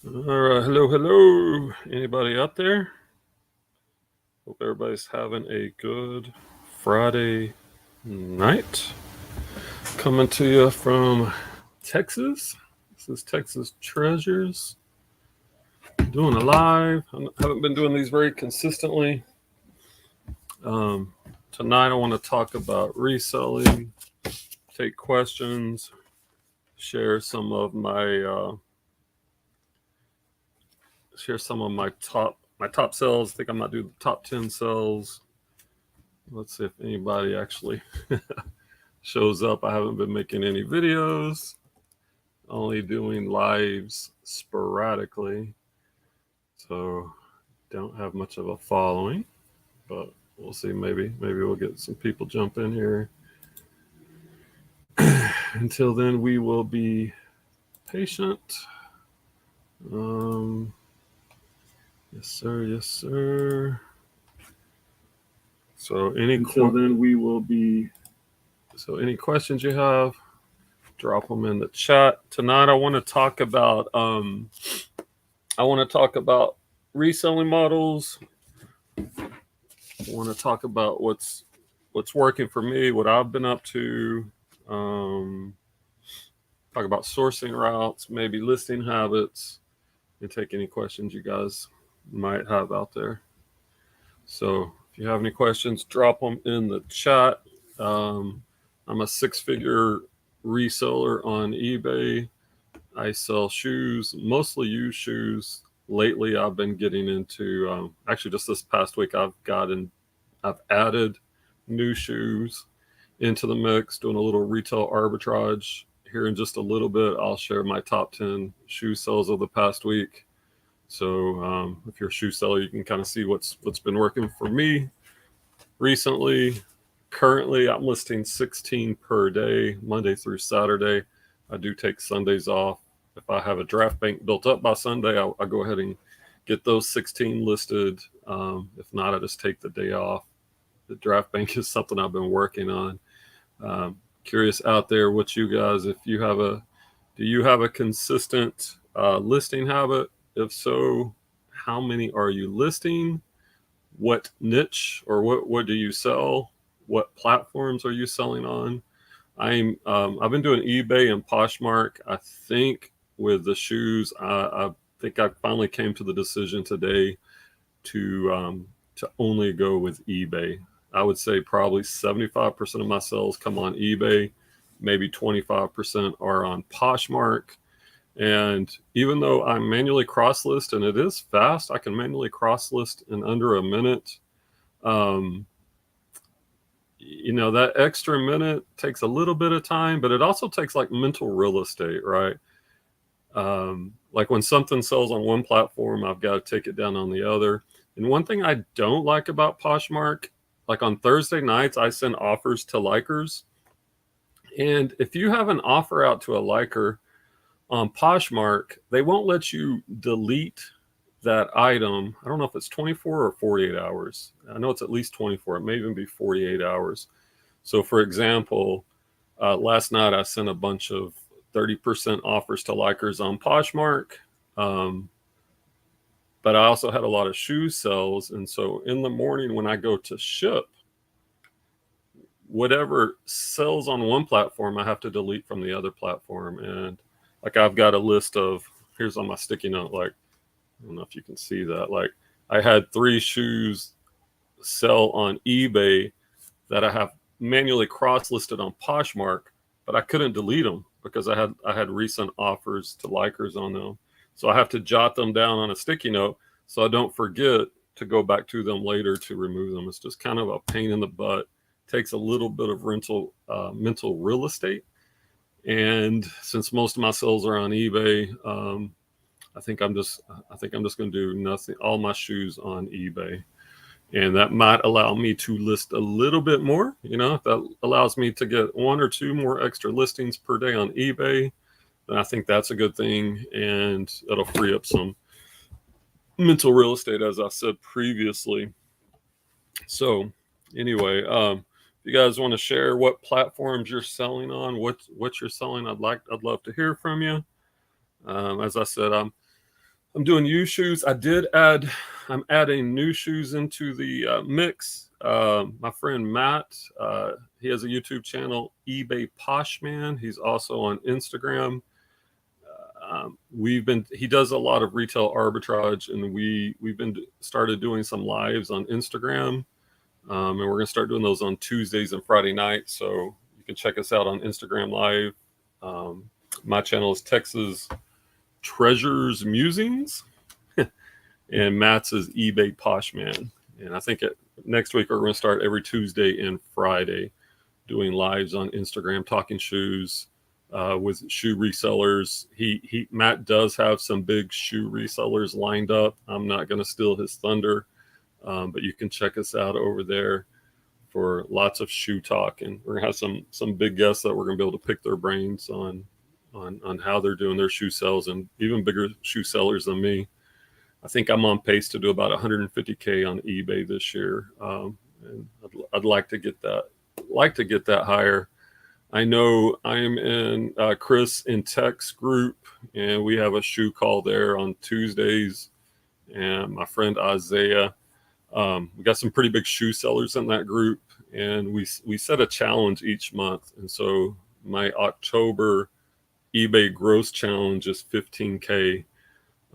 All right, hello. Anybody out there? Hope everybody's having a good Friday night. Coming to you from Texas. This is Texas Treasures. Doing a live. I haven't been doing these very consistently. Tonight I want to talk about reselling, take questions, share some of my top sales. I think I might do the top 10 sales. Let's see if anybody actually shows up. I haven't been making any videos, only doing lives sporadically, so don't have much of a following, but we'll see. Maybe we'll get some people jump in here. Until then, we will be patient. Yes sir. So any questions you have, drop them in the chat. Tonight I want to talk about reselling models. I want to talk about what's working for me, what I've been up to. Talk about sourcing routes, maybe listing habits, and take any questions you guys might have out there. So if you have any questions, drop them in the chat. I'm a 6-figure reseller on eBay. I sell shoes, mostly used shoes. Lately, I've been getting into actually just this past week. I've added new shoes into the mix, doing a little retail arbitrage. Here in just a little bit, I'll share my top 10 shoe sales of the past week. So if you're a shoe seller, you can kind of see what's been working for me recently. Currently, I'm listing 16 per day, Monday through Saturday. I do take Sundays off. If I have a draft bank built up by Sunday, I'll go ahead and get those 16 listed. If not, I just take the day off. The draft bank is something I've been working on. Curious out there what you guys, do you have a consistent listing habit? If so, how many are you listing? What niche or what do you sell? What platforms are you selling on? I've been doing eBay and Poshmark. I think with the shoes, I think I finally came to the decision today to only go with eBay. I would say probably 75% of my sales come on eBay, maybe 25% are on Poshmark. And even though I manually cross list, and it is fast, I can manually cross list in under a minute. That extra minute takes a little bit of time, but it also takes like mental real estate, right? Like when something sells on one platform, I've got to take it down on the other. And one thing I don't like about Poshmark, like on Thursday nights, I send offers to likers. And if you have an offer out to a liker on Poshmark, they won't let you delete that item. I don't know if it's 24 or 48 hours. I know it's at least 24. It may even be 48 hours. So for example, last night I sent a bunch of 30% offers to likers on Poshmark. But I also had a lot of shoe sales. And so in the morning when I go to ship, whatever sells on one platform, I have to delete from the other platform. And like I've got a list of, here's on my sticky note, like, I don't know if you can see that. Like I had 3 shoes sell on eBay that I have manually cross-listed on Poshmark, but I couldn't delete them because I had recent offers to likers on them. So I have to jot them down on a sticky note so I don't forget to go back to them later to remove them. It's just kind of a pain in the butt. Takes a little bit of mental real estate. And since most of my sales are on eBay, I think I'm just going to do nothing, all my shoes on eBay. And that might allow me to list a little bit more. If that allows me to get 1 or 2 more extra listings per day on eBay, then I think that's a good thing. And it'll free up some mental real estate, as I said previously. So anyway, if you guys want to share what platforms you're selling on, what you're selling, I'd love to hear from you. As I said, I'm I'm doing used shoes. I'm adding new shoes into the mix. My friend Matt, he has a YouTube channel, eBay Poshman. He's also on Instagram. He does a lot of retail arbitrage, and we've been started doing some lives on Instagram. And we're going to start doing those on Tuesdays and Friday nights. So you can check us out on Instagram Live. My channel is Texas Treasures Musings, and Matt's is eBay Poshman. And I think next week we're going to start every Tuesday and Friday doing lives on Instagram, talking shoes with shoe resellers. Matt does have some big shoe resellers lined up. I'm not going to steal his thunder. But you can check us out over there for lots of shoe talk, and we're gonna have some big guests that we're gonna be able to pick their brains on how they're doing their shoe sales, and even bigger shoe sellers than me. I think I'm on pace to do about 150K on eBay this year, and I'd like to get that higher. I know I'm in Chris and Tech's group, and we have a shoe call there on Tuesdays, and my friend Isaiah. We got some pretty big shoe sellers in that group, and we set a challenge each month. And so my October eBay gross challenge is 15K.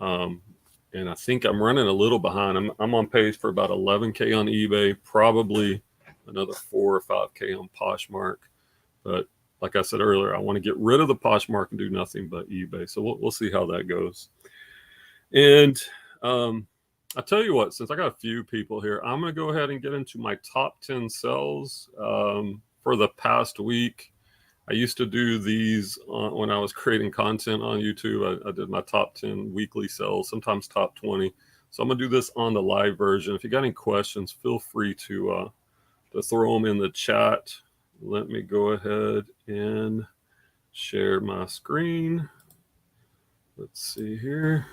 And I think I'm running a little behind. I'm on pace for about 11K on eBay, probably another 4 or 5K on Poshmark. But like I said earlier, I want to get rid of the Poshmark and do nothing but eBay. So we'll see how that goes. And I'll tell you what, since I got a few people here, I'm going to go ahead and get into my top 10 sells for the past week. I used to do these when I was creating content on YouTube. I did my top 10 weekly sells, sometimes top 20. So I'm going to do this on the live version. If you got any questions, feel free to throw them in the chat. Let me go ahead and share my screen. Let's see here.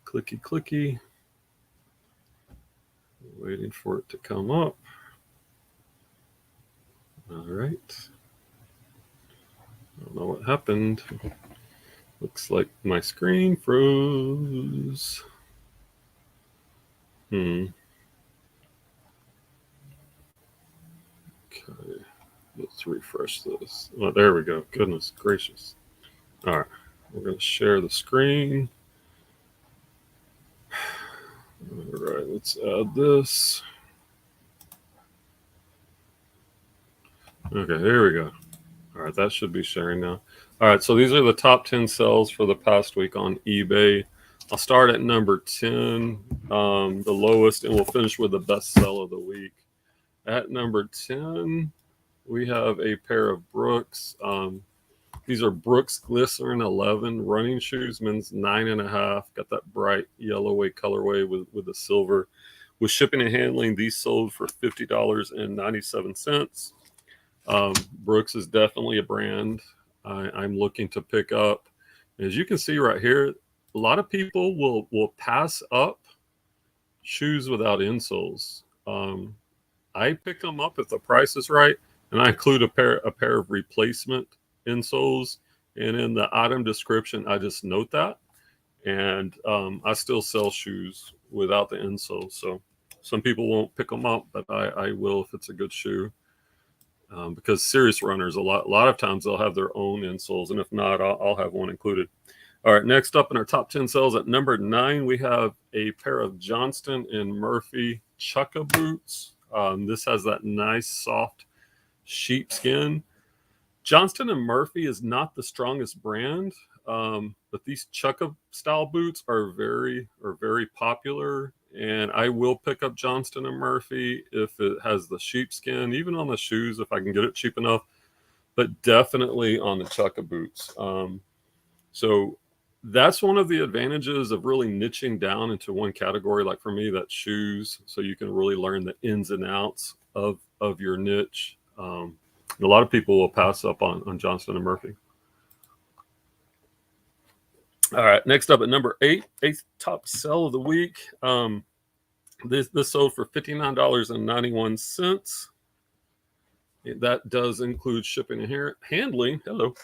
Clicky. Waiting for it to come up. All right. I don't know what happened. Looks like my screen froze. Okay. Let's refresh this. Oh, there we go. Goodness gracious. All right. We're going to share the screen. All right. Let's add this. Okay. Here we go. All right. That should be sharing now. All right. So these are the top 10 sells for the past week on eBay. I'll start at number 10, the lowest, and we'll finish with the best sell of the week. At number 10, we have a pair of Brooks. These are Brooks Glycerin 11 running shoes, men's 9.5. Got that bright yellowy colorway with the silver. With shipping and handling, these sold for $50.97. Brooks is definitely a brand I'm looking to pick up. As you can see right here, a lot of people will pass up shoes without insoles. I pick them up if the price is right, and I include a pair of replacement insoles. And in the item description, I just note that. And I still sell shoes without the insoles. So some people won't pick them up, but I will if it's a good shoe. Because serious runners, a lot of times they'll have their own insoles, and if not, I'll have one included. All right, next up in our top 10 sales at number 9, we have a pair of Johnston and Murphy Chukka boots. This has that nice soft sheepskin. Johnston and Murphy is not the strongest brand, but these Chukka style boots are very popular. And I will pick up Johnston and Murphy if it has the sheepskin, even on the shoes if I can get it cheap enough, but definitely on the Chukka boots. So that's one of the advantages of really niching down into one category. Like for me, that's shoes. So you can really learn the ins and outs of your niche. A lot of people will pass up on Johnston and Murphy. All right, next up at number 8, eighth top sell of the week. This sold for $59.91. That does include shipping and handling. Hello.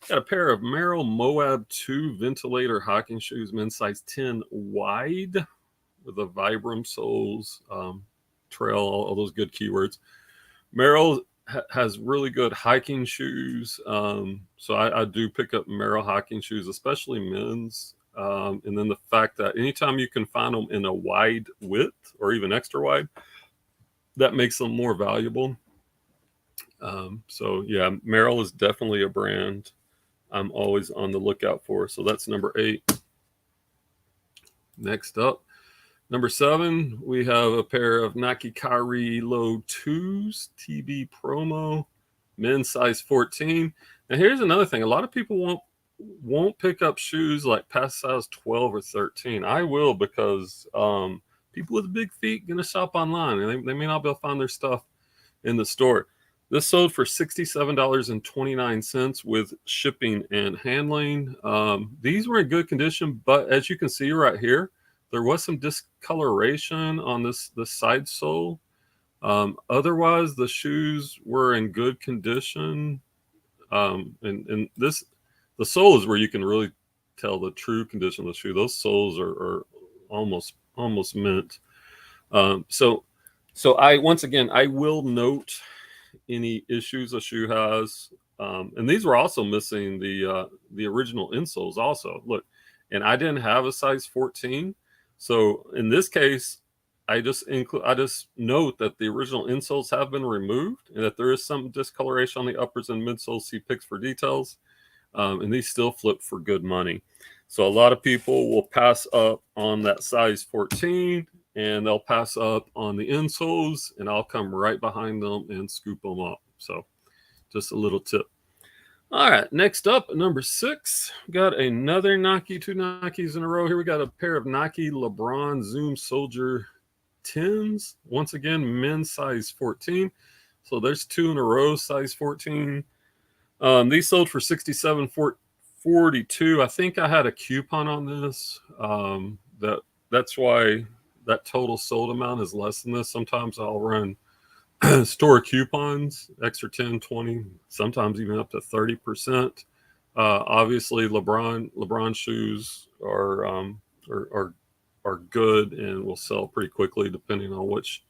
Got a pair of Merrell Moab 2 ventilator hiking shoes, men's size 10 wide, with the Vibram soles, trail, all those good keywords. Merrell has really good hiking shoes. So I do pick up Merrell hiking shoes, especially men's. And then the fact that anytime you can find them in a wide width or even extra wide, that makes them more valuable. So yeah, Merrell is definitely a brand I'm always on the lookout for. So that's number 8. Next up, number 7, we have a pair of Nike Kyrie Low 2s, TB promo, men's size 14. Now here's another thing. A lot of people won't pick up shoes like past size 12 or 13. I will, because people with big feet going to shop online, and they may not be able to find their stuff in the store. This sold for $67.29 with shipping and handling. These were in good condition, but as you can see right here, there was some discoloration on this side sole. Otherwise, the shoes were in good condition. And the sole is where you can really tell the true condition of the shoe. Those soles are almost mint. So I, once again, I will note any issues a shoe has. And these were also missing the original insoles also. Look, and I didn't have a size 14. So in this case, I just note that the original insoles have been removed and that there is some discoloration on the uppers and midsoles. See pics for details. And these still flip for good money. So a lot of people will pass up on that size 14, and they'll pass up on the insoles, and I'll come right behind them and scoop them up. So just a little tip. All right, next up, number 6, got another Nike, 2 Nikes in a row. Here we got a pair of Nike Lebron Zoom Soldier 10s. Once again, men's size 14. So there's 2 in a row, size 14. These sold for $67.42. I think I had a coupon on this. That's why that total sold amount is less than this. Sometimes I'll run store coupons, extra 10, 20, sometimes even up to 30%. Obviously, LeBron shoes are good and will sell pretty quickly depending on which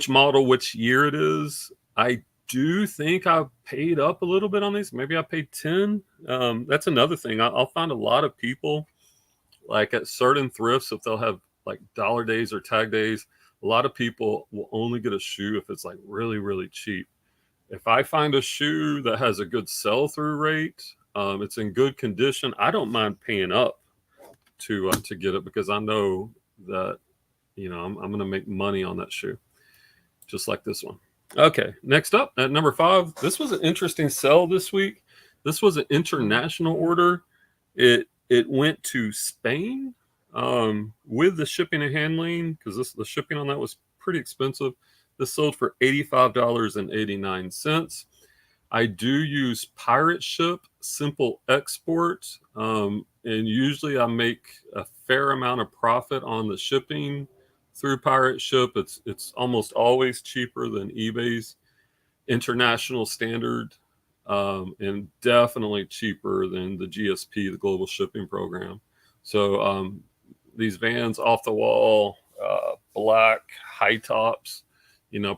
model, which year it is. I do think I paid up a little bit on these. Maybe I paid 10. That's another thing. I'll find a lot of people, like at certain thrifts, if they'll have like dollar days or tag days, a lot of people will only get a shoe if it's like really, really cheap. If I find a shoe that has a good sell-through rate, it's in good condition, I don't mind paying up to get it, because I know that, I'm going to make money on that shoe, just like this one. Okay, next up at number 5, this was an interesting sell this week. This was an international order. It went to Spain with the shipping and handling, because the shipping on that was pretty expensive. This sold for $85.89. I do use Pirate Ship Simple Export, and usually I make a fair amount of profit on the shipping through Pirate Ship. It's almost always cheaper than eBay's international standard, and definitely cheaper than the GSP, the Global Shipping Program. So these Vans off the wall, black high tops,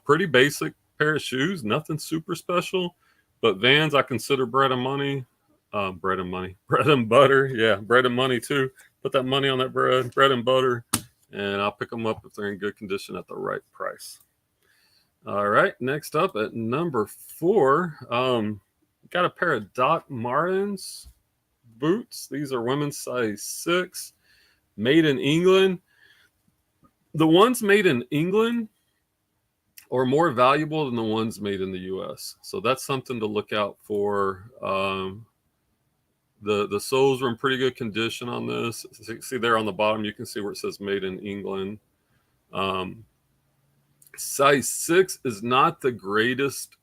pretty basic pair of shoes, nothing super special. But Vans, I consider bread and money. Bread and butter. Yeah, bread and money too. Put that money on that bread and butter, and I'll pick them up if they're in good condition at the right price. All right, next up at number 4, got a pair of Doc Martens boots. These are women's size 6, made in England. The ones made in England are more valuable than the ones made in the U.S. So that's something to look out for. The soles are in pretty good condition on this. See there on the bottom, you can see where it says made in England. Size 6 is not the greatest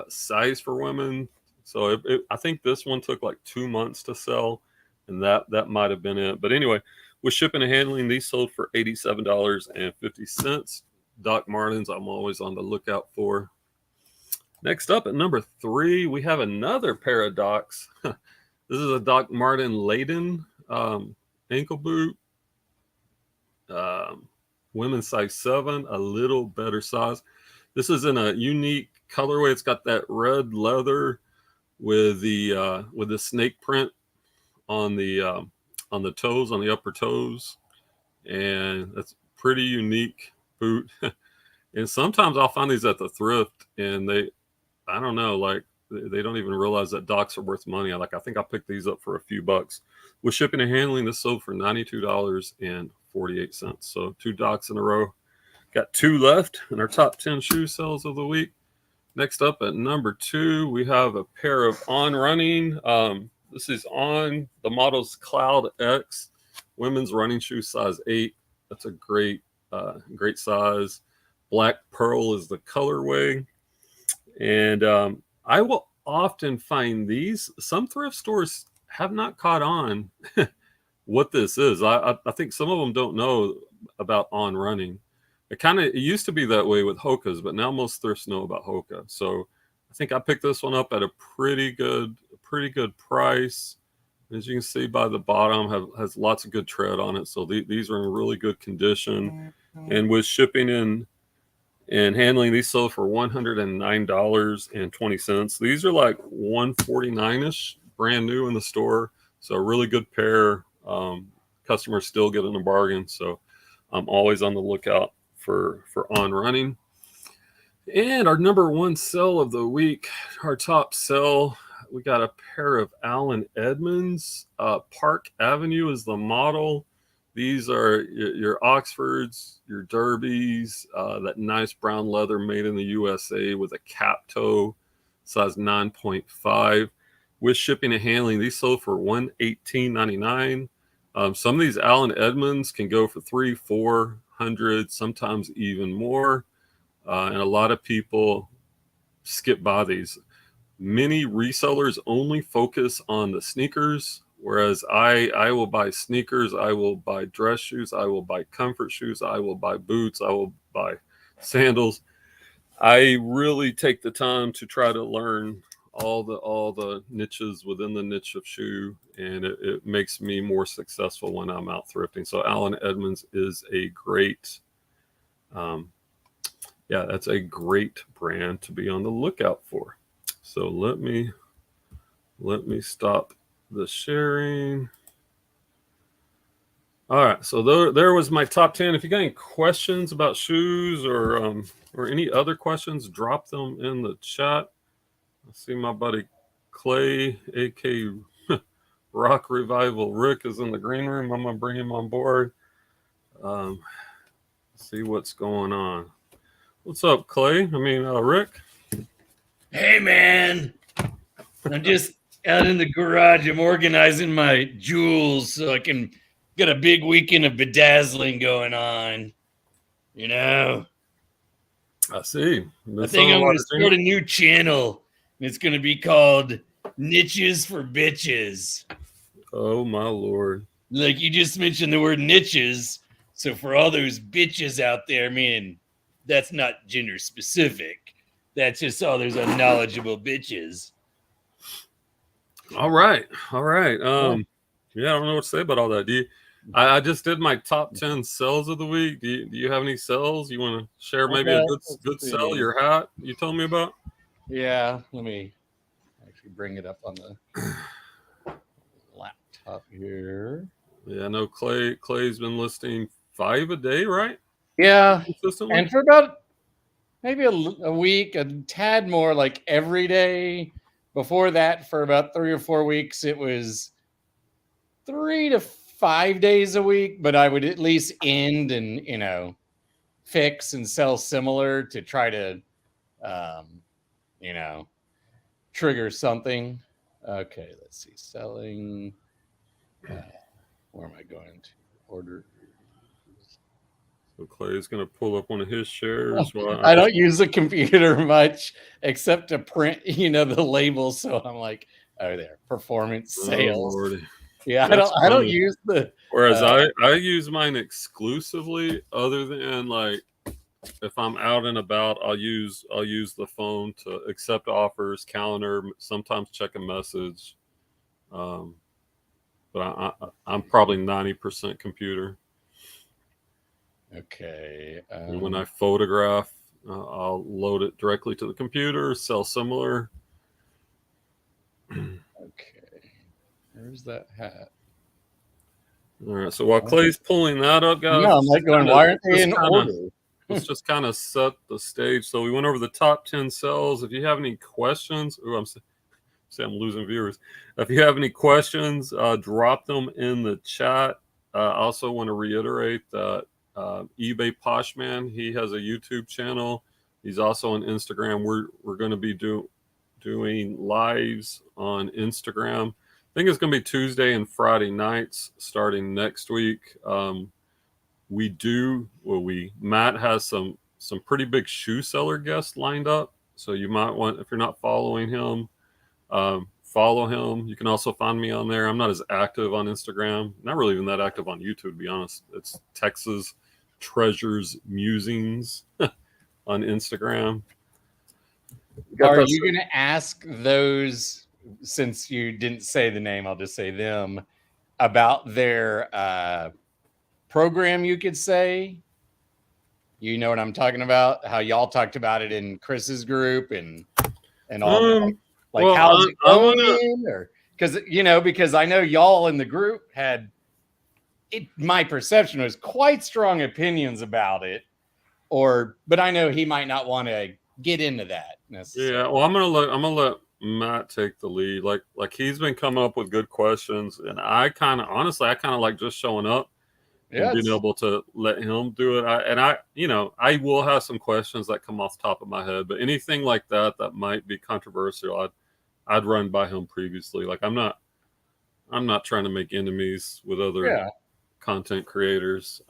size for women. So I think this one took like 2 months to sell, and that might have been it. But anyway, with shipping and handling, these sold for $87.50. Doc Martens, I'm always on the lookout for. Next up at number 3, we have another pair of Docs. This is a Doc Marten Leyden ankle boot. Women's size 7, a little better size. This is in a unique colorway. It's got that red leather with the snake print on the toes, on the upper toes, and that's pretty unique boot. And sometimes I'll find these at the thrift, and I don't know, like they don't even realize that Docs are worth money. I think I picked these up for a few bucks. With shipping and handling, this sold for $92.48. So 2 Docs in a row. Got 2 left in our top 10 shoe sales of the week. Next up at number 2, we have a pair of On Running. This is On. The model's Cloud X. Women's running shoe, size 8. That's a great size. Black Pearl is the colorway. And I will often find these. Some thrift stores have not caught on what this is. I think some of them don't know about On Running. It used to be that way with Hoka's, but now most thrifts know about Hoka. So I think I picked this one up at a pretty good price. As you can see by the bottom, has lots of good tread on it. So these are in really good condition. And with shipping in and handling, these sold for $109.20. These are like $149-ish, brand new in the store. So a really good pair. Customers still getting a bargain. So I'm always on the lookout for On Running. And our number 1 sell of the week, our top sell, we got a pair of Allen Edmonds. Park Avenue is the model. These are your Oxfords, your Derbies, that nice brown leather made in the USA with a cap toe, size 9.5. With shipping and handling, these sold for $118.99. Some of these Allen Edmonds can go for $300-400, sometimes even more. And a lot of people skip by these. Many resellers only focus on the sneakers, whereas I will buy sneakers, I will buy dress shoes, I will buy comfort shoes, I will buy boots, I will buy sandals. I really take the time to try to learn all the niches within the niche of shoe, and it makes me more successful when I'm out thrifting. So Allen Edmonds is a great that's a great brand to be on the lookout for. So let me stop the sharing. All right, so there was my top 10. If you got any questions about shoes or any other questions, drop them in the chat. I see my buddy Clay, aka Rock Revival Rick, is in the green room. I'm gonna bring him on board. See what's going on. What's up, Clay? Rick. Hey, man. I'm just out in the garage. I'm organizing my jewels so I can get a big weekend of bedazzling going on. You know? I see. I think I'm going to start a new channel. And it's going to be called Niches for Bitches. Oh, my Lord. Like you just mentioned the word niches. So for all those bitches out there, that's not gender specific. That's just all those unknowledgeable bitches. All right. Yeah, I don't know what to say about all that. I just did my top 10 sells of the week. Do you have any sells? You want to share maybe a good sell, your hat you told me about? Yeah, let me actually bring it up on the laptop here. Yeah, I know Clay's been listing 5 a day, right? Yeah, and for about maybe a week, a tad more, like every day. Before that, for about 3 or 4 weeks, it was 3 to 5 days a week, but I would at least end and fix and sell similar to try to trigger something. Okay, let's see. Selling. Where am I going to order? So Clay's going to pull up one of his shares. I don't use the computer much except to print, the label. So I'm like, oh, there, performance sales. Oh, yeah, I don't use the. Whereas I use mine exclusively, other than like if I'm out and about, I'll use the phone to accept offers, calendar, sometimes check a message. But I'm probably 90% computer. Okay. And when I photograph, I'll load it directly to the computer, sell similar. Okay. Where's that hat? All right. So while Clay's pulling that up, guys, Yeah, I'm like going, why aren't they in order? Let's just kind of set the stage. So we went over the top 10 sales. If you have any questions, I'm losing viewers. If you have any questions, drop them in the chat. I also want to reiterate that eBay Poshman, he has a YouTube channel. He's also on Instagram. We're going to be doing lives on Instagram. I think it's going to be Tuesday and Friday nights starting next week. Matt has some pretty big shoe seller guests lined up. So you might want, if you're not following him, follow him. You can also find me on there. I'm not as active on Instagram. Not really even that active on YouTube, to be honest. It's Texas Treasures Musings on Instagram. Are you going to ask those, since you didn't say the name, I'll just say them, about their program, you could say? You know what I'm talking about? How y'all talked about it in Chris's group and all that. Like, how's it going? Or because I know y'all in the group had my perception was quite strong opinions about it. But I know he might not want to get into that necessarily. Yeah, well, I'm gonna let Matt take the lead. Like he's been coming up with good questions, and I kind of like just showing up and being able to let him do it. I will have some questions that come off the top of my head, but anything like that might be controversial, I'd run by him previously. Like I'm not trying to make enemies with other content creators.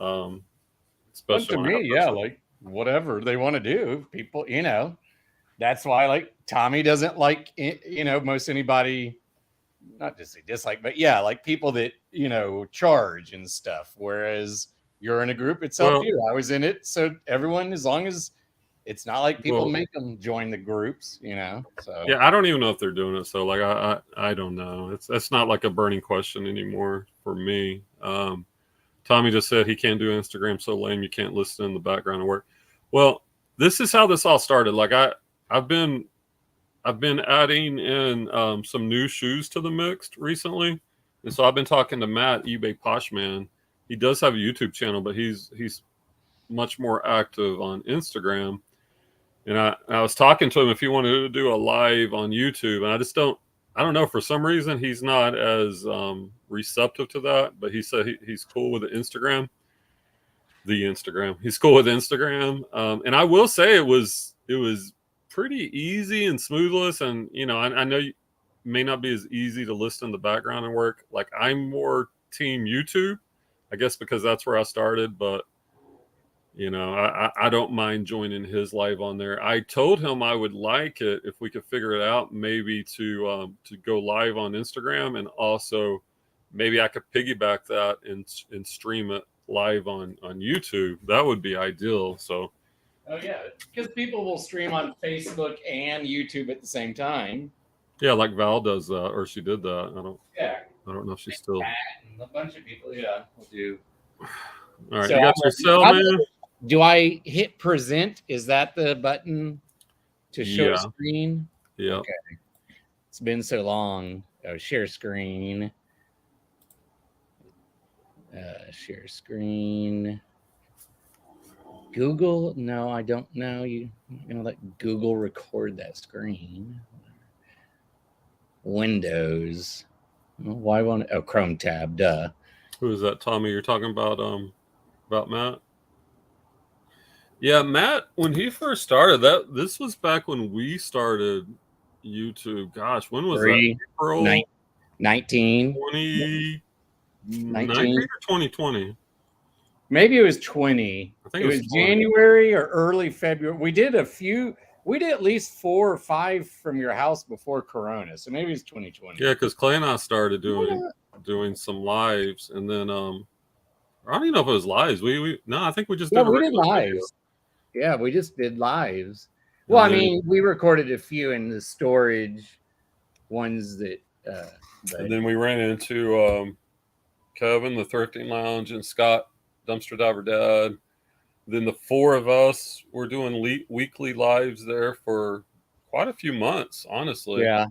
Especially to me, like whatever they want to do, people, that's why like Tommy doesn't like, most anybody, not to say dislike, but like people that, charge and stuff. Whereas you're in a group itself, I was in it. So everyone, as long as it's not like people make them join the groups, so. Yeah, I don't even know if they're doing it. So like, I don't know. It's not like a burning question anymore for me. Tommy just said he can't do Instagram, so lame. You can't listen in the background and work. Well, this is how this all started. Like I've been adding in some new shoes to the mix recently, and so I've been talking to Matt, eBay Poshman. He does have a YouTube channel, but he's much more active on Instagram. And I was talking to him if he wanted to do a live on YouTube, and I don't know, for some reason he's not as receptive to that, but he said he's cool with the Instagram. He's cool with Instagram. And I will say it was pretty easy and smoothless. And, I know you may not be as easy to listen in the background and work. Like I'm more team YouTube, I guess, because that's where I started. But, I don't mind joining his live on there. I told him I would like it if we could figure it out, maybe to go live on Instagram, and also maybe I could piggyback that and stream it live on YouTube. That would be ideal. So. Oh yeah, because people will stream on Facebook and YouTube at the same time. Yeah, like Val does that, or she did that. I don't know if she's still. And a bunch of people, will do. All right, so you got your cell, man. Do I hit present? Is that the button to show a screen? Yeah. Okay. It's been so long. Oh, share screen. Share screen. Google? No, I don't know. You're going to let Google record that screen. Windows. Why won't? Oh, Chrome tab. Duh. Who is that, Tommy? You're talking about Matt? Yeah, Matt, when he first started, this was back when we started YouTube. Gosh, when was that? April 19. 2019 or 2020? Maybe it was 20. I think it was January or early February. We did at least 4 or 5 from your house before Corona. So maybe it's 2020. Yeah, because Clay and I started doing some lives, and then I don't even know if it was lives. I think we just did lives. Yeah, we just did lives. Well, I mean, we recorded a few in the storage ones that. And then we ran into Kevin, the Thrifting Lounge, and Scott, Dumpster Diver Dad. Then the four of us were doing weekly lives there for quite a few months, honestly. Yeah.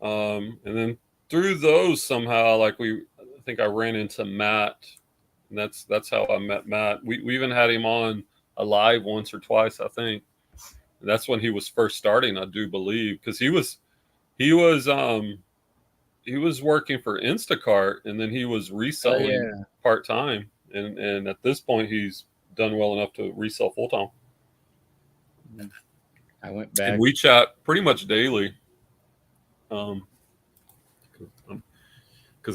And then through those somehow, like I think I ran into Matt, and that's how I met Matt. We even had him on a live once or twice, I think. And that's when he was first starting, I do believe, because he was working for Instacart, and then he was reselling part time, and at this point he's done well enough to resell full time. I went back, and we chat pretty much daily. Because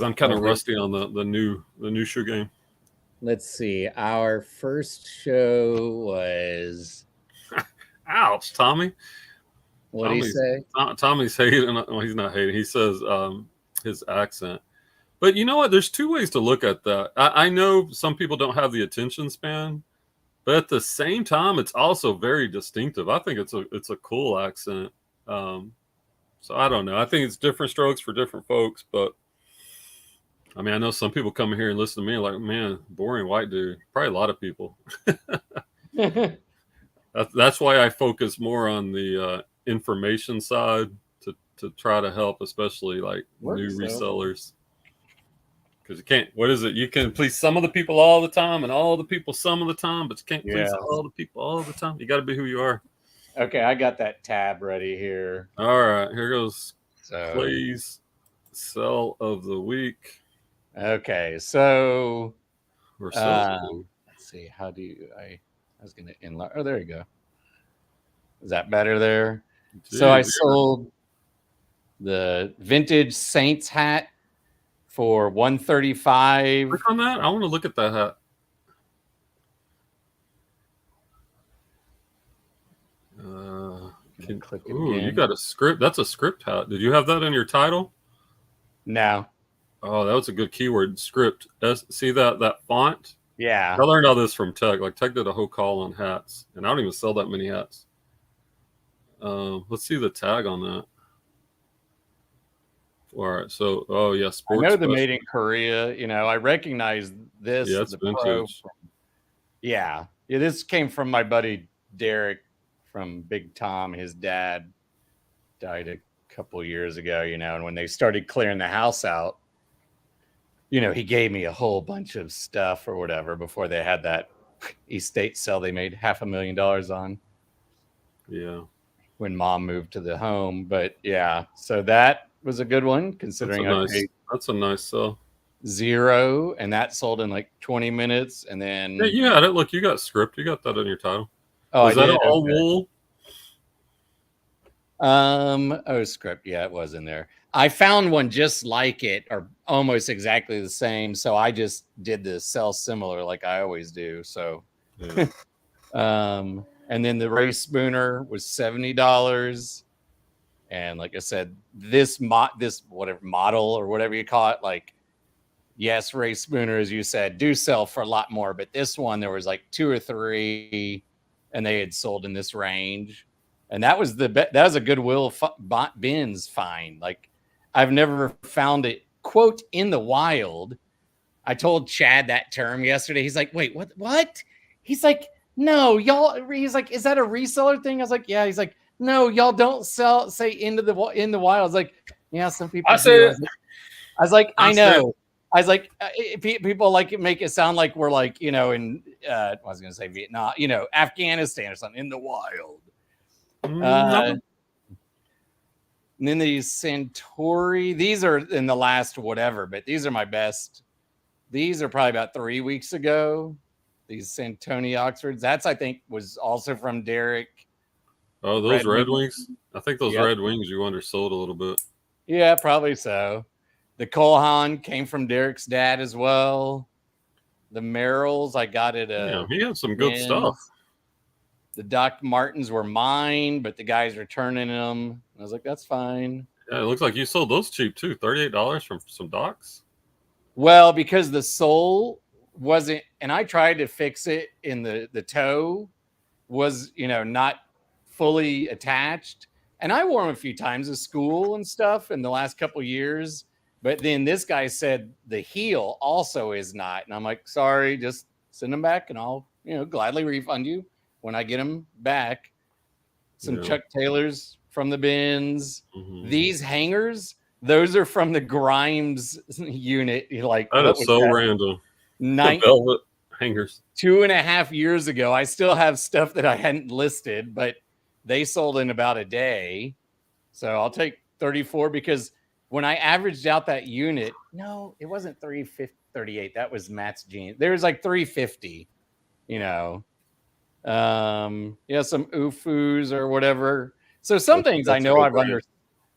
I'm kind of rusty on the new shoe game. Let's see. Our first show was. Ouch, Tommy. What did he say? Tommy's hating. Well, he's not hating. He says his accent. But you know what? There's two ways to look at that. I know some people don't have the attention span, but at the same time, it's also very distinctive. I think it's a cool accent. So I don't know. I think it's different strokes for different folks. But I mean, I know some people come here and listen to me like, man, boring white dude. Probably a lot of people. That's why I focus more on the information side to try to help, especially like new resellers. Because you can't, what is it? You can please some of the people all the time and all the people some of the time, but you can't please all the people all the time. You got to be who you are. Okay, I got that tab ready here. All right, here goes. Please sell of the week. Okay, so let's see. How do you? I was going to enlarge. Oh, there you go. Is that better there? Jeez, so I sold the vintage Saints hat for $135. Click on that. I want to look at that hat. You got a script. That's a script hat. Did you have that in your title? No. Oh, that was a good keyword. Script. See that font? Yeah. I learned all this from Tech. Like Tech did a whole call on hats, and I don't even sell that many hats. Let's see the tag on that. All right. So, sports. I know the made in Korea. You know, I recognize this. Yeah, it's vintage. This came from my buddy Derek from Big Tom. His dad died a couple years ago. You know, and when they started clearing the house out, you know, he gave me a whole bunch of stuff or whatever before they had that estate sale they made $500,000 on. Yeah. When mom moved to the home. But yeah, so that was a good one considering that's a nice sell. $0, and that sold in like 20 minutes. And then you had it. Look, you got script. You got that in your title. Oh, was that all wool? Script. Yeah, it was in there. I found one just like it or almost exactly the same. So I just did the sell similar like I always do. So, and then the race spooner was $70. And like I said, this whatever model or whatever you call it, like, yes, race spooner, as you said, do sell for a lot more. But this one, there was like 2 or 3 and they had sold in this range. And that was that was a Goodwill bins find. Like, I've never found it, quote, in the wild. I told Chad that term yesterday. He's like, wait, what? He's like, no, y'all. He's like, is that a reseller thing? I was like, yeah. He's like, no, y'all don't say in the wild. I was like, yeah, some people. I was like, I know. I was like, people like make it sound like we're like, you know, in I was going to say Vietnam, you know, Afghanistan or something in the wild. And then these Centauri, these are in the last whatever, but these are my best. These are probably about 3 weeks ago. These Santoni Oxfords. That's, I think, was also from Derek. Oh, those Red Wings? I think those Red Wings you undersold a little bit. Yeah, probably so. The Colhan came from Derek's dad as well. The Merrills, I got it. He had some good stuff. The Doc Martens were mine, but the guys returning them. I was like, that's fine. Yeah, it looks like you sold those cheap too. $38 from some Docs. Well, because the sole wasn't, and I tried to fix it in the toe, was, not fully attached. And I wore them a few times at school and stuff in the last couple of years. But then this guy said the heel also is not. And I'm like, sorry, just send them back and I'll, gladly refund you when I get them back. Some Chuck Taylors from the bins. Mm-hmm. These hangers, those are from the Grimes unit. Like, that is so random. Velvet hangers. 2.5 years ago. I still have stuff that I hadn't listed, but they sold in about a day. So I'll take 34 because when I averaged out that unit, no, it wasn't 338. That was Matt's jeans. There was like 350, some UFUs or whatever. So some things I know I've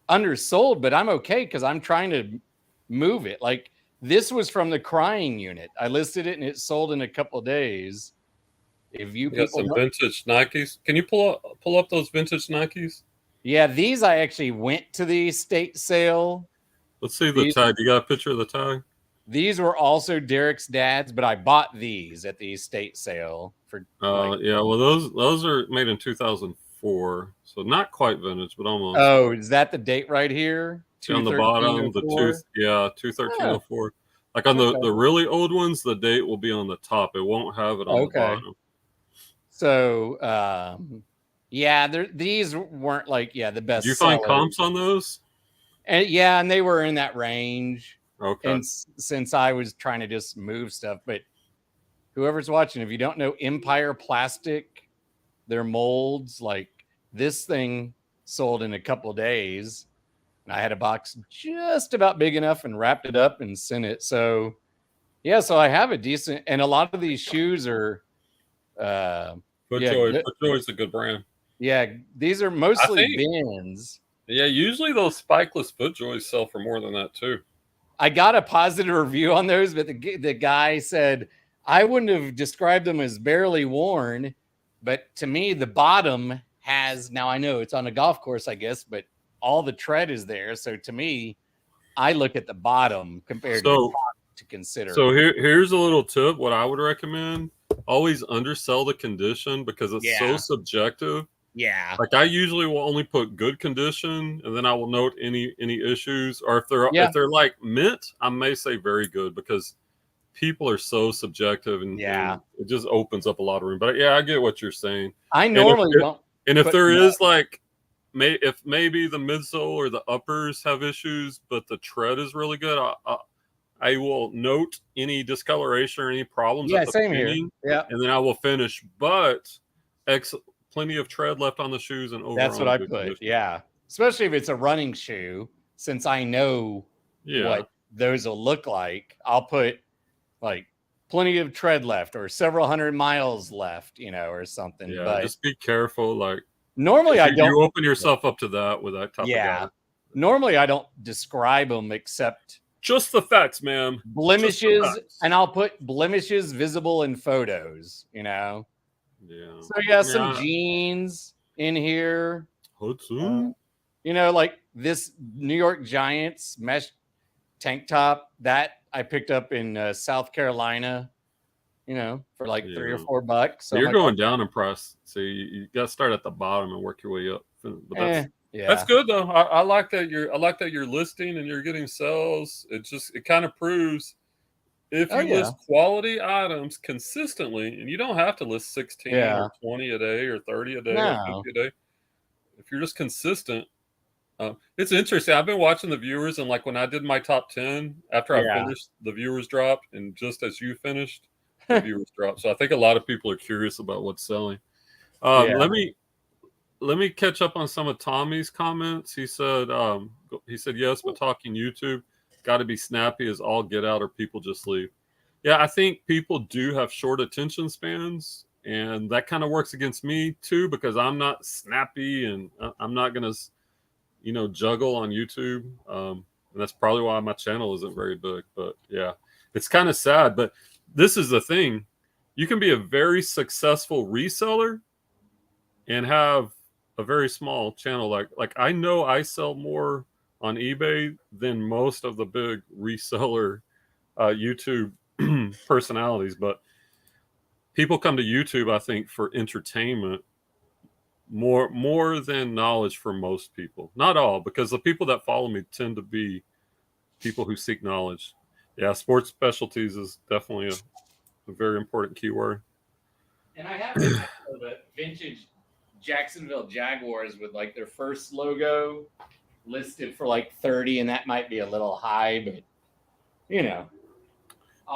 undersold, but I'm okay because I'm trying to move it. Like this was from the crying unit. I listed it and it sold in a couple of days. If you got some vintage Nikes, can you pull up those vintage Nikes? Yeah, these I actually went to the estate sale. Let's see the tag. You got a picture of the tag? These were also Derek's dad's, but I bought these at the estate sale for. Yeah, well, those are made in 2004, so not quite vintage, but almost. Oh, is that the date right here? On the bottom, the 21304. Like on the really old ones, the date will be on the top. It won't have it on the bottom. So, these weren't the best. Did you find comps on those? And they were in that range. Okay. And since I was trying to just move stuff, but whoever's watching, if you don't know Empire Plastic, their molds, like this thing sold in a couple of days. And I had a box just about big enough and wrapped it up and sent it. So, so I have a decent, and a lot of these shoes are. FootJoy's a good brand. Yeah, these are mostly bins. Yeah, usually those spikeless FootJoys sell for more than that too. I got a positive review on those, but the guy said I wouldn't have described them as barely worn, but to me the bottom has, now I know it's on a golf course, I guess, but all the tread is there. So to me, I look at the bottom compared to the top to consider. So here's a little tip. What I would recommend: always undersell the condition because it's so subjective. Yeah. Like I usually will only put good condition and then I will note any issues, or if they're like mint, I may say very good because people are so subjective and it just opens up a lot of room. But I get what you're saying. I normally don't. And if there is if maybe the midsole or the uppers have issues, but the tread is really good, I will note any discoloration or any problems. Yeah, same here. Yeah. And then I will finish, but plenty of tread left on the shoes and overall. That's what I put. Condition. Yeah. Especially if it's a running shoe, since I know what those will look like, I'll put like plenty of tread left or several hundred miles left, or something. Yeah, but just be careful. Like normally I don't. You open yourself up to that with that type of guy. Normally I don't describe them except just the facts, ma'am. Blemishes, and I'll put blemishes visible in photos, Yeah. So some jeans in here. Like this New York Giants mesh tank top that I picked up in South Carolina, for like $3 or $4. So you're going down in price. So you got to start at the bottom and work your way up. But that's good though. I like that you're listing and you're getting sales. It kind of proves if you list quality items consistently, and you don't have to list 16 or 20 a day or 30 a day or 50 a day. If you're just consistent, it's interesting. I've been watching the viewers, and like when I did my top 10, after I finished, the viewers dropped, and just as you finished, the viewers dropped. So I think a lot of people are curious about what's selling. Let me catch up on some of Tommy's comments. He said yes, but talking YouTube, got to be snappy as all get out or people just leave. Yeah, I think people do have short attention spans, and that kind of works against me too because I'm not snappy and I'm not going to, juggle on YouTube. And that's probably why my channel isn't very big. But yeah, it's kind of sad. But this is the thing. You can be a very successful reseller and have a very small channel. Like I know I sell more on eBay than most of the big reseller YouTube personalities, but people come to YouTube, I think, for entertainment more than knowledge for most people. Not all, because the people that follow me tend to be people who seek knowledge. Yeah, sports specialties is definitely a very important keyword. And I have the vintage Jacksonville Jaguars with like their first logo listed for like 30, and that might be a little high, but you know.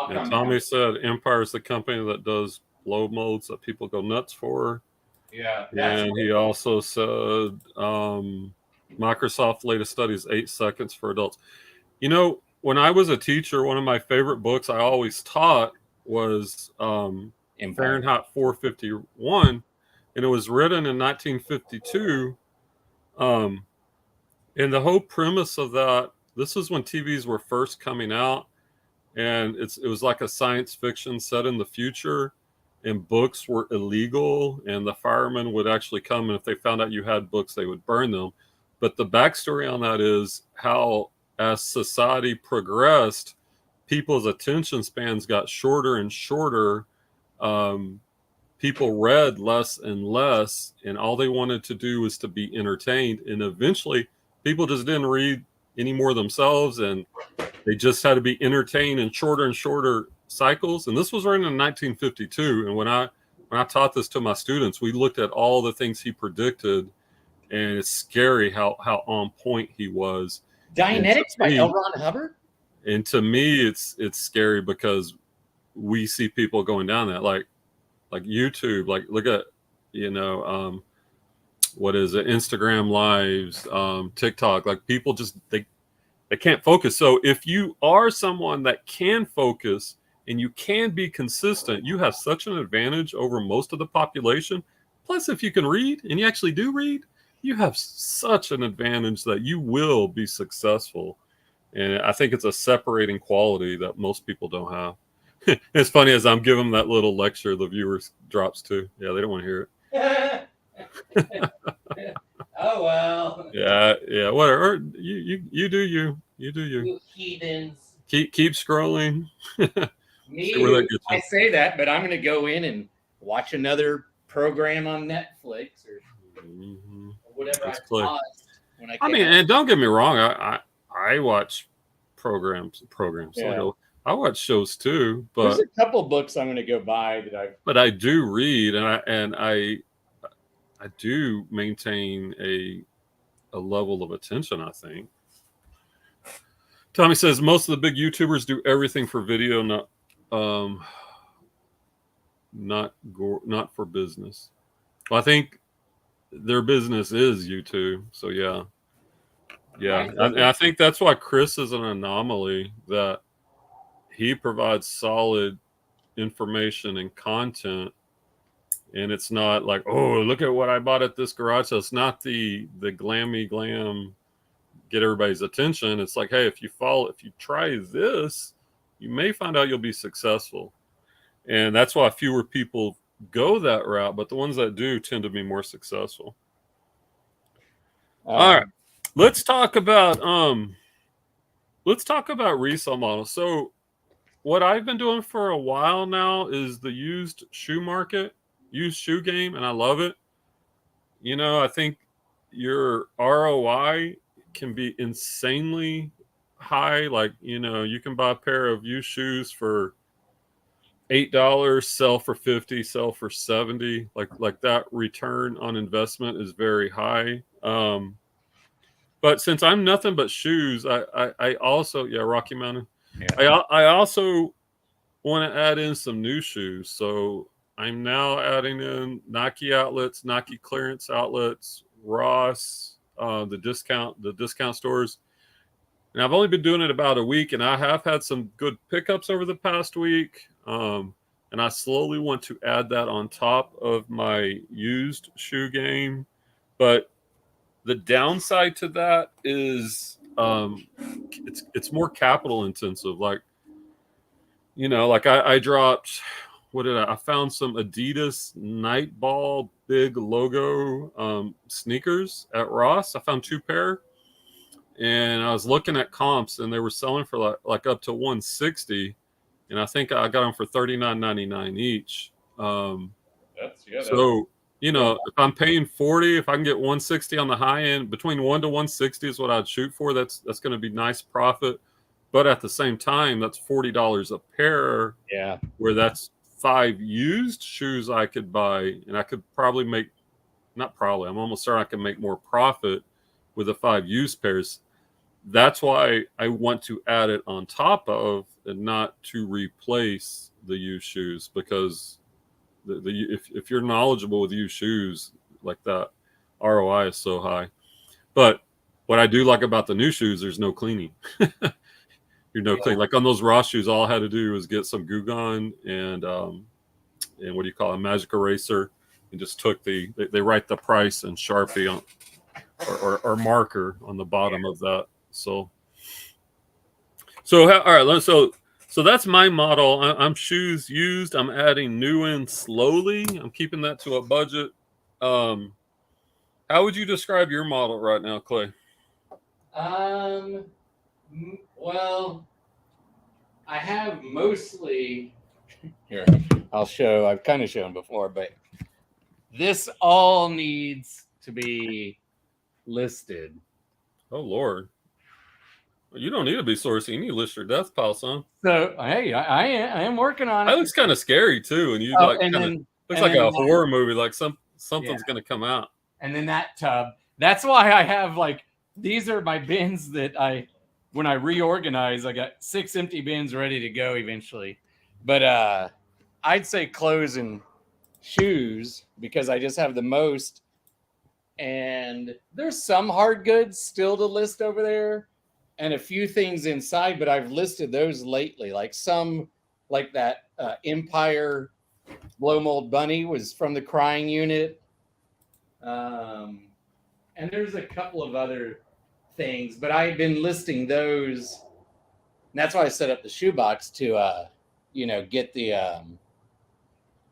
Yeah, Tommy said Empire is the company that does blow molds that people go nuts for. Yeah. And he also said Microsoft latest study is 8 seconds for adults. You know, when I was a teacher, one of my favorite books I always taught was Fahrenheit 451, and it was written in 1952. And the whole premise of that, this is when TVs were first coming out, and it was like a science fiction set in the future, and books were illegal, and the firemen would actually come, and if they found out you had books, they would burn them. But the backstory on that is how, as society progressed, people's attention spans got shorter and shorter. People read less and less, and all they wanted to do was to be entertained. And eventually, people just didn't read anymore themselves, and they just had to be entertained in shorter and shorter cycles. And this was written in 1952. And when I taught this to my students, we looked at all the things he predicted, and it's scary how on point he was. Dianetics by L. Ron Hubbard. And to me, it's scary because we see people going down that, like YouTube, like look at, what is it, Instagram lives, TikTok, like people just they can't focus. So if you are someone that can focus and you can be consistent, you have such an advantage over most of the population. Plus, if you can read, and you actually do read, you have such an advantage that you will be successful. And I think it's a separating quality that most people don't have. It's funny, as I'm giving that little lecture, the viewers drops too. Yeah, they don't want to hear it. Oh well. Yeah, whatever. You do you. You do you. You heathens. Keep scrolling. Me, I say that, but I'm going to go in and watch another program on Netflix or whatever I paused when I mean, and don't get me wrong, I watch programs. Yeah. I watch shows too, but there's a couple books I'm going to go buy that But I do read, and I do maintain a level of attention, I think. Tommy says most of the big YouTubers do everything for video, not for business. Well, I think their business is YouTube, so yeah. I think that's why Chris is an anomaly, that he provides solid information and content, and it's not like, oh, look at what I bought at this garage sale. It's not the glammy glam, get everybody's attention. It's like, hey, if you try this, you may find out you'll be successful. And that's why fewer people go that route, but the ones that do tend to be more successful. All right, let's talk about resale models. So what I've been doing for a while now is the used shoe game, and I love it. I think your ROI can be insanely high. Like, you can buy a pair of used shoes for $8, sell for $50, sell for $70. Like that return on investment is very high. But since I'm nothing but shoes, I also, Rocky Mountain. Yeah. I also want to add in some new shoes. So I'm now adding in Nike outlets, Nike clearance outlets, Ross, the discount stores. And I've only been doing it about a week, and I have had some good pickups over the past week. And I slowly want to add that on top of my used shoe game. But the downside to that is it's more capital intensive. Like, I dropped, I found some Adidas Nightball big logo sneakers at Ross. I found 2 pair, and I was looking at comps, and they were selling for like up to $160, and I think I got them for $39.99 each. So, if I'm paying 40, if I can get 160 on the high end, between 1 to 160 is what I'd shoot for. That's going to be nice profit. But at the same time, that's $40 a pair. Yeah. Where that's 5 used shoes I could buy, and I could probably make, not probably, I'm almost certain I can make more profit with the 5 used pairs. That's why I want to add it on top of and not to replace the used shoes, because if you're knowledgeable with used shoes like that, ROI is so high. But what I do like about the new shoes, there's no cleaning. Clean. Like on those Ross shoes, all I had to do was get some Goo Gone and what do you call it, a magic eraser, and just took they write the price in Sharpie on or marker on the bottom of that. So all right, so that's my model. I'm shoes used. I'm adding new in slowly. I'm keeping that to a budget. How would you describe your model right now, Clay? Well, I have mostly here. I'll show. I've kind of shown before, but this all needs to be listed. Oh Lord. You don't need to be sourcing. You need to list your death pile, son. So hey, I am working on it. That looks kind of scary too, and you looks like a horror movie, like something's gonna come out. And then that tub. That's why I have these are my bins that when I reorganize, I got 6 empty bins ready to go eventually. But I'd say clothes and shoes because I just have the most. And there's some hard goods still to list over there and a few things inside, but I've listed those lately. Like some, like that Empire blow mold bunny was from the crying unit. And there's a couple of other things, but I've been listing those. And that's why I set up the shoebox to, get the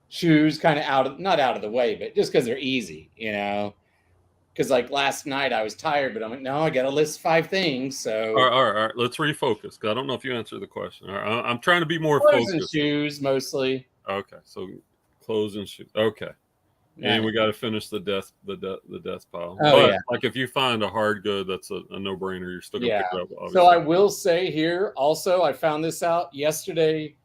shoes kind of not out of the way, but just because they're easy, Because last night I was tired, but I'm like, no, I got to list 5 things. So all right. Let's refocus. Cause I don't know if you answered the question. All right, I'm trying to be more clothes focused. And shoes mostly. Okay, so clothes and shoes. Okay, and we got to finish the death pile. But like if you find a hard good, that's a no-brainer. You're still gonna pick it up. Obviously. So I will say here also, I found this out yesterday.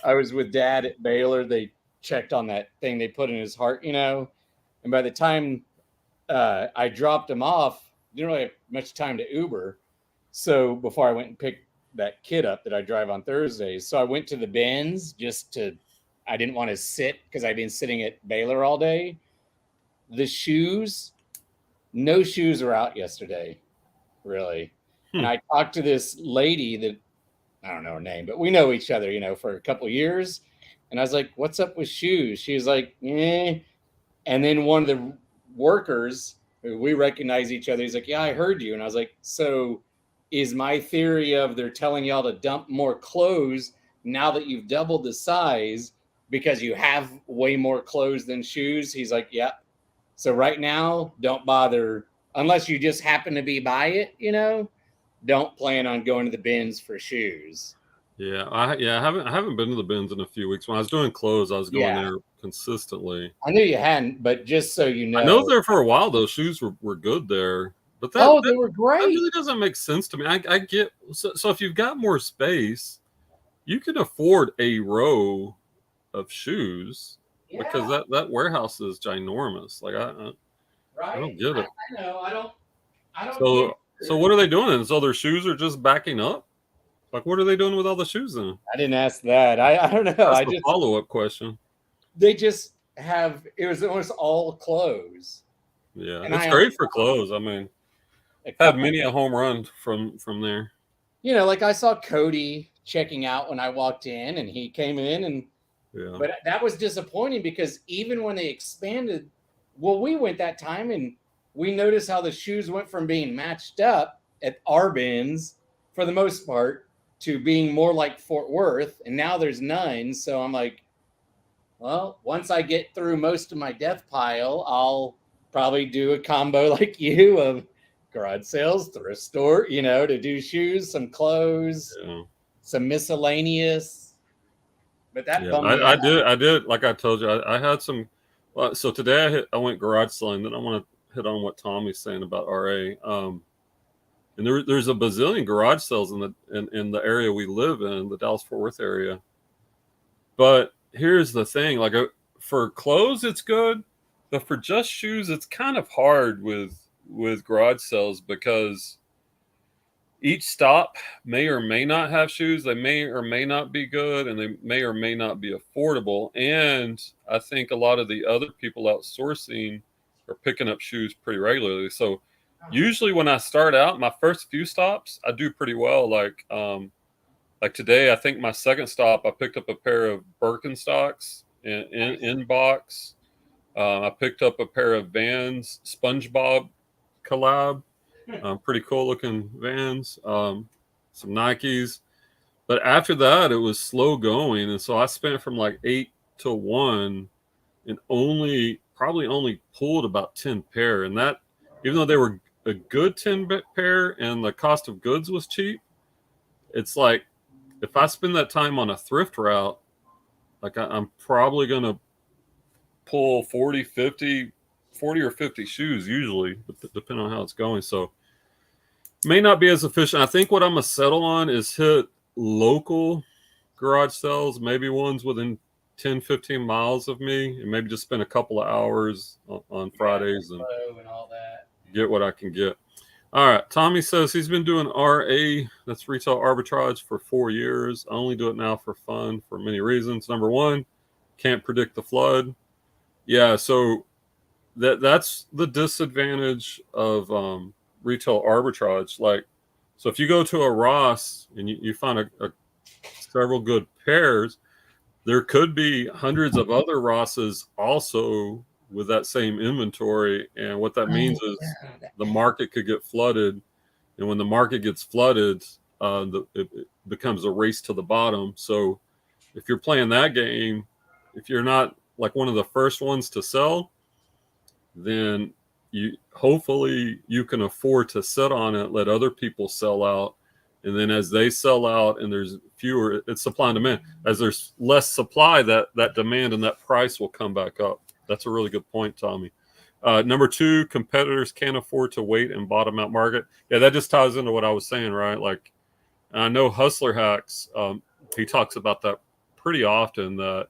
I was with Dad at Baylor. They checked on that thing they put in his heart, and by the time I dropped him off, didn't really have much time to Uber. So before I went and picked that kid up that I drive on Thursdays, so I went to the bins I didn't want to sit because I'd been sitting at Baylor all day. The shoes, no shoes were out yesterday, really. And I talked to this lady that, I don't know her name, but we know each other, for a couple of years. And I was like, what's up with shoes? She was like, eh. And then one of the workers, we recognize each other, he's like, yeah, I heard you. And I was like, so is my theory of they're telling y'all to dump more clothes now that you've doubled the size because you have way more clothes than shoes? He's like, yeah. So right now, don't bother unless you just happen to be by it, don't plan on going to the bins for shoes. Yeah, I haven't been to the bins in a few weeks. When I was doing clothes, I was going there consistently. I knew you hadn't, but just so you know, I know there for a while. Those shoes were good there, but they were great. That really doesn't make sense to me. I get so if you've got more space, you can afford a row of shoes because that warehouse is ginormous. Like I don't get it. I know. I don't. So what are they doing? And so their shoes are just backing up. Like, what are they doing with all the shoes then? I didn't ask that. I don't know. That's a follow-up question. They just have, it was almost all clothes. Yeah, and it's great for clothes. I mean, had many a home run from there. I saw Cody checking out when I walked in, and he came in, but that was disappointing because even when they expanded, we went that time and we noticed how the shoes went from being matched up at our bins for the most part to being more like Fort Worth, and now there's none. So I'm like, well, once I get through most of my death pile, I'll probably do a combo like you of garage sales, thrift store, to do shoes, some clothes, some miscellaneous. But that I did. Like I told you, I had some. So today I went garage selling. Then I want to hit on what Tommy's saying about RA. And there's a bazillion garage sales in the area we live in, the Dallas Fort Worth area. But here's the thing: like for clothes, it's good, but for just shoes, it's kind of hard with garage sales because each stop may or may not have shoes. They may or may not be good, and they may or may not be affordable. And I think a lot of the other people outsourcing are picking up shoes pretty regularly. So usually when I start out, my first few stops, I do pretty well. Like today, I think my second stop, I picked up a pair of Birkenstocks in box. I picked up a pair of Vans SpongeBob collab. Pretty cool looking Vans, some Nikes. But after that, it was slow going. And so I spent from like 8 to 1 and probably only pulled about 10 pair. And that, even though they were a good 10 pair and the cost of goods was cheap, it's like if I spend that time on a thrift route, like I'm probably going to pull 40 or 50 shoes usually, depending on how it's going. So may not be as efficient. I think what I'm going to settle on is hit local garage sales, maybe ones within 10, 15 miles of me, and maybe just spend a couple of hours on Fridays and all that. Get what I can get. All right. Tommy says he's been doing RA, that's retail arbitrage, for 4 years. I only do it now for fun for many reasons. Number one, can't predict the flood. Yeah, so that's the disadvantage of retail arbitrage. Like, so if you go to a Ross and you find a several good pairs, there could be hundreds of other Rosses also with that same inventory. And what that means is the market could get flooded. And when the market gets flooded, it becomes a race to the bottom. So if you're playing that game, if you're not like one of the first ones to sell, then hopefully you can afford to sit on it, let other people sell out. And then as they sell out and there's fewer, it's supply and demand. As there's less supply, that demand and that price will come back up. That's a really good point, Tommy. Number two, competitors can't afford to wait and bottom out market. Yeah, that just ties into what I was saying, right? Like, I know Hustler Hacks, he talks about that pretty often, that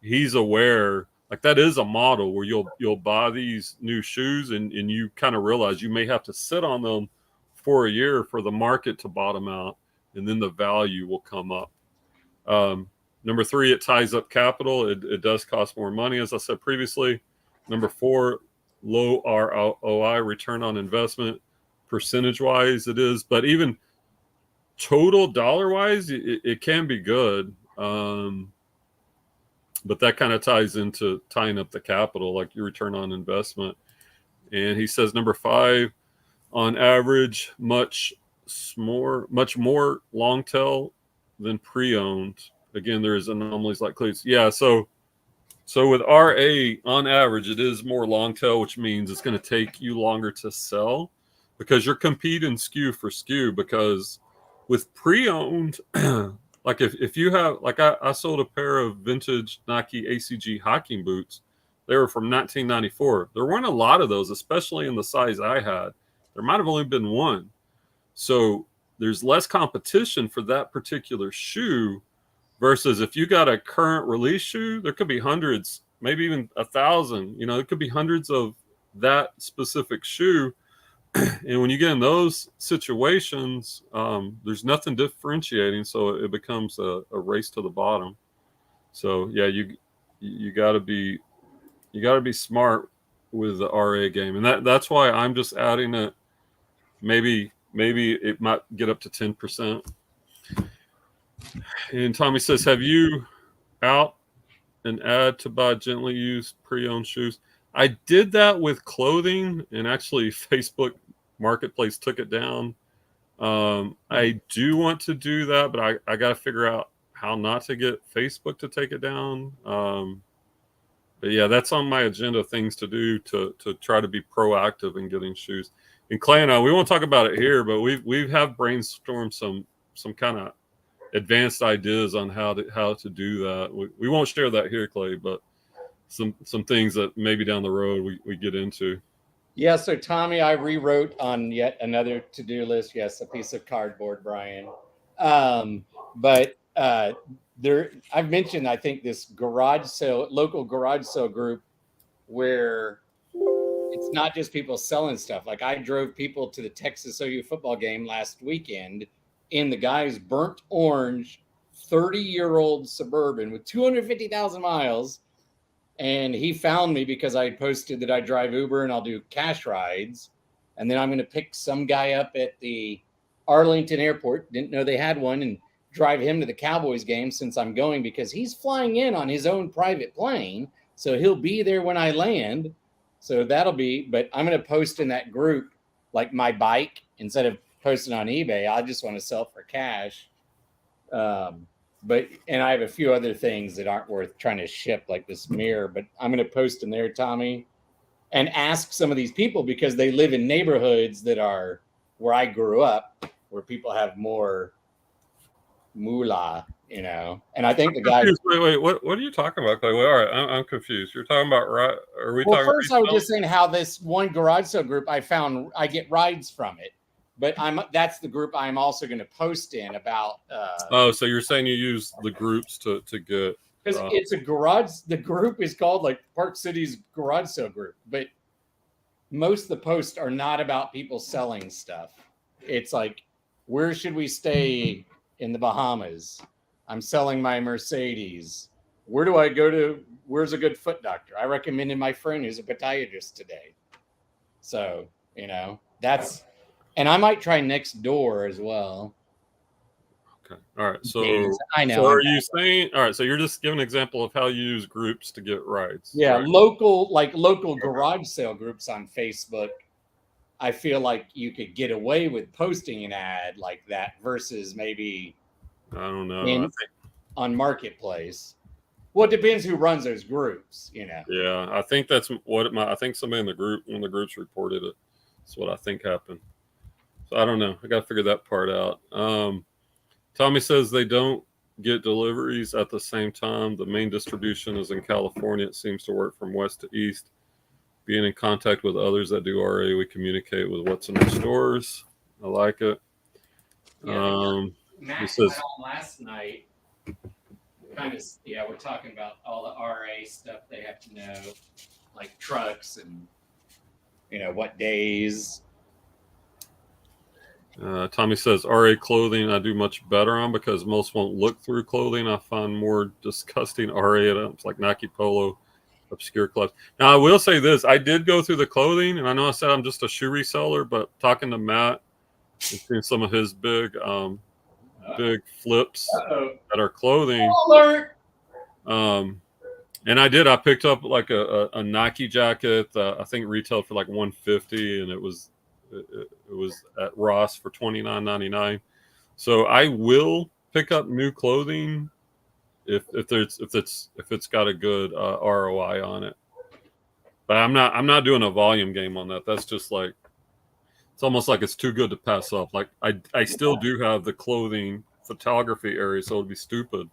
he's aware, like that is a model where you'll buy these new shoes and you kind of realize you may have to sit on them for a year for the market to bottom out, and then the value will come up. Number three, it ties up capital. It does cost more money, as I said previously. Number four, low ROI, return on investment. Percentage-wise, it is. But even total dollar-wise, it can be good. But that kind of ties into tying up the capital, like your return on investment. And he says, number five, on average, much more long tail than pre-owned. Again, there's anomalies like cleats. Yeah, so with RA, on average, it is more long tail, which means it's going to take you longer to sell because you're competing SKU for SKU. Because with pre-owned, like if you have, like I sold a pair of vintage Nike ACG hiking boots. They were from 1994. There weren't a lot of those, especially in the size I had. There might have only been one. So there's less competition for that particular shoe versus if you got a current release shoe, there could be hundreds, maybe even 1,000. You know, it could be hundreds of that specific shoe. And when you get in those situations, there's nothing differentiating. So it becomes a race to the bottom. So yeah, you got to be smart with the RA game, and that's why I'm just adding it. Maybe it might get up to 10%. And Tommy says, have you out an ad to buy gently used pre-owned shoes? I did that with clothing, and actually Facebook Marketplace took it down. I do want to do that, but I got to figure out how not to get Facebook to take it down. But yeah, that's on my agenda of things to do to try to be proactive in getting shoes. And Clay and I, we won't talk about it here, but we have brainstormed some kind of advanced ideas on how to do that. We won't share that here, Clay, but some things that maybe down the road we get into. Yeah, so Tommy, I rewrote on yet another to-do list. Yes, a piece of cardboard, Brian. But there, I've mentioned, I think, this local garage sale group where it's not just people selling stuff. Like I drove people to the Texas OU football game last weekend in the guy's burnt orange 30-year-old Suburban with 250,000 miles. And he found me because I posted that I drive Uber and I'll do cash rides. And then I'm going to pick some guy up at the Arlington airport. Didn't know they had one, and drive him to the Cowboys game since I'm going, because he's flying in on his own private plane. So he'll be there when I land. So that'll be, but I'm going to post in that group, like my bike, instead of posting on eBay. I just want to sell for cash. And I have a few other things that aren't worth trying to ship, like this mirror, but I'm going to post in there, Tommy, and ask some of these people, because they live in neighborhoods that are where I grew up, where people have more moolah, you know. And I think the guy. Wait, what are you talking about, Clay? Wait, all right, I'm confused. You're talking about right? Are we well, talking? First, I was just saying how this one garage sale group I found, I get rides from it. But that's the group I'm also going to post in about. So you're saying you use the groups to get, because it's a garage. The group is called like Park City's garage sale group, but most of the posts are not about people selling stuff. It's like, where should we stay in the Bahamas? I'm selling my Mercedes. Where do I go to? Where's a good foot doctor? I recommended my friend who's a podiatrist today. So, you know, that's. And I might try next door as well. Okay. All right. So I know. So are you saying? All right. So you're just giving an example of how you use groups to get rides. Yeah, right? local garage sale groups on Facebook. I feel like you could get away with posting an ad like that versus maybe. I don't know. On Marketplace. Well, it depends who runs those groups, you know. Yeah, I think that's what I think somebody in the group, when the groups reported it, that's what I think happened. So I don't know. I got to figure that part out. Tommy says they don't get deliveries at the same time. The main distribution is in California. It seems to work from west to east. Being in contact with others that do RA, we communicate with what's in our stores. I like it. Yeah, Matt says last night. We're talking about all the RA stuff they have to know, like trucks and, you know, what days. Tommy says RA clothing I do much better on because most won't look through clothing. I find more disgusting RA items like Nike Polo, obscure clubs. Now I will say this: I did go through the clothing, and I know I said I'm just a shoe reseller, but talking to Matt and seeing some of his big flips that are clothing. Alert! And I picked up like a Nike jacket that I think retailed for like $150, and it was at Ross for $29.99. So I will pick up new clothing if it's got a good ROI on it. But I'm not doing a volume game on that. That's just like, it's almost like it's too good to pass up. Like I still do have the clothing photography area, so it'd be stupid.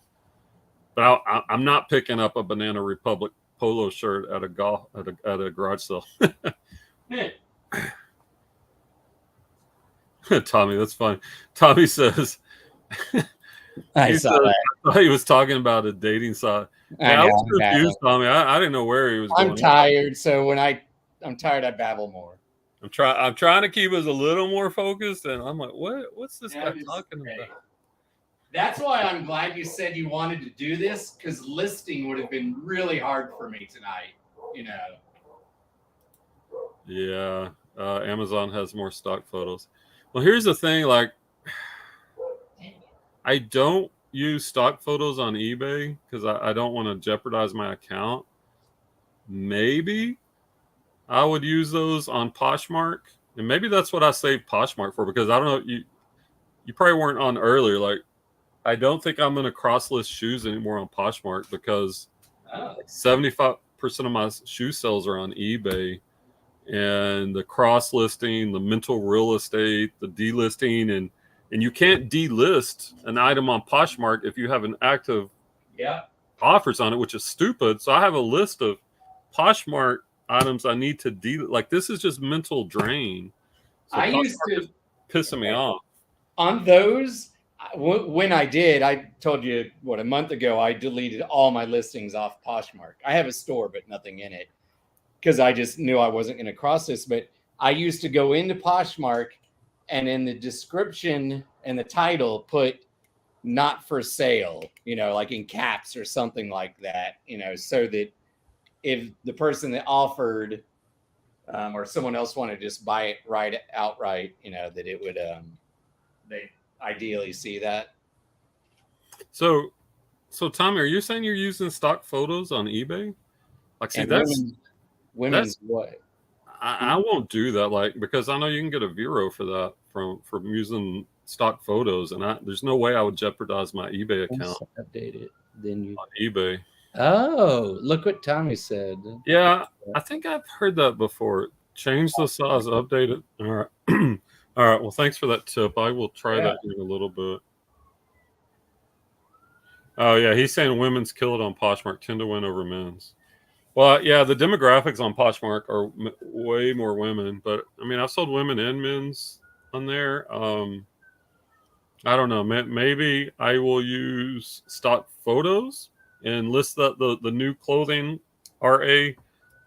But I'm not picking up a Banana Republic polo shirt at a garage sale. Tommy, that's fine. Tommy says, I saw that. I thought he was talking about a dating site. I was confused, Tommy. I didn't know where he was going. I'm tired, so when I'm tired, I babble more. I'm trying to keep us a little more focused, and I'm like, what's this guy talking about? That's why I'm glad you said you wanted to do this, because listing would have been really hard for me tonight, you know. Yeah, Amazon has more stock photos. Well, here's the thing, like, I don't use stock photos on eBay because I don't want to jeopardize my account. Maybe I would use those on Poshmark, and maybe that's what I saved Poshmark for, because I don't know, you probably weren't on earlier. Like, I don't think I'm going to cross list shoes anymore on Poshmark because 75% of my shoe sales are on eBay. And the cross listing, the mental real estate, the delisting, and And you can't delist an item on Poshmark if you have an active Yeah. offers on it, which is stupid. So I have a list of Poshmark items I need to like this is just mental drain. So I used Poshmark to is pissing me off. On those, when I did, I told you what, a month ago, I deleted all my listings off Poshmark. I have a store, but nothing in it because I just knew I wasn't going to cross this. But I used to go into Poshmark and in the description and the title put not for sale, like in caps or something like that, so that if the person that offered or someone else wanted to just buy it outright, that it would they ideally see that. So Tommy, are you saying you're using stock photos on eBay? Like, see, And that's women's what? I won't do that, like, because I know you can get a Vero for that from using stock photos, and there's no way I would jeopardize my eBay account. Update it, then you on eBay. Oh, look what Tommy said. Yeah, I think I've heard that before. Change the size, update it. All right. All right. Well, thanks for that tip. I will try that in a little bit. Oh, yeah. He's saying women's kill it on Poshmark, tend to win over men's. Well, yeah, the demographics on Poshmark are way more women. But, I mean, I've sold women and men's on there. I don't know. Maybe I will use stock photos and list the new clothing RA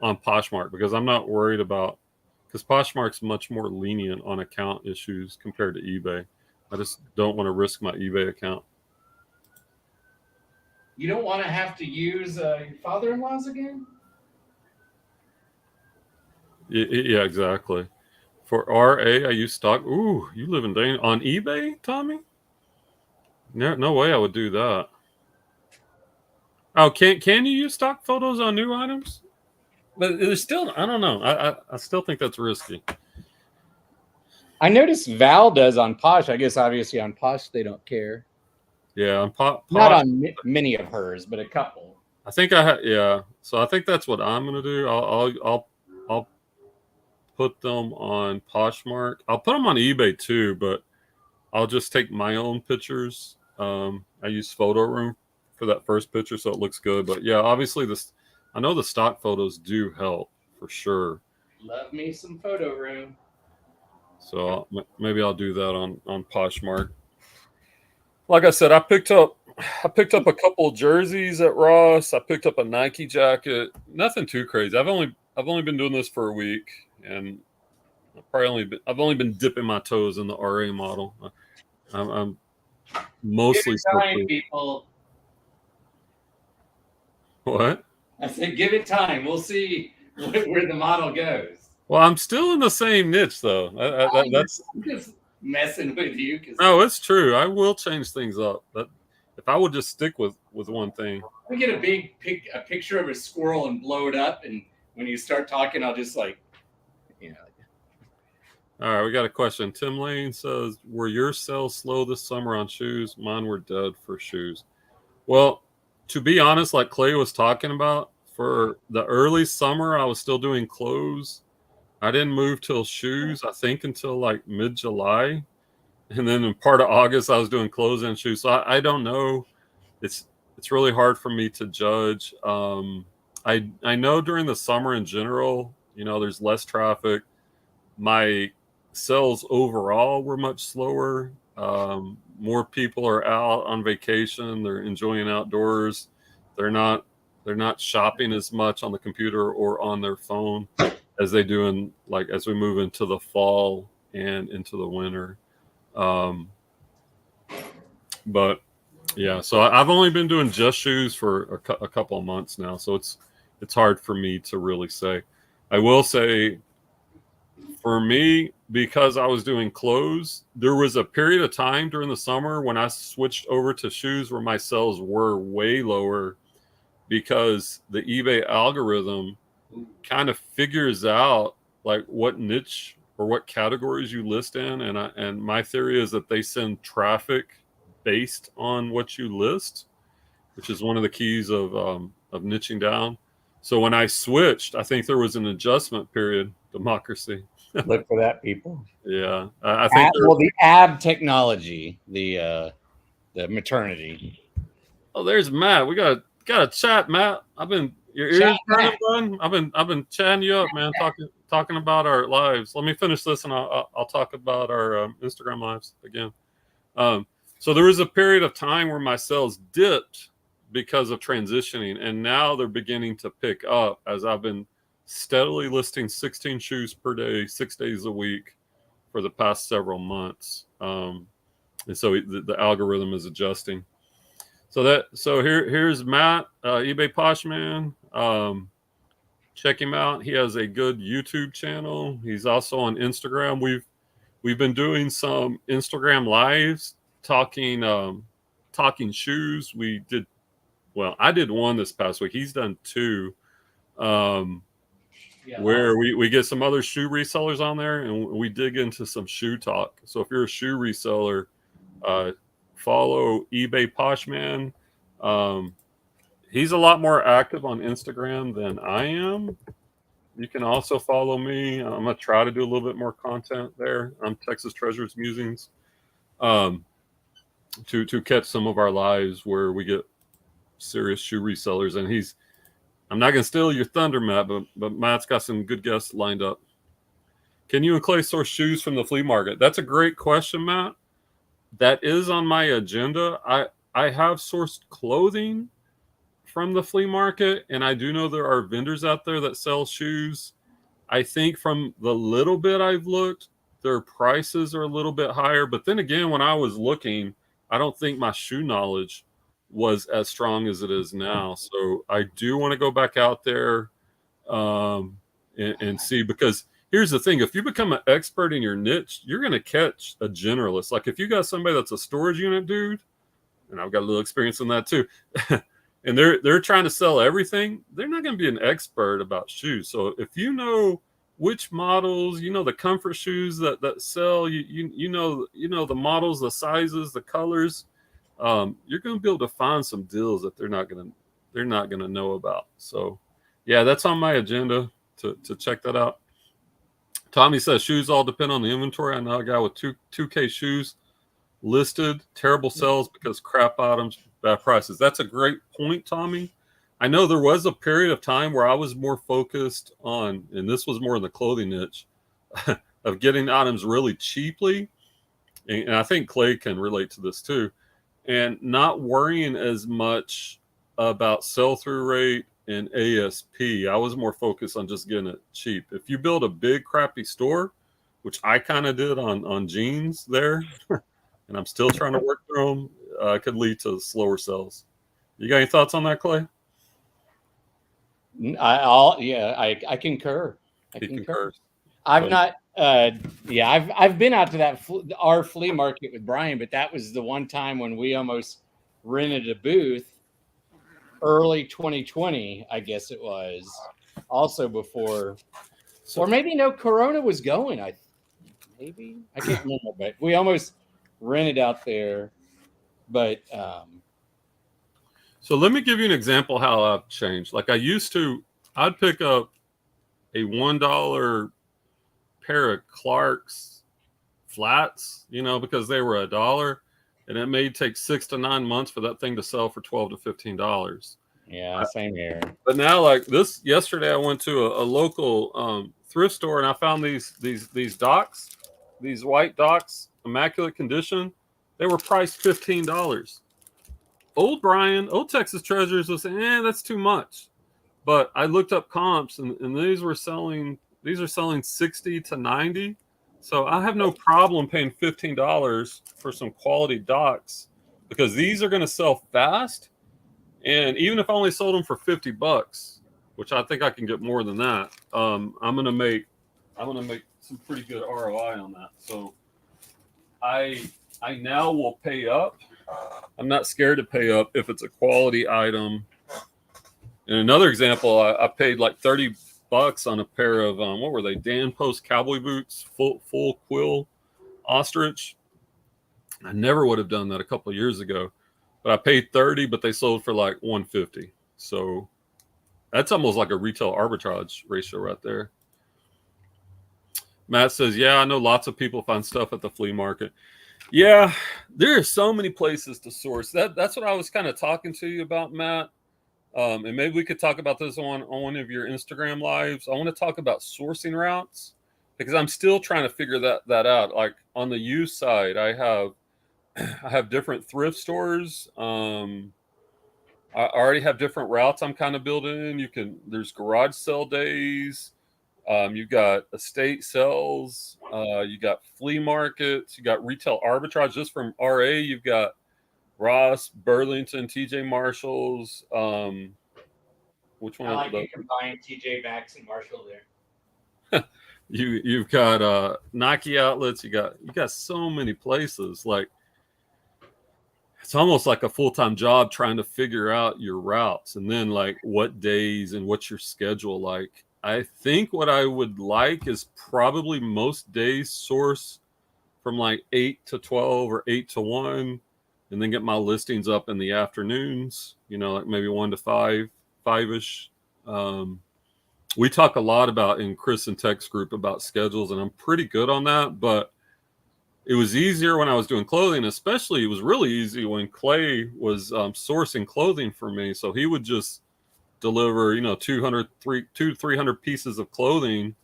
on Poshmark because I'm not worried about, because Poshmark's much more lenient on account issues compared to eBay. I just don't want to risk my eBay account. You don't want to have to use your father-in-law's again? Yeah, exactly. For RA, I use stock. Ooh, you live in danger. On eBay, Tommy? No way I would do that. Oh, can you use stock photos on new items? But there's still, I don't know. I still think that's risky. I noticed Val does on Posh. I guess obviously on Posh they don't care. Yeah, on Posh. Not on many of hers, but a couple. I think yeah. So I think that's what I'm gonna do. I'll put them on Poshmark. I'll put them on eBay too, but I'll just take my own pictures. I use Photo Room for that first picture, so it looks good. But yeah, obviously I know the stock photos do help for sure. Love me some Photo Room. So maybe I'll do that on Poshmark. Like I said, I picked up a couple jerseys at Ross. I picked up a Nike jacket. Nothing too crazy. I've only been doing this for a week, and I've only been dipping my toes in the RA model. I'm mostly time, people. What? I said, give it time. We'll see where the model goes. Well, I'm still in the same niche, though. That's I'm just messing with you. No, it's true. I will change things up. But if I would just stick with one thing. We get a picture of a squirrel and blow it up, and when you start talking, I'll just like, All right, we got a question. Tim Lane says, "Were your sales slow this summer on shoes? Mine were dead for shoes." Well, to be honest, like Clay was talking about, for the early summer, I was still doing clothes. I didn't move till shoes, I think, until like mid-July. And then in part of August, I was doing clothes and shoes. So I don't know. It's really hard for me to judge. I know during the summer in general, there's less traffic. My sales overall were much slower. More people are out on vacation. They're enjoying outdoors. They're not shopping as much on the computer or on their phone as they do as we move into the fall and into the winter. But yeah, so I've only been doing just shoes for a couple of months now, so it's hard for me to really say. I will say, for me, because I was doing clothes, there was a period of time during the summer when I switched over to shoes where my sales were way lower because the eBay algorithm kind of figures out like what niche or what categories you list in, and my theory is that they send traffic based on what you list, which is one of the keys of niching down. So when I switched, I think there was an adjustment period, democracy. Look for that, people. Yeah, I think the ab technology, the maternity. Oh, there's Matt. We got a chat, Matt. Your ears burning, bud. I've been chatting you up, man. Talking about our lives. Let me finish this, and I'll talk about our Instagram lives again. So there was a period of time where my sales dipped because of transitioning, and now they're beginning to pick up as I've been steadily listing 16 shoes per day, 6 days a week for the past several months. And so the algorithm is adjusting. So here's Matt, eBay Poshman. Check him out. He has a good YouTube channel. He's also on Instagram. We've been doing some Instagram lives talking shoes. I did one this past week. He's done two. Where we get some other shoe resellers on there and we dig into some shoe talk. So if you're a shoe reseller, follow eBay Poshman. He's a lot more active on Instagram than I am. You can also follow me. I'm gonna try to do a little bit more content there. I'm Texas Treasures Musings, to catch some of our lives where we get serious shoe resellers. And I'm not gonna steal your thunder, Matt, but Matt's got some good guests lined up. Can you and Clay source shoes from the flea market? That's a great question, Matt. That is on my agenda. I have sourced clothing from the flea market, and I do know there are vendors out there that sell shoes. I think from the little bit I've looked, their prices are a little bit higher. But then again, when I was looking, I don't think my shoe knowledge was as strong as it is now. So I do want to go back out there and see, because here's the thing. If you become an expert in your niche, you're going to catch a generalist. Like if you got somebody that's a storage unit dude, and I've got a little experience in that too, and they're trying to sell everything, they're not going to be an expert about shoes. So if you know which models, the comfort shoes that sell, you know the models, the sizes, the colors, you're going to be able to find some deals that they're not going to know about. So yeah, that's on my agenda to check that out. Tommy says shoes all depend on the inventory. I know a guy with 2K shoes listed, terrible sales because crap items, bad prices. That's a great point, Tommy. I know there was a period of time where I was more focused on, and this was more in the clothing niche, of getting items really cheaply. And I think Clay can relate to this too. And not worrying as much about sell-through rate and ASP. I was more focused on just getting it cheap. If you build a big crappy store, which I kind of did on jeans there, and I'm still trying to work through them, could lead to slower sales. You got any thoughts on that, Clay? I concur. He concurs. I've not. I've been out to our flea market with Brian, but that was the one time when we almost rented a booth. Early 2020, I guess it was. Also before, or maybe no, Corona was going. I can't remember, but we almost rented out there. But so let me give you an example how I've changed. Like I'd pick up a $1 pair of Clark's flats, because they were $1, and it may take 6 to 9 months for that thing to sell for $12 to $15. Yeah, same here. But now, like yesterday, I went to a local thrift store and I found these docks, these white docks, immaculate condition. They were priced $15. Old Texas Treasures was saying, that's too much. But I looked up comps, and these are selling 60 to 90. So I have no problem paying $15 for some quality docks, because these are going to sell fast. And even if I only sold them for $50, which I think I can get more than that, I'm going to make some pretty good ROI on that. So I now will pay up. I'm not scared to pay up if it's a quality item. And another example, I paid like $30 on a pair of what were they? Dan Post cowboy boots, full quill ostrich. I never would have done that a couple of years ago, but I paid $30, but they sold for like $150. So that's almost like a retail arbitrage ratio right there. Matt says, yeah, I know lots of people find stuff at the flea market. Yeah, there are so many places to source. That's what I was kind of talking to you about, Matt. And maybe we could talk about this on one of your Instagram lives. I want to talk about sourcing routes because I'm still trying to figure that out. Like on the used side, I have different thrift stores. I already have different routes I'm kind of building in. There's garage sale days. You got estate sales. You got flea markets. You got retail arbitrage just from RA. You've got Ross, Burlington, TJ Marshalls. Which one? I like you combine TJ Maxx and Marshall there. You've got Nike outlets. You got so many places. Like it's almost like a full-time job trying to figure out your routes and then like what days and what's your schedule like. I think what I would like is probably most days source from like 8 to 12 or 8 to 1 and then get my listings up in the afternoons, like maybe 1 to 5, 5ish. We talk a lot about in Chris and Tech's group about schedules, and I'm pretty good on that, but it was easier when I was doing clothing. Especially it was really easy when Clay was sourcing clothing for me. So he would just deliver 200 to 300 pieces of clothing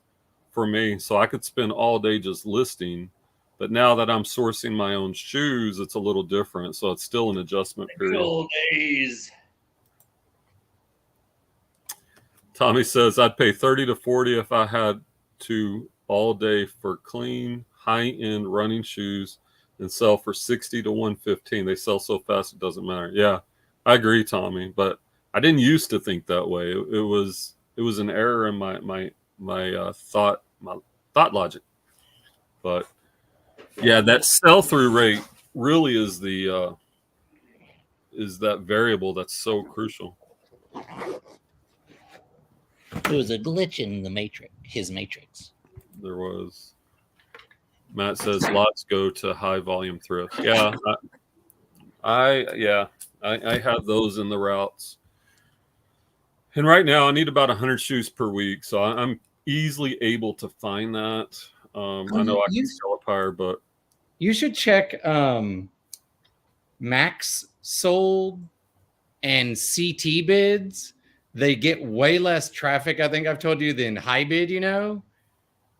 for me, so I could spend all day just listing. But now that I'm sourcing my own shoes, it's a little different, so it's still an adjustment period. Good old days. Tommy says I'd pay 30 to 40 if I had to all day for clean high-end running shoes and sell for 60 to 115. They sell so fast it doesn't matter. Yeah, I agree, Tommy, but I didn't used to think that way. It was an error in my thought logic. But yeah, that sell-through rate really is that variable that's so crucial. There was a glitch in his matrix. There was. Matt says lots go to high volume thrift. Yeah, I have those in the routes. And right now I need about 100 shoes per week, so I'm easily able to find that. I know I can sell it higher, but you should check Max Sold and CT bids. They get way less traffic, I think I've told you, than high bid,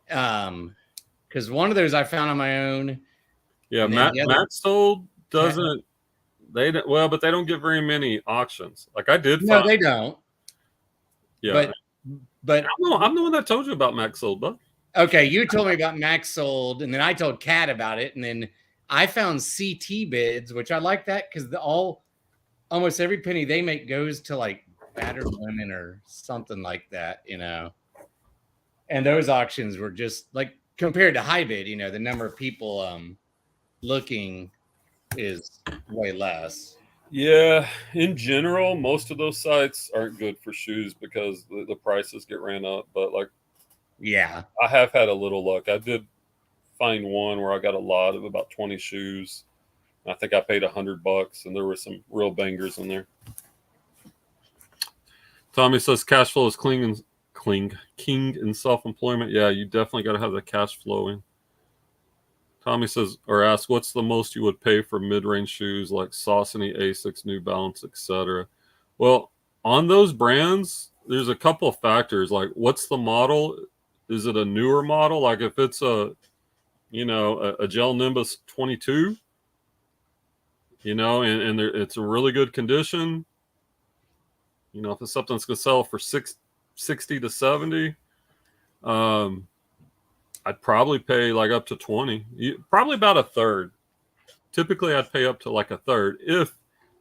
because one of those I found on my own. Yeah, Max Sold doesn't. They don't, well, but they don't get very many auctions. Like I did. No, they don't. Yeah, but I'm the one that told you about Max Sold, but okay, you told me about Max Sold, and then I told Kat about it, and then I found CT bids, which I like that because almost every penny they make goes to like battered women or something like that, And those auctions were just like compared to high bid, the number of people looking is way less. Yeah, in general, most of those sites aren't good for shoes because the prices get ran up. But like, yeah, I have had a little luck. I did find one where I got a lot of about 20 shoes. I think I paid $100, and there were some real bangers in there. Tommy says cash flow is king in self-employment. Yeah, you definitely got to have the cash flowing. Tommy says or asks, what's the most you would pay for mid-range shoes like Saucony, Asics, New Balance, etc.? Well, on those brands, there's a couple of factors. Like, what's the model? Is it a newer model? Like, if it's a Gel Nimbus 22, and it's a really good condition. If it's something that's going to sell for 60 to 70, I'd probably pay like up to 20, probably about a third. Typically, I'd pay up to like a third if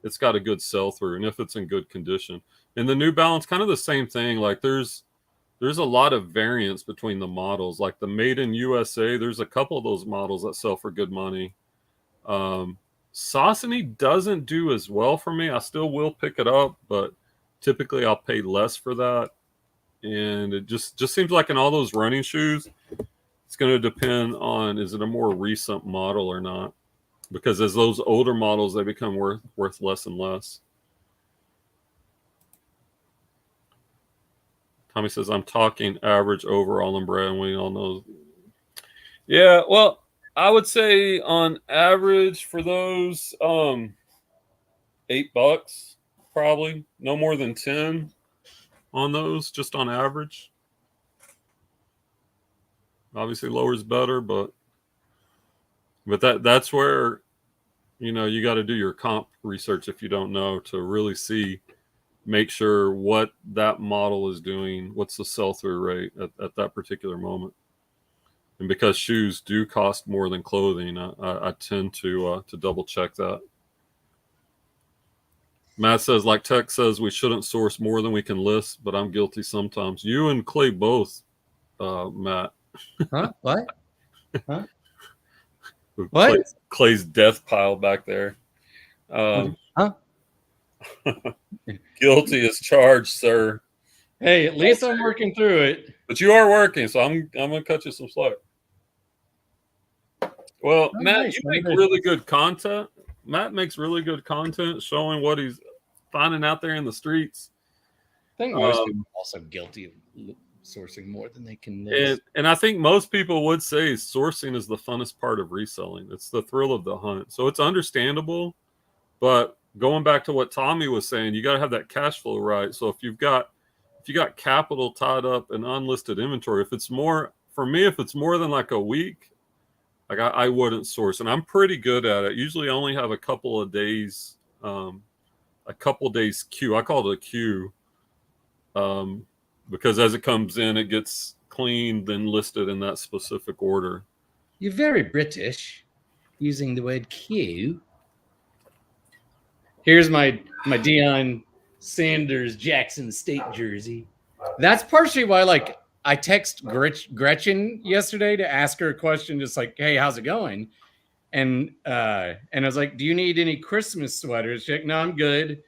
it's got a good sell through and if it's in good condition. And the New Balance, kind of the same thing. Like there's a lot of variance between the models. Like the Made in USA, there's a couple of those models that sell for good money. Saucony doesn't do as well for me. I still will pick it up, but typically I'll pay less for that. And it just seems like in all those running shoes, it's going to depend on, is it a more recent model or not? Because as those older models, they become worth less and less. Tommy says, I'm talking average overall and brand. We all know. Yeah, well, I would say on average for those, $8 probably, no more than 10 on those, just on average. Obviously, lower is better, but that's where you got to do your comp research if you don't know to really make sure what that model is doing, what's the sell-through rate at that particular moment. And because shoes do cost more than clothing, I tend to double check that. Matt says, like Tech says, we shouldn't source more than we can list, but I'm guilty sometimes. You and Clay both, Matt. Huh? What? Huh? What? Clay's death pile back there. Huh? Guilty as charged, sir. Hey, at least I'm working through it. But you are working, so I'm gonna cut you some slack. Well, Matt, nice. You make really good content. Matt makes really good content showing what he's finding out there in the streets. I think most people are also guilty of sourcing more than they can list. And I think most people would say sourcing is the funnest part of reselling. It's the thrill of the hunt. So it's understandable, but going back to what Tommy was saying, you got to have that cash flow right. So if you got capital tied up in unlisted inventory, if it's more than like a week, like I wouldn't source. And I'm pretty good at it. Usually I only have a couple of days queue. I call it a queue. Because as it comes in, it gets cleaned, then listed in that specific order. You're very British, using the word queue. Here's my Deion Sanders Jackson State jersey. That's partially why, I text Gretchen yesterday to ask her a question, just like, "Hey, how's it going?" And I was like, "Do you need any Christmas sweaters?" She's like, "No, I'm good."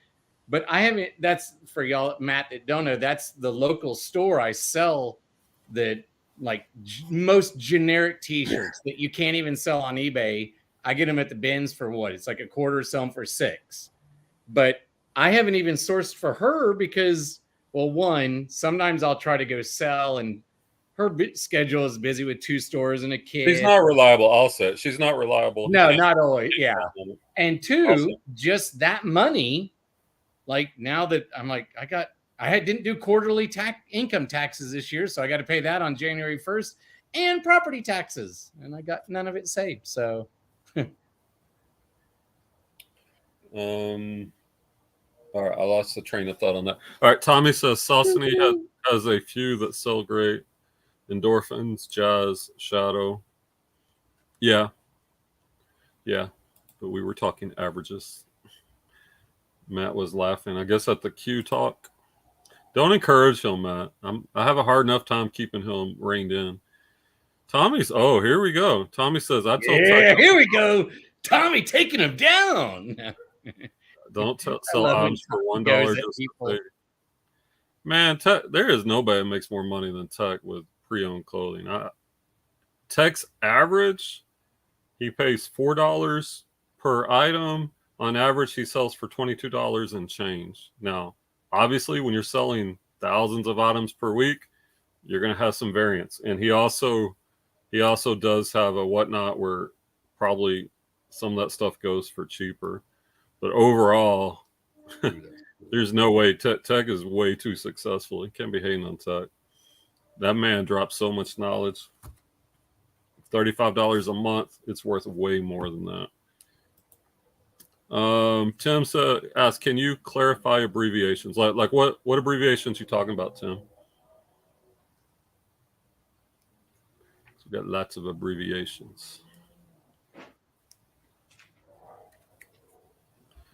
But I haven't. That's for y'all, Matt, that don't know. That's the local store I sell that most generic T-shirts that you can't even sell on eBay. I get them at the bins for what? It's like a quarter, sell them for $6. But I haven't even sourced for her because, well, one, sometimes I'll try to go sell, and her schedule is busy with 2 stores and a kid. She's not reliable. Also, she's not reliable. No, not always. Yeah, and 2, just that money. Now that I'm didn't do quarterly income taxes this year, so I got to pay that on January 1st, and property taxes, and I got none of it saved. So, all right, I lost the train of thought on that. All right, Tommy says Saucony has a few that sell great: Endorphins, Jazz, Shadow. Yeah, but we were talking averages. Matt was laughing, I guess, at the Q talk. Don't encourage him, Matt. I have a hard enough time keeping him reined in. Here we go. Tommy says, I told Tech, here we go. Tommy taking him down. Don't sell items for $1 just man, there is nobody that makes more money than Tech with pre-owned clothing. Tech's average, he pays $4 per item. On average, he sells for $22 and change. Now, obviously, when you're selling thousands of items per week, you're going to have some variance. And he also does have a whatnot where probably some of that stuff goes for cheaper. But overall, there's no way. Tech is way too successful. He can't be hating on Tech. That man drops so much knowledge. $35 a month, it's worth way more than that. Tim asked, can you clarify abbreviations? Like what abbreviations you talking about, Tim? So we got lots of abbreviations.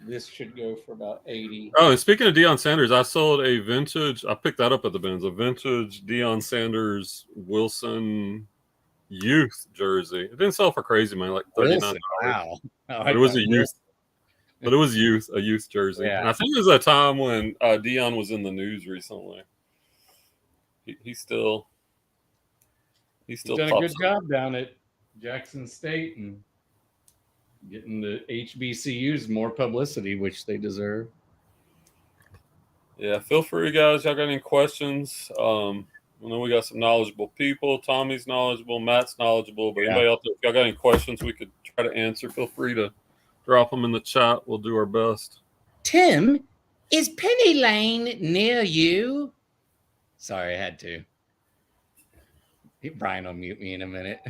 This should go for about 80. Oh, and speaking of Deion Sanders, I sold a vintage. I picked that up at the bins. A vintage Deion Sanders Wilson youth jersey. It didn't sell for crazy money, like $39. Wow. But it was a youth. But it was a youth jersey. Yeah. And I think it was a time when Deion was in the news recently. He's still done a good job down at Jackson State and getting the HBCUs more publicity, which they deserve. Yeah, feel free, guys. Y'all got any questions? I know we got some knowledgeable people. Tommy's knowledgeable. Matt's knowledgeable. But anybody else, if y'all got any questions we could try to answer, feel free to drop them in the chat. We'll do our best. Tim, is Penny Lane near you? Sorry, I had to. Brian will mute me in a minute.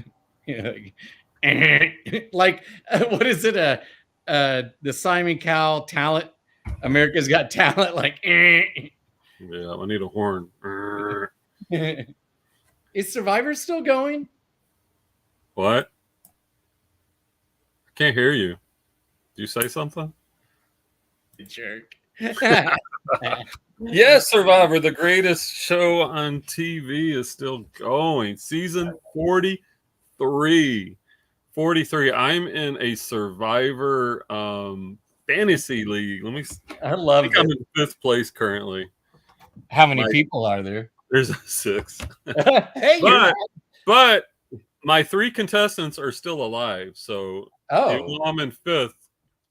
Like, what is it? The Simon Cowell talent. America's Got Talent. Like, yeah, I need a horn. Is Survivor still going? What? I can't hear you. Do you say something? Jerk. Yes, Survivor, the greatest show on TV, is still going. Season 43. 43. I'm in a Survivor fantasy league. I love it. I'm in 5th place currently. How many people are there? There's 6. Hey, but my 3 contestants are still alive. So even though I'm in 5th,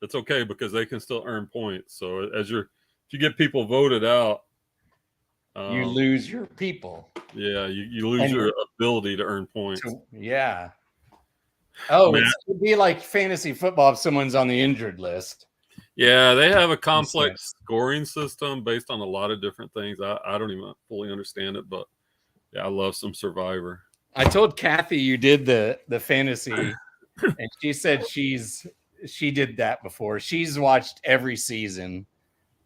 it's okay because they can still earn points. So if you get people voted out, you lose your people. Yeah, you lose your ability to earn points. Yeah. Oh, it would be like fantasy football if someone's on the injured list. Yeah, they have a complex scoring system based on a lot of different things. I don't even fully understand it, but yeah, I love some Survivor. I told Kathy you did the fantasy, and she said she did that before. She's watched every season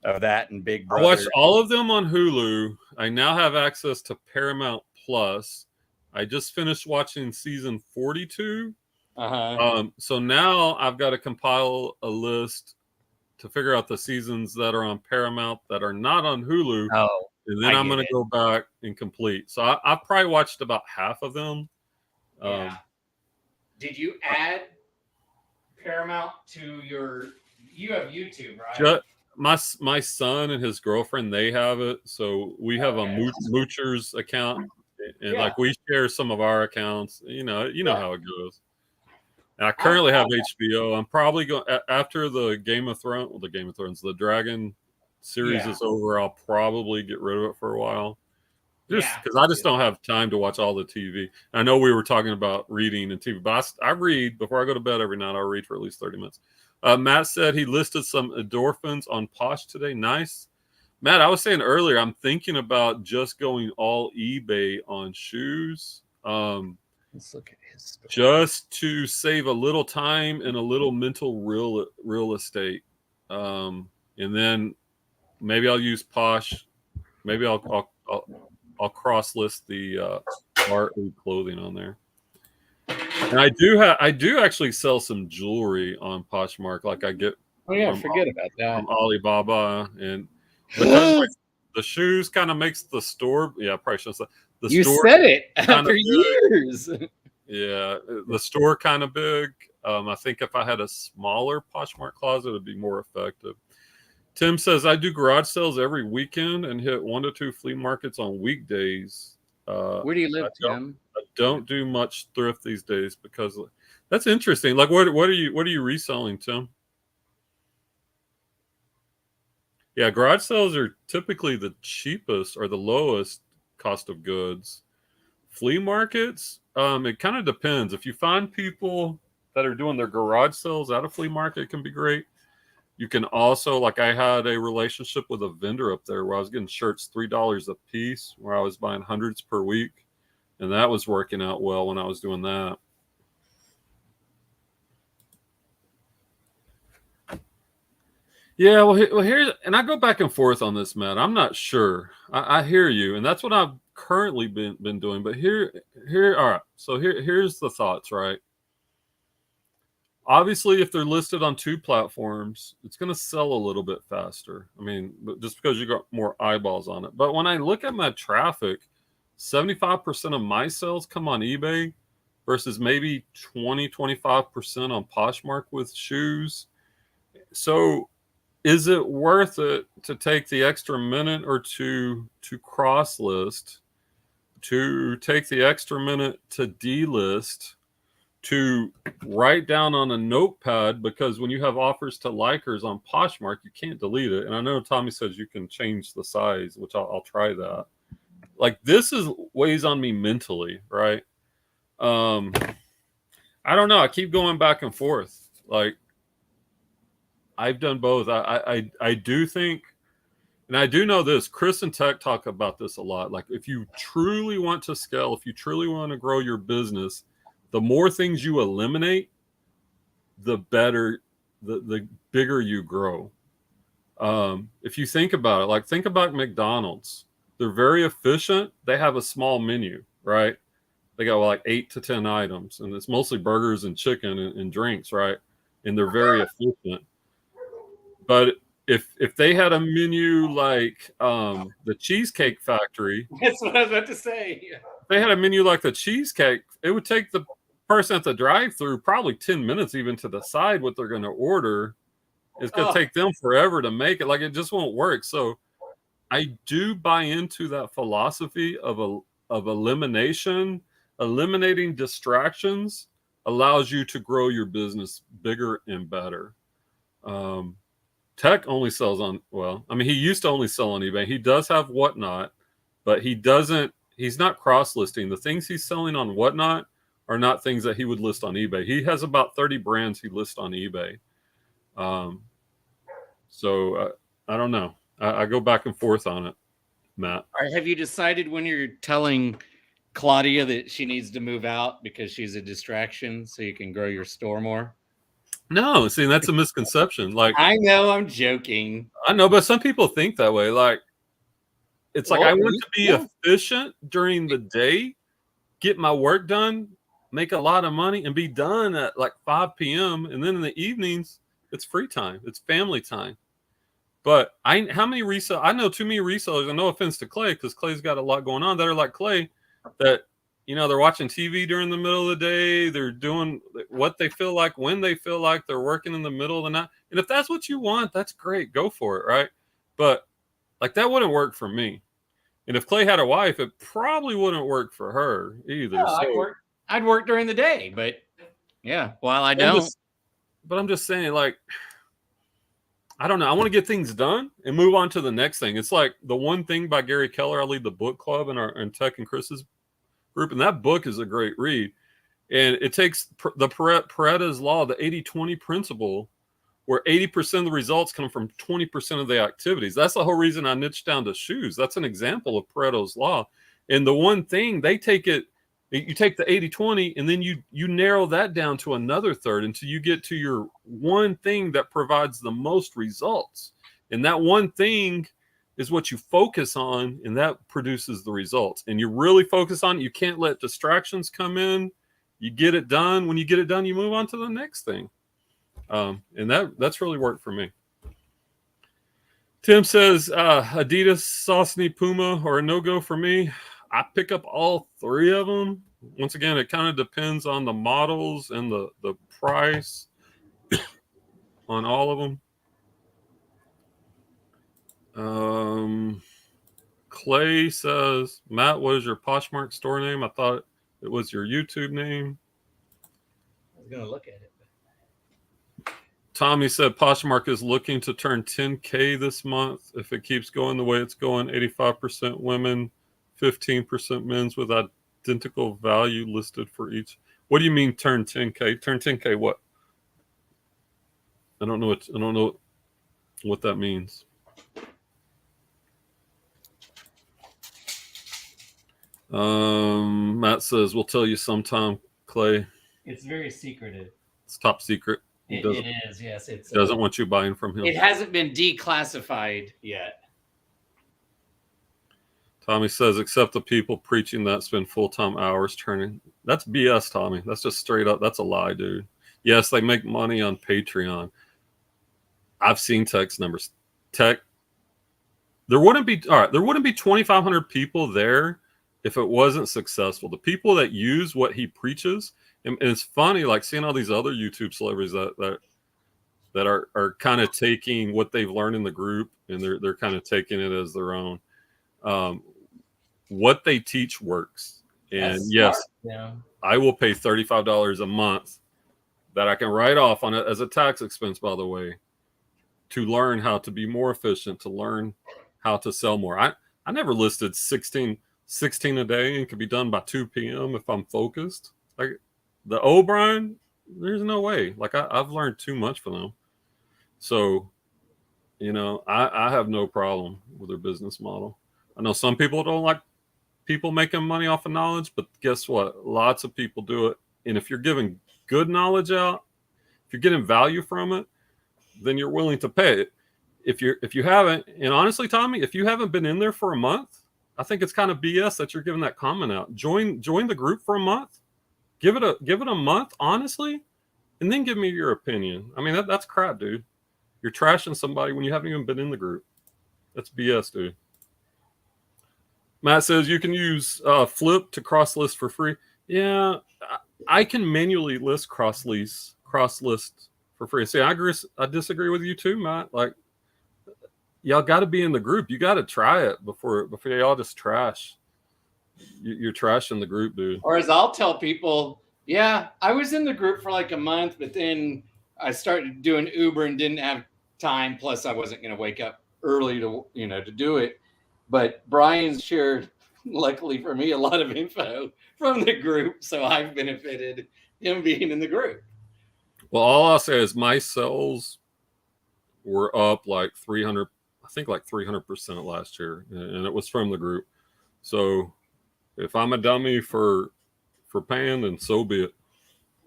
of that and Big Brother. I watched all of them on Hulu. I now have access to Paramount Plus. I just finished watching season 42. So now I've got to compile a list to figure out the seasons that are on Paramount that are not on Hulu. And then I'm going to go back and complete. So I probably watched about half of them. Yeah. Did you add Paramount to you have YouTube, right? My son and his girlfriend, they have it. So we have a Moochers account. And like we share some of our accounts. You know how it goes. And I currently have HBO. I'm probably going after the the Dragon series is over. I'll probably get rid of it for a while, just because I just don't have time to watch all the TV. I know we were talking about reading and TV, but I read before I go to bed every night. I'll read for at least 30 minutes. Matt said he listed some endorphins on Posh today. Nice. Matt, I was saying earlier, I'm thinking about just going all eBay on shoes. Let's look at his story. Just to save a little time and a little mental real estate. And then maybe I'll use Posh. Maybe I'll cross list the art and clothing on there. And I do actually sell some jewelry on Poshmark. Like I get forget about that. From Alibaba, and because the shoes kind of makes the store. Yeah, I probably shouldn't say the you store. You said it after years. Yeah, the store kind of big. I think if I had a smaller Poshmark closet, it would be more effective. Tim says, I do garage sales every weekend and hit 1 to 2 flea markets on weekdays. Where do you live, Tim? I don't do much thrift these days because that's interesting. Like, what are you reselling, Tim? Yeah, garage sales are typically the cheapest or the lowest cost of goods. Flea markets, it kind of depends. If you find people that are doing their garage sales at a flea market, it can be great. You can also, like I had a relationship with a vendor up there where I was getting shirts $3 a piece, where I was buying hundreds per week. And that was working out well when I was doing that. Yeah, well, here's, and I go back and forth on this, Matt. I'm not sure. I hear you, and that's what I've currently been doing. But here, all right. So here's the thoughts, right? Obviously, if they're listed on 2 platforms, it's going to sell a little bit faster. I mean, just because you got more eyeballs on it. But when I look at my traffic, 75% of my sales come on eBay versus maybe 20-25% on Poshmark with shoes. So is it worth it to take the extra minute or two to cross list, to take the extra minute to delist, to write down on a notepad? Because when you have offers to likers on Poshmark, you can't delete it. And I know Tommy says you can change the size, which I'll try that. like this is weighs on me mentally, right? I don't know. I keep going back and forth. Like I've done both. I do think, and I do know this. Chris and Tech talk about this a lot. Like if you truly want to scale, if you truly want to grow your business, the more things you eliminate, the better, the bigger you grow. If you think about it, like think about McDonald's. They're very efficient. They have a small menu, right? They got like 8 to 10 items, and it's mostly burgers and chicken and drinks, right? And they're very efficient. But if they had a menu like the Cheesecake Factory, That's what I was about to say. if they had a menu like the Cheesecake, it would take the person at the drive-through probably 10 minutes even to decide what they're going to order. It's going to take them forever to make it. Like it just won't work. So I do buy into that philosophy of elimination. Eliminating distractions allows you to grow your business bigger and better. Tech only sells on, well, I mean, he used to only sell on eBay. He does have Whatnot, but he's not cross-listing. The things he's selling on Whatnot are not things that he would list on eBay. He has about 30 brands he lists on eBay. So I don't know. I go back and forth on it, Matt. All right, have you decided when you're telling Claudia that she needs to move out because she's a distraction so you can grow your store more? No, see, that's a misconception. Like I know, I'm joking. I know, but some people think that way. Like it's like I want to be efficient during the day, get my work done, make a lot of money, and be done at like 5 p.m. And then in the evenings, it's free time. It's family time. But I know too many resellers, and no offense to Clay, because Clay's got a lot going on that are like Clay, that they're watching TV during the middle of the day. They're doing what they feel like when they feel like. They're working in the middle of the night. And if that's what you want, that's great. Go for it, right? But like that wouldn't work for me. And if Clay had a wife, it probably wouldn't work for her either. No, I'd work during the day, but yeah, while I don't. But I'm just saying, like, I don't know. I want to get things done and move on to the next thing. It's like The One Thing by Gary Keller. I lead the book club in Tech and Chris's group, and that book is a great read. And it takes the Pareto's law, the 80-20 principle, where 80% of the results come from 20% of the activities. That's the whole reason I niched down to shoes. That's an example of Pareto's law. And the one thing, you take the 80-20 and then you narrow that down to another third until you get to your one thing that provides the most results. And that one thing is what you focus on, and that produces the results. And you really focus on it. You can't let distractions come in. You get it done. When you get it done, you move on to the next thing. And that's really worked for me. Tim says, Adidas, Saucony, Puma, or a no-go for me. I pick up all three of them. Once again, it kind of depends on the models and the price on all of them. Clay says, Matt, what is your Poshmark store name? I thought it was your YouTube name. I was going to look at it. Tommy said Poshmark is looking to turn 10K this month. If it keeps going the way it's going, 85% women, 15% men's with identical value listed for each. What do you mean turn 10K? Turn 10K what? I don't know what that means. Matt says, we'll tell you sometime, Clay. It's very secretive. It's top secret. It is, yes. It doesn't want you buying from him. It hasn't been declassified yet. Tommy says, except the people preaching that spend full-time hours turning. That's BS, Tommy. That's just straight up. That's a lie, dude. Yes, they make money on Patreon. I've seen Tech's numbers. There wouldn't be 2,500 people there if it wasn't successful. The people that use what he preaches, and it's funny, like seeing all these other YouTube celebrities that are kind of taking what they've learned in the group and they're kind of taking it as their own. What they teach works. And that's yes, smart. Yeah. I will pay $35 a month that I can write off on it as a tax expense, by the way, to learn how to be more efficient, to learn how to sell more. I never listed 16 16 a day and can be done by 2 p.m. if I'm focused. Like the O'Brien, there's no way. Like I've learned too much from them. So, I have no problem with their business model. I know some people don't like people making money off of knowledge, but guess what? Lots of people do it. And if you're giving good knowledge out, if you're getting value from it, then you're willing to pay it. If you haven't, and honestly, Tommy, if you haven't been in there for a month, I think it's kind of BS that you're giving that comment out. Join the group for a month. Give it a month, honestly, and then give me your opinion. I mean, that's crap, dude. You're trashing somebody when you haven't even been in the group. That's BS, dude. Matt says you can use Flip to cross list for free. Yeah, I can manually list cross list for free. See, I disagree with you too, Matt. Like, y'all got to be in the group. You got to try it before y'all just trash. You're trashing the group, dude. Or as I'll tell people, yeah, I was in the group for like a month, but then I started doing Uber and didn't have time. Plus, I wasn't going to wake up early to do it. But Brian's shared, luckily for me, a lot of info from the group, so I've benefited him being in the group. Well, all I'll say is my sales were up like 300, I think like 300% last year, and it was from the group. So if I'm a dummy for paying, then so be it.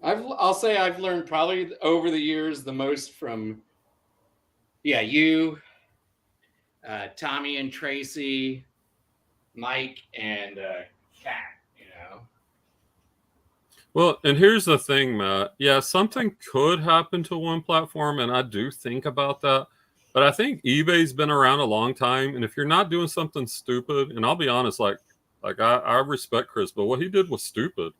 I'll say I've learned probably over the years the most from, you, Tommy and Tracy, Mike, and Kat. Well, and here's the thing, Matt. Yeah, something could happen to one platform, and I do think about that. But I think eBay's been around a long time, and if you're not doing something stupid, and I'll be honest, like I respect Chris, but what he did was stupid.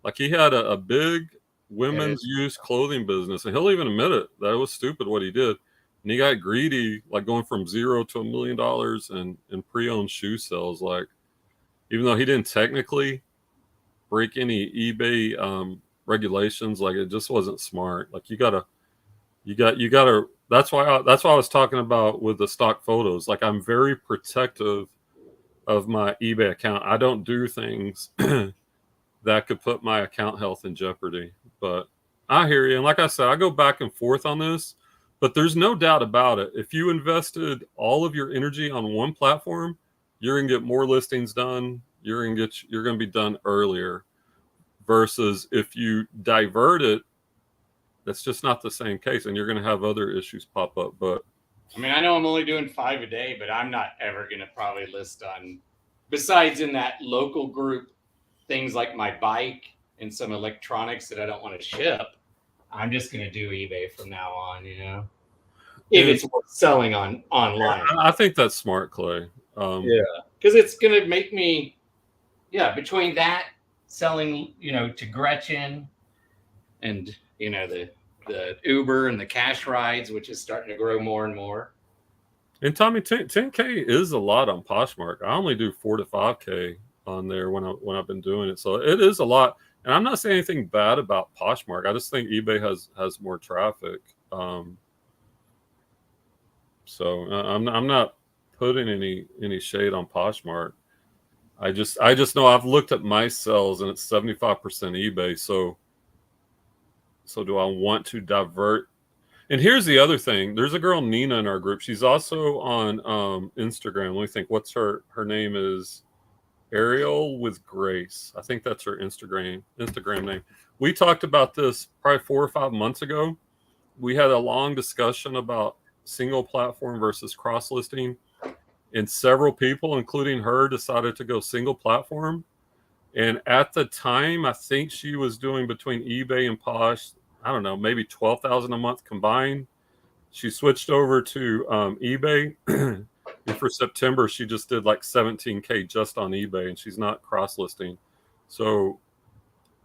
Like he had a big women's used clothing business, and he'll even admit it. That was stupid what he did. And he got greedy, like going from $0 to $1 million in pre-owned shoe sales. Like, even though he didn't technically break any eBay regulations, like it just wasn't smart. Like you gotta. That's why I was talking about with the stock photos. Like I'm very protective of my eBay account. I don't do things that could put my account health in jeopardy. But I hear you, and like I said, I go back and forth on this. But there's no doubt about it. If you invested all of your energy on one platform, you're gonna get more listings done. You're gonna be done earlier. Versus if you divert it, that's just not the same case, and you're gonna have other issues pop up. But I mean, I know I'm only doing 5 a day, but I'm not ever gonna probably list on, besides in that local group, things like my bike and some electronics that I don't want to ship. I'm just gonna do eBay from now on, if it's worth selling online. I think that's smart, Clay. Because it's gonna make me, between that selling, to Gretchen, and the Uber and the cash rides, which is starting to grow more and more. And Tommy, 10K is a lot on Poshmark. I only do 4 to 5K on there when I've been doing it, so it is a lot. And I'm not saying anything bad about Poshmark. I just think eBay has more traffic. So I'm not putting any shade on Poshmark. I just know I've looked at my sales and it's 75% eBay. So do I want to divert? And here's the other thing. There's a girl, Nina, in our group. She's also on Instagram. Let me think. What's her name is Ariel with Grace. I think that's her Instagram name. We talked about this probably 4 or 5 months ago. We had a long discussion about single platform versus cross listing, and several people, including her, decided to go single platform. And at the time, I think she was doing between eBay and Posh, I don't know, maybe $12,000 a month combined. She switched over to eBay. And for September, she just did like 17K just on eBay, and she's not cross listing. So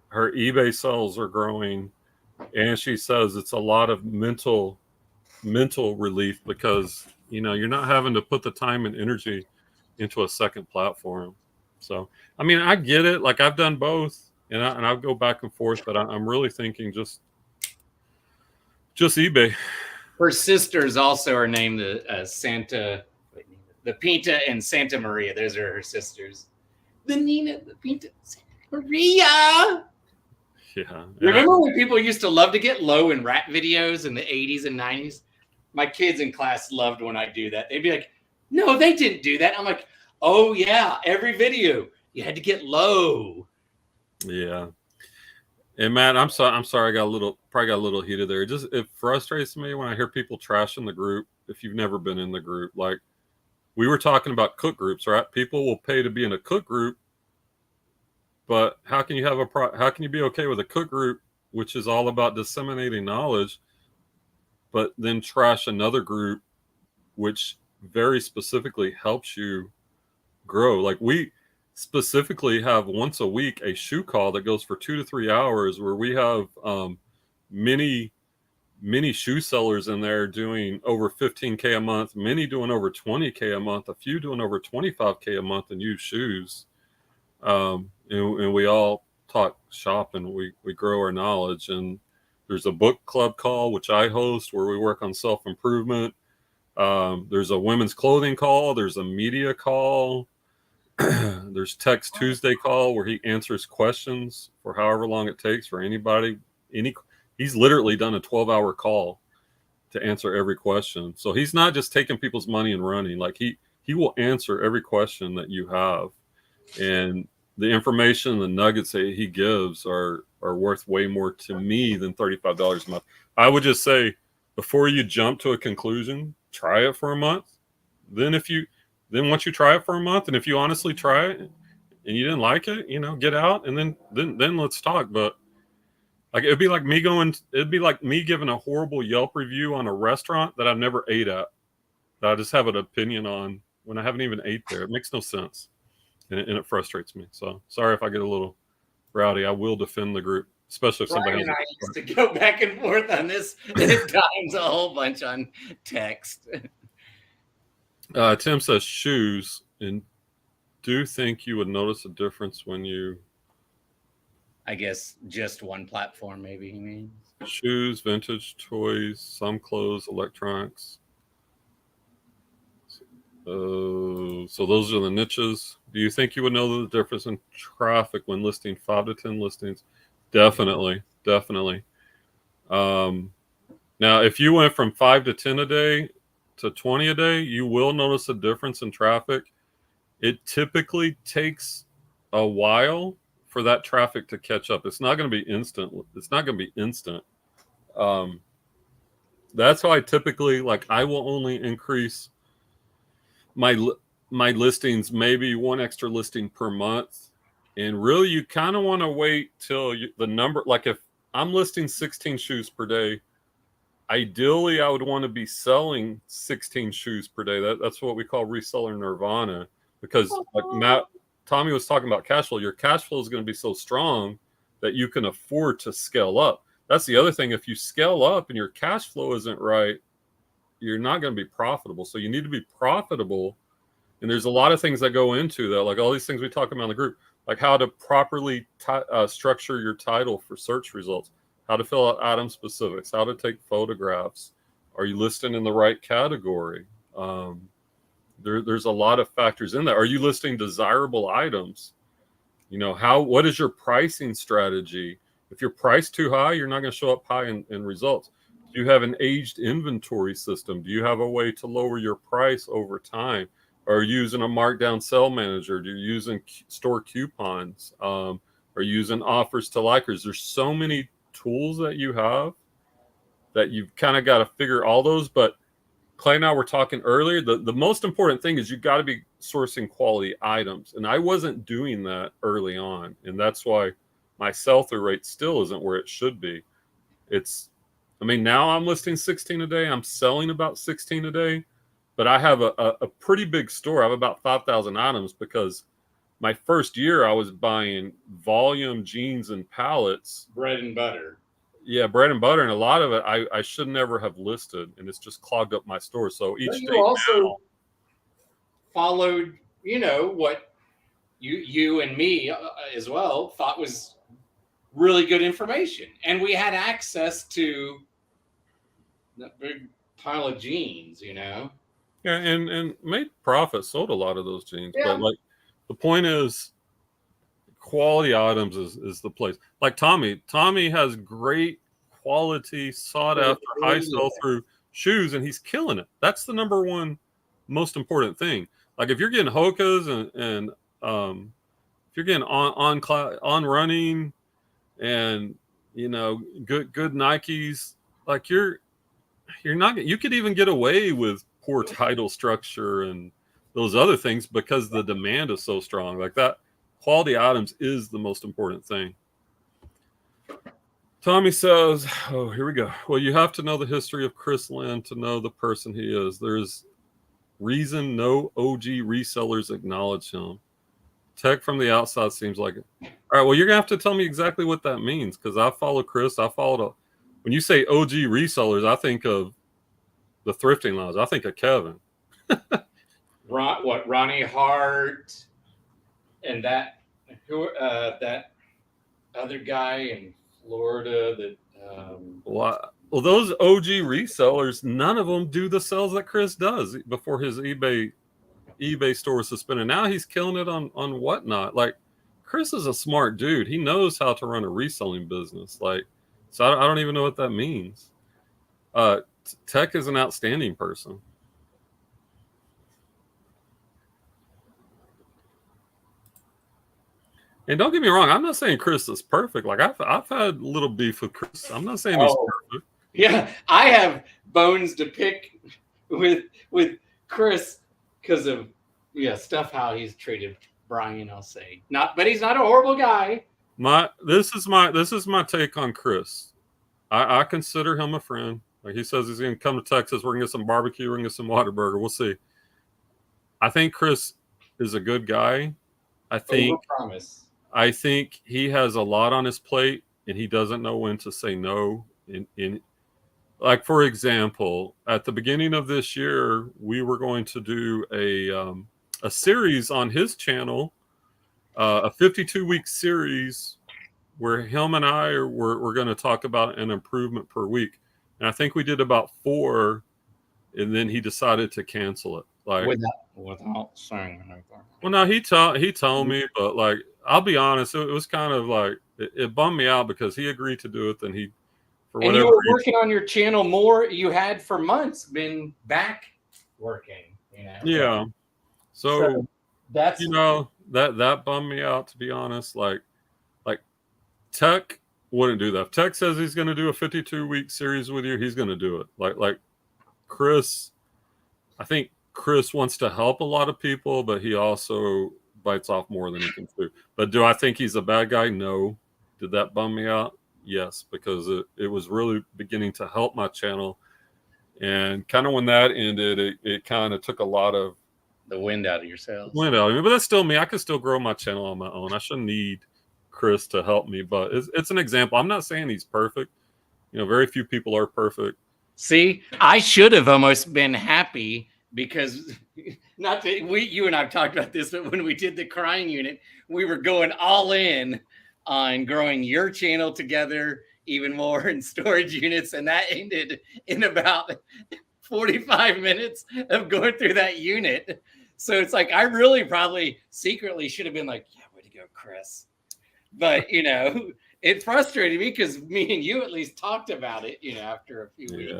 her eBay sales are growing, and she says it's a lot of mental relief because you're not having to put the time and energy into a second platform. So I mean, I get it. Like I've done both, and I'll go back and forth, but I'm really thinking just eBay. Her sisters also are named the Pinta and Santa Maria. Those are her sisters. the Nina, the Pinta, Maria. Yeah. Remember when people used to love to get low in rap videos in the 80s and 90s? My kids in class loved when I do that. They'd be like, no, they didn't do that. I'm like, oh, yeah, every video, you had to get low. Yeah. And Matt, I'm sorry. I probably got a little heated there. It frustrates me when I hear people trashing the group. If you've never been in the group, like we were talking about cook groups, right? People will pay to be in a cook group, but how can you be okay with a cook group, which is all about disseminating knowledge, but then trash another group, which very specifically helps you grow? Like we specifically have once a week a shoe call that goes for 2 to 3 hours where we have many shoe sellers in there doing over 15K a month, many doing over 20K a month, a few doing over 25K a month in used shoes. And we all talk shop and we grow our knowledge. And there's a book club call, which I host, where we work on self-improvement. There's a women's clothing call. There's a media call. There's Text Tuesday call where he answers questions for however long it takes for anybody. He's literally done a 12-hour call to answer every question. So he's not just taking people's money and running. Like he will answer every question that you have. And the information, the nuggets that he gives are worth way more to me than $35 a month. I would just say, before you jump to a conclusion, try it for a month. Then once you try it for a month, and if you honestly try it and you didn't like it, get out and then let's talk. But like it'd be like me giving a horrible Yelp review on a restaurant that I've never ate at, that I just have an opinion on when I haven't even ate there. It makes no sense. And it frustrates me. So sorry if I get a little rowdy. I will defend the group, especially if somebody Brian and I used to go back and forth on this at times a whole bunch on text. Tim says shoes, and do think you would notice a difference when you... I guess just one platform, maybe you mean. Shoes, vintage, toys, some clothes, electronics. So those are the niches. Do you think you would know the difference in traffic when listing 5 to 10 listings? Definitely. Now, if you went from 5 to 10 a day to 20 a day, you will notice a difference in traffic. It typically takes a while for that traffic to catch up. It's not going to be instant. That's how I typically, I will only increase my listings, maybe one extra listing per month. And really, you kind of want to wait till the number, like if I'm listing 16 shoes per day, ideally I would want to be selling 16 shoes per day. That's what we call reseller nirvana, because like Tommy was talking about cash flow. Your cash flow is going to be so strong that you can afford to scale up. That's the other thing. If you scale up and your cash flow isn't right, you're not going to be profitable. So you need to be profitable. And there's a lot of things that go into that, like all these things we talk about in the group, like how to properly structure your title for search results, how to fill out item specifics, how to take photographs. Are you listing in the right category? There's a lot of factors in that. Are you listing desirable items? What is your pricing strategy? If you're priced too high, you're not going to show up high in results. Do you have an aged inventory system? Do you have a way to lower your price over time? Are you using a markdown sell manager? Do you using store coupons? Are you using offers to likers? There's so many tools that you have that you've kind of got to figure all those. But Clay and I were talking earlier, the most important thing is you've got to be sourcing quality items. And I wasn't doing that early on. And that's why my sell-through rate still isn't where it should be. Now I'm listing 16 a day. I'm selling about 16 a day. But I have a pretty big store. I have about 5,000 items because my first year I was buying volume jeans and pallets. Bread and butter. Yeah, bread and butter. And a lot of it I should never have listed. And it's just clogged up my store. So each day you also followed, what you and me as well thought was really good information. And we had access to that big pile of jeans, Yeah, and made profit, sold a lot of those jeans. Yeah. But the point is, quality items is the place. Like Tommy has great quality, sought after, high sell through shoes, and he's killing it. That's the number one most important thing. Like if you're getting Hokas and if you're getting on running and good Nikes, like you're not, you could even get away with poor title structure and those other things because the demand is so strong. Like that quality items is the most important thing. Tommy says, oh, here we go. Well, you have to know the history of Chris Lynn to know the person he is. There's reason no OG resellers acknowledge him. Tech from the outside seems like it. All right, well, you're going to have to tell me exactly what that means because I follow Chris. When you say OG resellers, I think of the Thrifting Lounge. I think of Kevin. Ronnie Hart and that other guy in Florida that well, those OG resellers, none of them do the sales that Chris does before his eBay store was suspended. Now he's killing it on Whatnot. Like Chris is a smart dude. He knows how to run a reselling business. Like, so I don't even know what that means. Tech is an outstanding person. And don't get me wrong, I'm not saying Chris is perfect. Like I've had a little beef with Chris. I'm not saying he's perfect. Yeah, I have bones to pick with Chris because of stuff how he's treated Brian. I'll say not, but he's not a horrible guy. This is my take on Chris. I consider him a friend. Like he says he's gonna come to Texas. We're gonna get some barbecue. We're gonna get some Whataburger. We'll see. I think Chris is a good guy. I think he has a lot on his plate and he doesn't know when to say no. Like for example, at the beginning of this year, we were going to do a series on his channel, a 52-week series where him and I were going to talk about an improvement per week. And I think we did about 4, and then he decided to cancel it. Like without saying anything. Well, no, he told me, but like I'll be honest, it was kind of like it bummed me out because he agreed to do it, then he for whatever. And you were working on your channel more. You had for months been back working. Yeah. So that's that bummed me out, to be honest. Like Tech wouldn't do that. If Tech says he's going to do a 52-week series with you, he's going to do it. Like Chris, I think Chris wants to help a lot of people, but he also bites off more than he can chew. But do I think he's a bad guy? No. Did that bum me out? Yes, because it was really beginning to help my channel. And kind of when that ended, it kind of took a lot of the wind out of your sails. Wind out of me, but that's still me. I can still grow my channel on my own. I shouldn't need Chris to help me, but it's an example. I'm not saying he's perfect. Very few people are perfect. See, I should have almost been happy because not that you and I've talked about this, but when we did the crying unit, we were going all in on growing your channel together even more in storage units, and that ended in about 45 minutes of going through that unit. So it's like I really probably secretly should have been like, yeah, way to go, Chris. But it frustrated me because me and you at least talked about it, after a few weeks.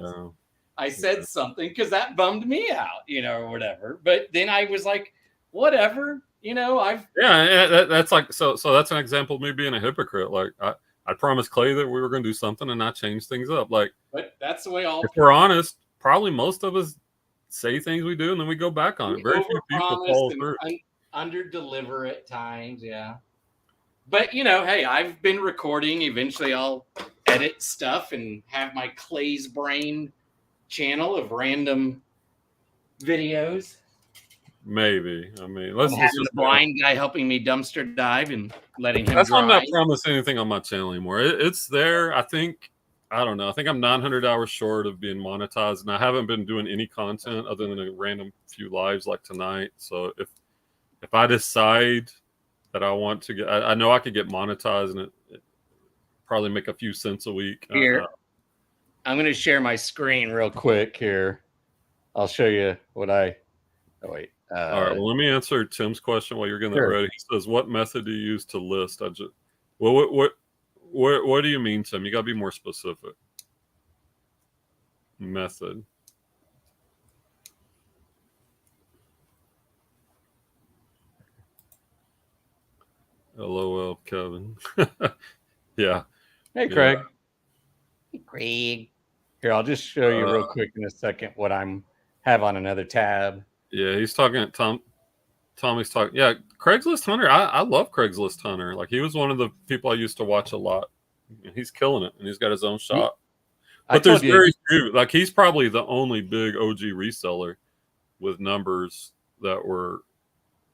I said something because that bummed me out, or whatever. But then I was like, whatever, that's like so that's an example of me being a hypocrite. Like I promised Clay that we were going to do something and I changed things up. Like, but that's the way if we're honest, probably most of us say things we do and then we go back on it. Very few people follow through. Under deliver at times, yeah. But hey, I've been recording. Eventually, I'll edit stuff and have my Clay's Brain channel of random videos. Maybe. I mean, let's have the blind guy helping me dumpster dive and letting him. That's why I'm not promising anything on my channel anymore. It's there. I don't know. I think I'm 900 hours short of being monetized, and I haven't been doing any content other than a random few lives like tonight. So if I decide that I want to get, I know I could get monetized and it probably make a few cents a week. Here, I'm going to share my screen real quick here. I'll show you what All right. Well, let me answer Tim's question while you're getting that ready. He says, "What method do you use to list?" What do you mean, Tim? You got to be more specific. Method. LOL, Kevin. Yeah. Hey, Craig. Hey, Craig. Here, I'll just show you real quick in a second what I'm have on another tab. Yeah, he's talking at Tommy's talking. Yeah, Craigslist Hunter. I love Craigslist Hunter. Like, he was one of the people I used to watch a lot. He's killing it, and he's got his own shop. But there's very few. Like, he's probably the only big OG reseller with numbers that were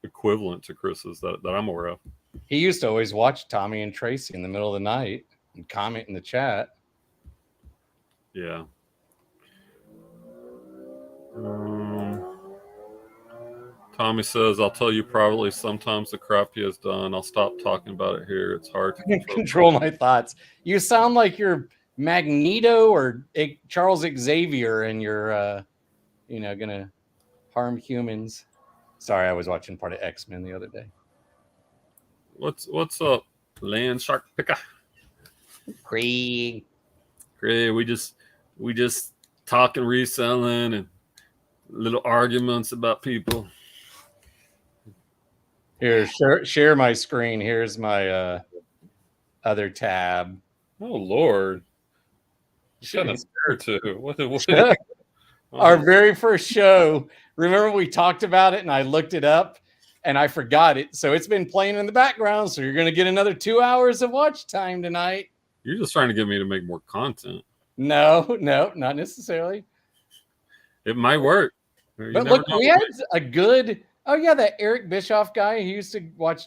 equivalent to Chris's that I'm aware of. He used to always watch Tommy and Tracy in the middle of the night and comment in the chat. Yeah. Tommy says, "I'll tell you privately, sometimes the crap he has done, I'll stop talking about it here. It's hard to control my thoughts." You sound like you're Magneto or Charles Xavier, and you're, gonna harm humans. Sorry, I was watching part of X-Men the other day. What's up, Land Shark Picker? Craig. We just talking reselling and little arguments about people. Here, share my screen. Here's my other tab. Oh Lord, shut up there too. What Our very first show. Remember we talked about it and I looked it up and I forgot it. So it's been playing in the background. So you're going to get another 2 hours of watch time tonight. You're just trying to get me to make more content. No, not necessarily. It might work. But look, we had a good, that Eric Bischoff guy. He used to watch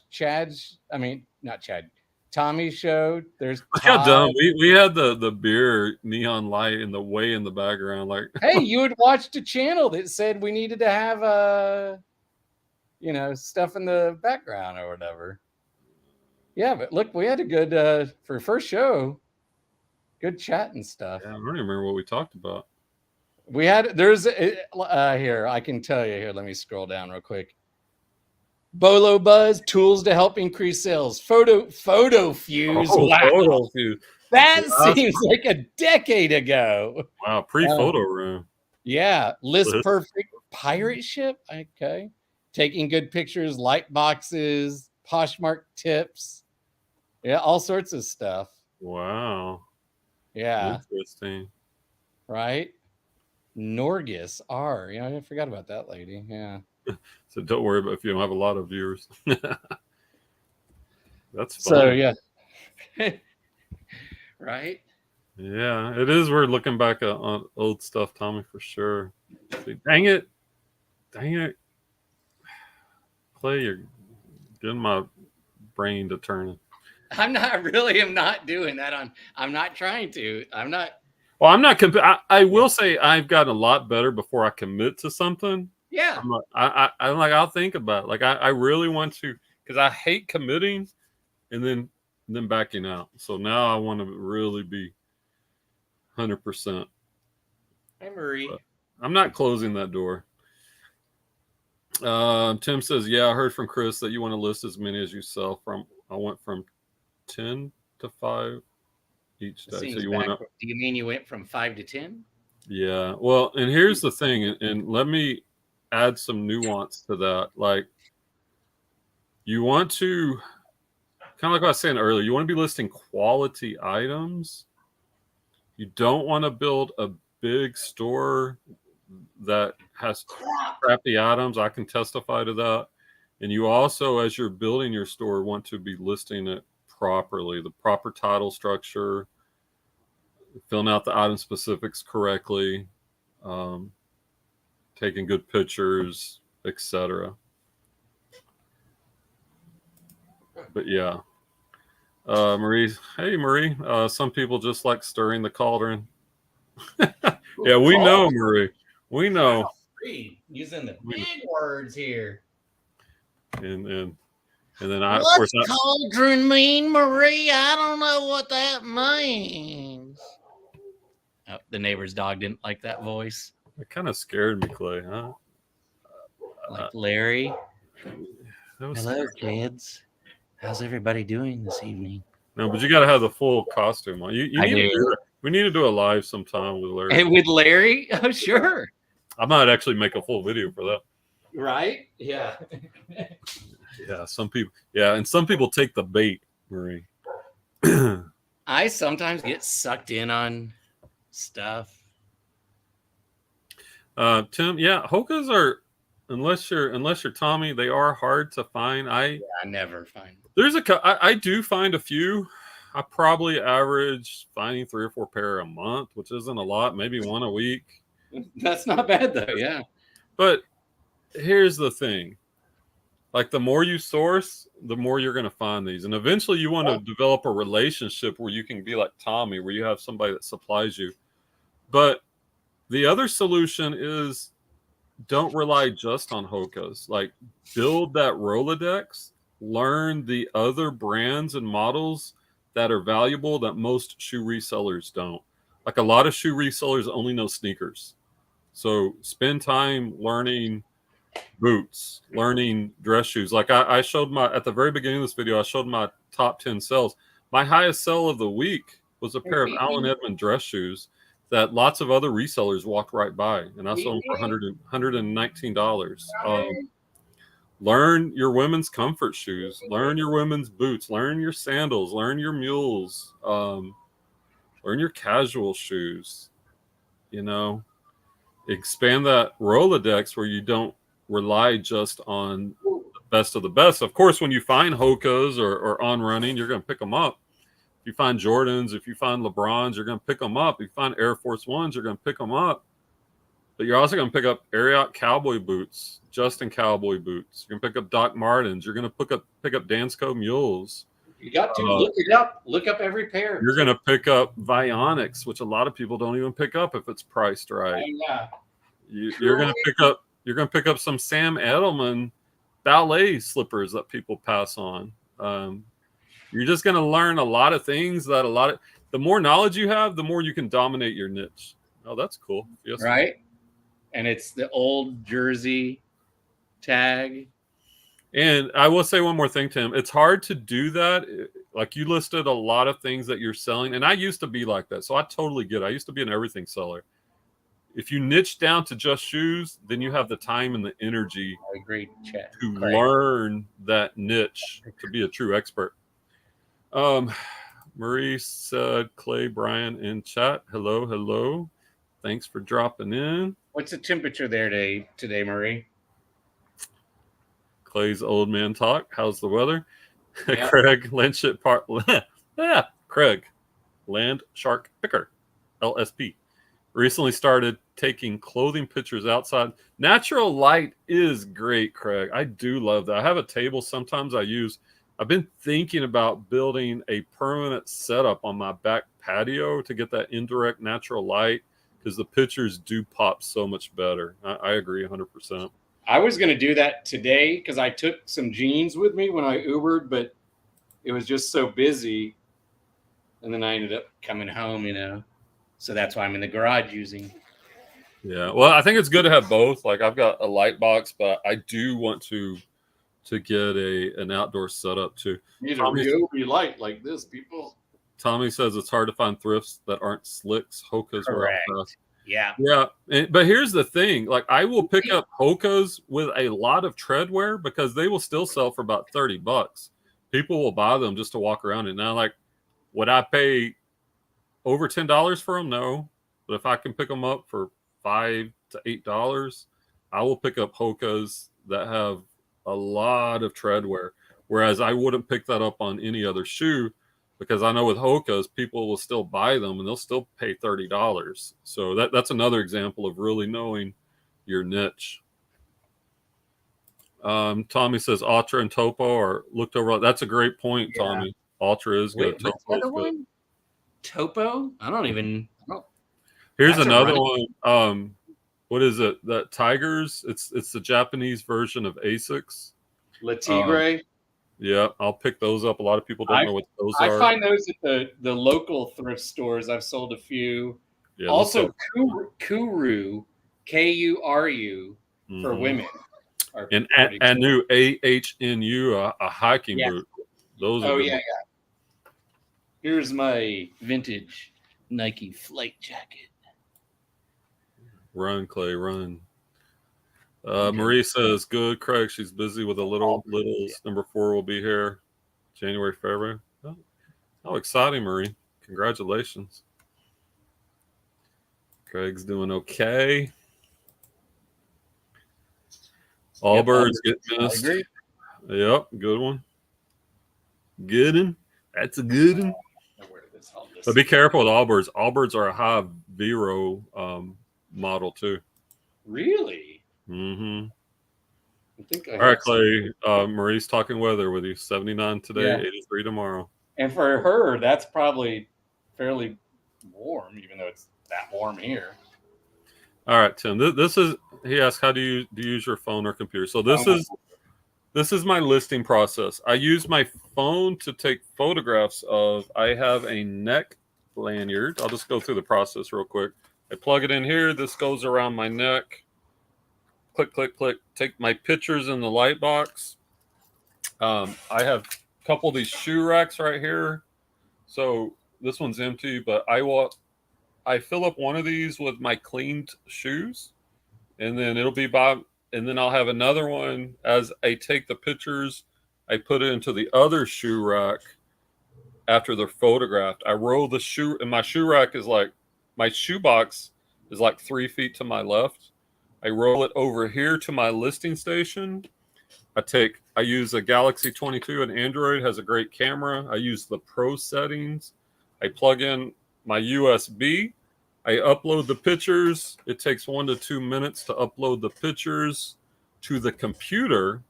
Tommy's show. There's look how dumb. We had the beer neon light in the background. Like, hey, you had watched a channel that said we needed to have stuff in the background or whatever. Yeah, but look, we had a good for first show, good chat and stuff. Yeah, I don't even remember what we talked about. We had here, I can tell you here. Let me scroll down real quick. Bolo Buzz, tools to help increase sales. Photo Fuse. Wow. Photo Fuse. That seems like a decade ago. Wow, pre-photo room. Yeah, List Perfect pirate ship. Okay. Taking good pictures, light boxes, Poshmark tips. Yeah, all sorts of stuff. Wow. Yeah. Interesting. Right? Norgis R. Yeah, I forgot about that lady. Yeah. So don't worry about if you don't have a lot of viewers. That's fun. So yeah. Right? Yeah, it is weird looking back on old stuff, Tommy, for sure. See, dang it. Clay, you're getting my brain to turn. I'm not doing that. I'm not trying to. I'm not. Well, I'm not. I will say I've gotten a lot better before I commit to something. Yeah. I'm like, I'll think about it. Like, I really want to, because I hate committing and then backing out. So now I want to really be 100%. Hey, Marie. But I'm not closing that door. Tim says, yeah, I heard from Chris that you want to list as many as you sell. I went from 10 to 5 each day. So do you mean you went from 5 to 10? Yeah. Well, and here's the thing, and let me add some nuance to that. Like, you want to, kind of like what I was saying earlier, you want to be listing quality items. You don't want to build a big store that has crappy items. I can testify to that. And you also, as you're building your store, want to be listing it properly, the proper title structure, filling out the item specifics correctly, taking good pictures, etc. But yeah, Marie, hey Marie, some people just like stirring the cauldron. Yeah, we know, Marie. We know. Wow, using the big words here. And then I, what's of course, cauldron mean, Marie? I don't know what that means. Oh, the neighbor's dog didn't like that voice. It kind of scared me, Clay. Huh? Like Larry. Was Hello, kids. How's everybody doing this evening? No, but you got to have the full costume on. You I need to do. do that. We need to do a live sometime with Larry. And with Larry? Oh, sure. I might actually make a full video for that. Right? Yeah. Yeah, some people. Yeah, and some people take the bait, Marie. I sometimes get sucked in on stuff. Tim, yeah, Hokas are unless you're Tommy, they are hard to find. I never find. I do find a few. I probably average finding 3 or 4 pair a month, which isn't a lot, maybe one a week. That's not bad though, yeah. But here's the thing. Like the more you source, the more you're going to find these. And eventually you want to develop a relationship where you can be like Tommy, where you have somebody that supplies you. But the other solution is don't rely just on Hokas. Like build that Rolodex, learn the other brands and models that are valuable that most shoe resellers don't. Like a lot of shoe resellers only know sneakers. So spend time learning boots, learning dress shoes. Like I showed at the very beginning of this video, I showed my top 10 sells. My highest sell of the week was a pair of Allen Edmonds dress shoes that lots of other resellers walked right by, and I sold them for $119. Learn your women's comfort shoes, learn your women's boots, learn your sandals, learn your mules, learn your casual shoes. You know, expand that Rolodex where you don't rely just on the best of the best. Of course, when you find Hokas or On Running, you're going to pick them up. If you find Jordans, if you find Lebrons, you're going to pick them up. If you find Air Force Ones, you're going to pick them up. But you're also going to pick up Ariat cowboy boots, Justin cowboy boots. You're going to pick up Doc Martens. You're going to pick up Dansko mules. You got to look it up. Look up every pair. You're going to pick up Vionics, which a lot of people don't even pick up if it's priced right. Yeah. You're going to pick up some Sam Edelman ballet slippers that people pass on. You're just going to learn a lot of things the more knowledge you have, the more you can dominate your niche. Oh, that's cool. Yes. Right. And it's the old jersey tag. And I will say one more thing, Tim. It's hard to do that. Like you listed a lot of things that you're selling. And I used to be like that. So I totally get it. I used to be an everything seller. If you niche down to just shoes, then you have the time and the energy to learn that niche to be a true expert. Marie said, Clay, Brian in chat. Hello. Thanks for dropping in. What's the temperature there today, Marie? Clay's old man talk. How's the weather? Yeah. Craig Landship Park. Craig Land Shark Picker, LSP. Recently started taking clothing pictures outside. Natural light is great, Craig. I do love that. I have a table sometimes I use. I've been thinking about building a permanent setup on my back patio to get that indirect natural light because the pictures do pop so much better. I agree 100%. I was going to do that today because I took some jeans with me when I Ubered, but it was just so busy. And then I ended up coming home, So that's why I'm in the garage using. Yeah, well, I think it's good to have both. Like I've got a light box, but I do want to get an outdoor setup too. You need a Ryobi light like this, people. Tommy says it's hard to find thrifts that aren't slicks. Hokas were out fast. Yeah. But here's the thing. Like I will pick up Hokas with a lot of treadwear because they will still sell for about $30. People will buy them just to walk around it. Now, like, would I pay over $10 for them? No. But if I can pick them up for $5 to $8, I will pick up Hokas that have a lot of treadwear. Whereas I wouldn't pick that up on any other shoe because I know with Hokas, people will still buy them and they'll still pay $30. So that's another example of really knowing your niche. Tommy says Ultra and Topo are looked over. That's a great point, Tommy. Ultra is good. Topo is good. Topo? I don't even know. Here's another one. What is it? That Tigers? It's the Japanese version of Asics. Le Tigre. Yeah, I'll pick those up. A lot of people don't know what those are. I find those at the local thrift stores. I've sold a few. Yeah, also, Kuru, Kuru, for women. are And pretty a new AHNU, a hiking Yeah. boot. Those are Oh good yeah, ones. yeah. Here's my vintage Nike flight jacket. Run, Clay, run. Okay. Marie says, good, Craig. She's busy with a littles. Yeah. Number 4 will be here January, February. Oh, how exciting, Marie. Congratulations. Craig's doing okay. Allbirds get missed. I agree. Yep, good one. Good one. That's a good one. But be careful with Allbirds. Allbirds are a high Vero model too. Really? Mm-hmm. I think All right, Clay. Marie's talking weather with you. 79 today, 83 tomorrow. And for her, that's probably fairly warm, even though it's that warm here. All right, Tim. This is. He asked, "How do you use your phone or computer?" So this is my listing process. I use my phone to take photographs of. I have a neck lanyard. I'll just go through the process real quick. I plug it in here. This goes around my neck. Click, click, click. Take my pictures in the light box. I have a couple of these shoe racks right here. So this one's empty, but I fill up one of these with my cleaned shoes, and then and then I'll have another one as I take the pictures. I put it into the other shoe rack after they're photographed. I roll the shoe, and my shoe rack is like, my shoe box is like 3 feet to my left. I roll it over here to my listing station. I use a Galaxy 22, and Android has a great camera. I use the Pro settings. I plug in my USB. I upload the pictures. It takes 1 to 2 minutes to upload the pictures to the computer.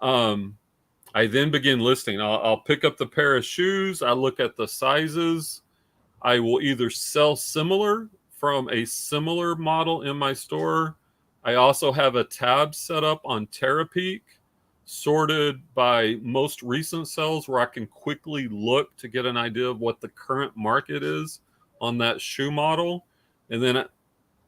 I then begin listing. I'll pick up the pair of shoes. I look at the sizes. I will either sell similar from a similar model in my store. I also have a tab set up on Terapeak, sorted by most recent sales, where I can quickly look to get an idea of what the current market is on that shoe model. And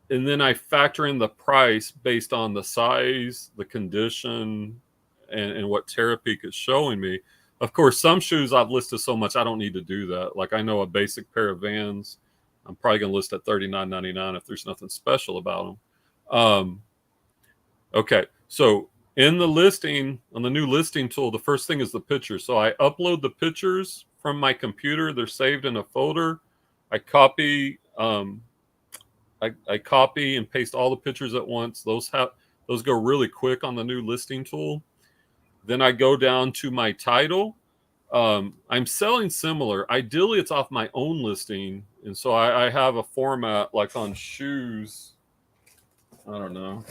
then I factor in the price based on the size, the condition, and what Terapeak is showing me. Of course, some shoes I've listed so much I don't need to do that. Like, I know a basic pair of Vans, I'm probably going to list at $39.99 if there's nothing special about them. Okay, so in the listing, on the new listing tool, the first thing is the pictures. So I upload the pictures from my computer. They're saved in a folder. I copy I copy and paste all the pictures at once. Those go really quick on the new listing tool. Then I go down to my title. I'm selling similar. Ideally, it's off my own listing, and so I have a format like on shoes. I don't know.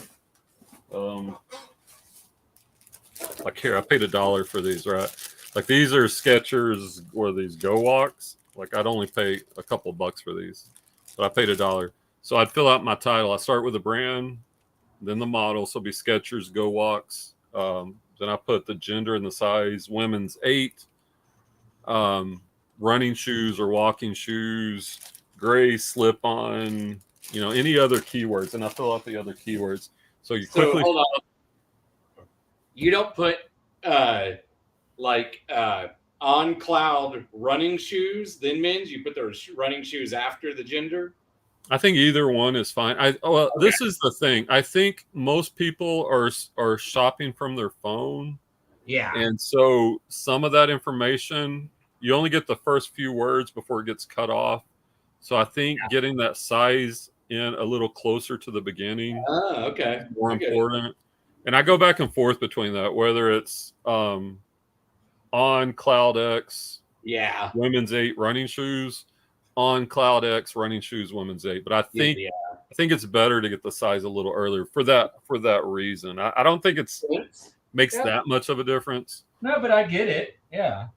Like here, I paid $1 for these, right? Like, these are Skechers or these Go Walks. Like, I'd only pay a couple bucks for these, but I paid $1. So I'd fill out my title. I start with the brand, then the model. So it'll be Skechers Go Walks. Then I put the gender and the size, women's 8, running shoes or walking shoes, gray slip-on, any other keywords, and I fill out the other keywords. So you quickly. Hold on. You don't put on cloud running shoes, then men's. You put the running shoes after the gender. I think either one is fine. This is the thing. I think most people are shopping from their phone. Yeah. And so some of that information, you only get the first few words before it gets cut off. So I think getting that size in a little closer to the beginning is more important. And I go back and forth between that, whether it's on Cloud X, women's 8 running shoes, on Cloud X running shoes, women's 8. But I think it's better to get the size a little earlier for that reason. I don't think it's makes that much of a difference. No, but I get it. Yeah.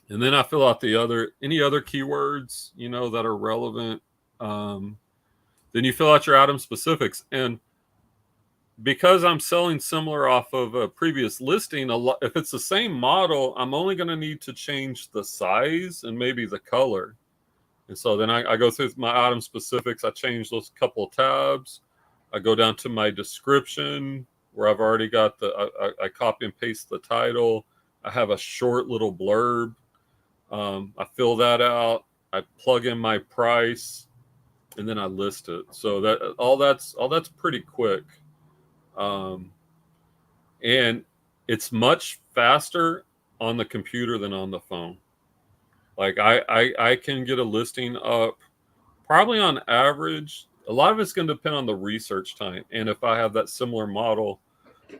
And then I fill out any other keywords, that are relevant. Then you fill out your item specifics. And because I'm selling similar off of a previous listing, if it's the same model, I'm only going to need to change the size and maybe the color. And so then I go through my item specifics. I change those couple of tabs. I go down to my description, where I've already got I copy and paste the title. I have a short little blurb. I fill that out. I plug in my price, and then I list it. So that's pretty quick. And it's much faster on the computer than on the phone. Like I can get a listing up probably on average. A lot of it's going to depend on the research time and if I have that similar model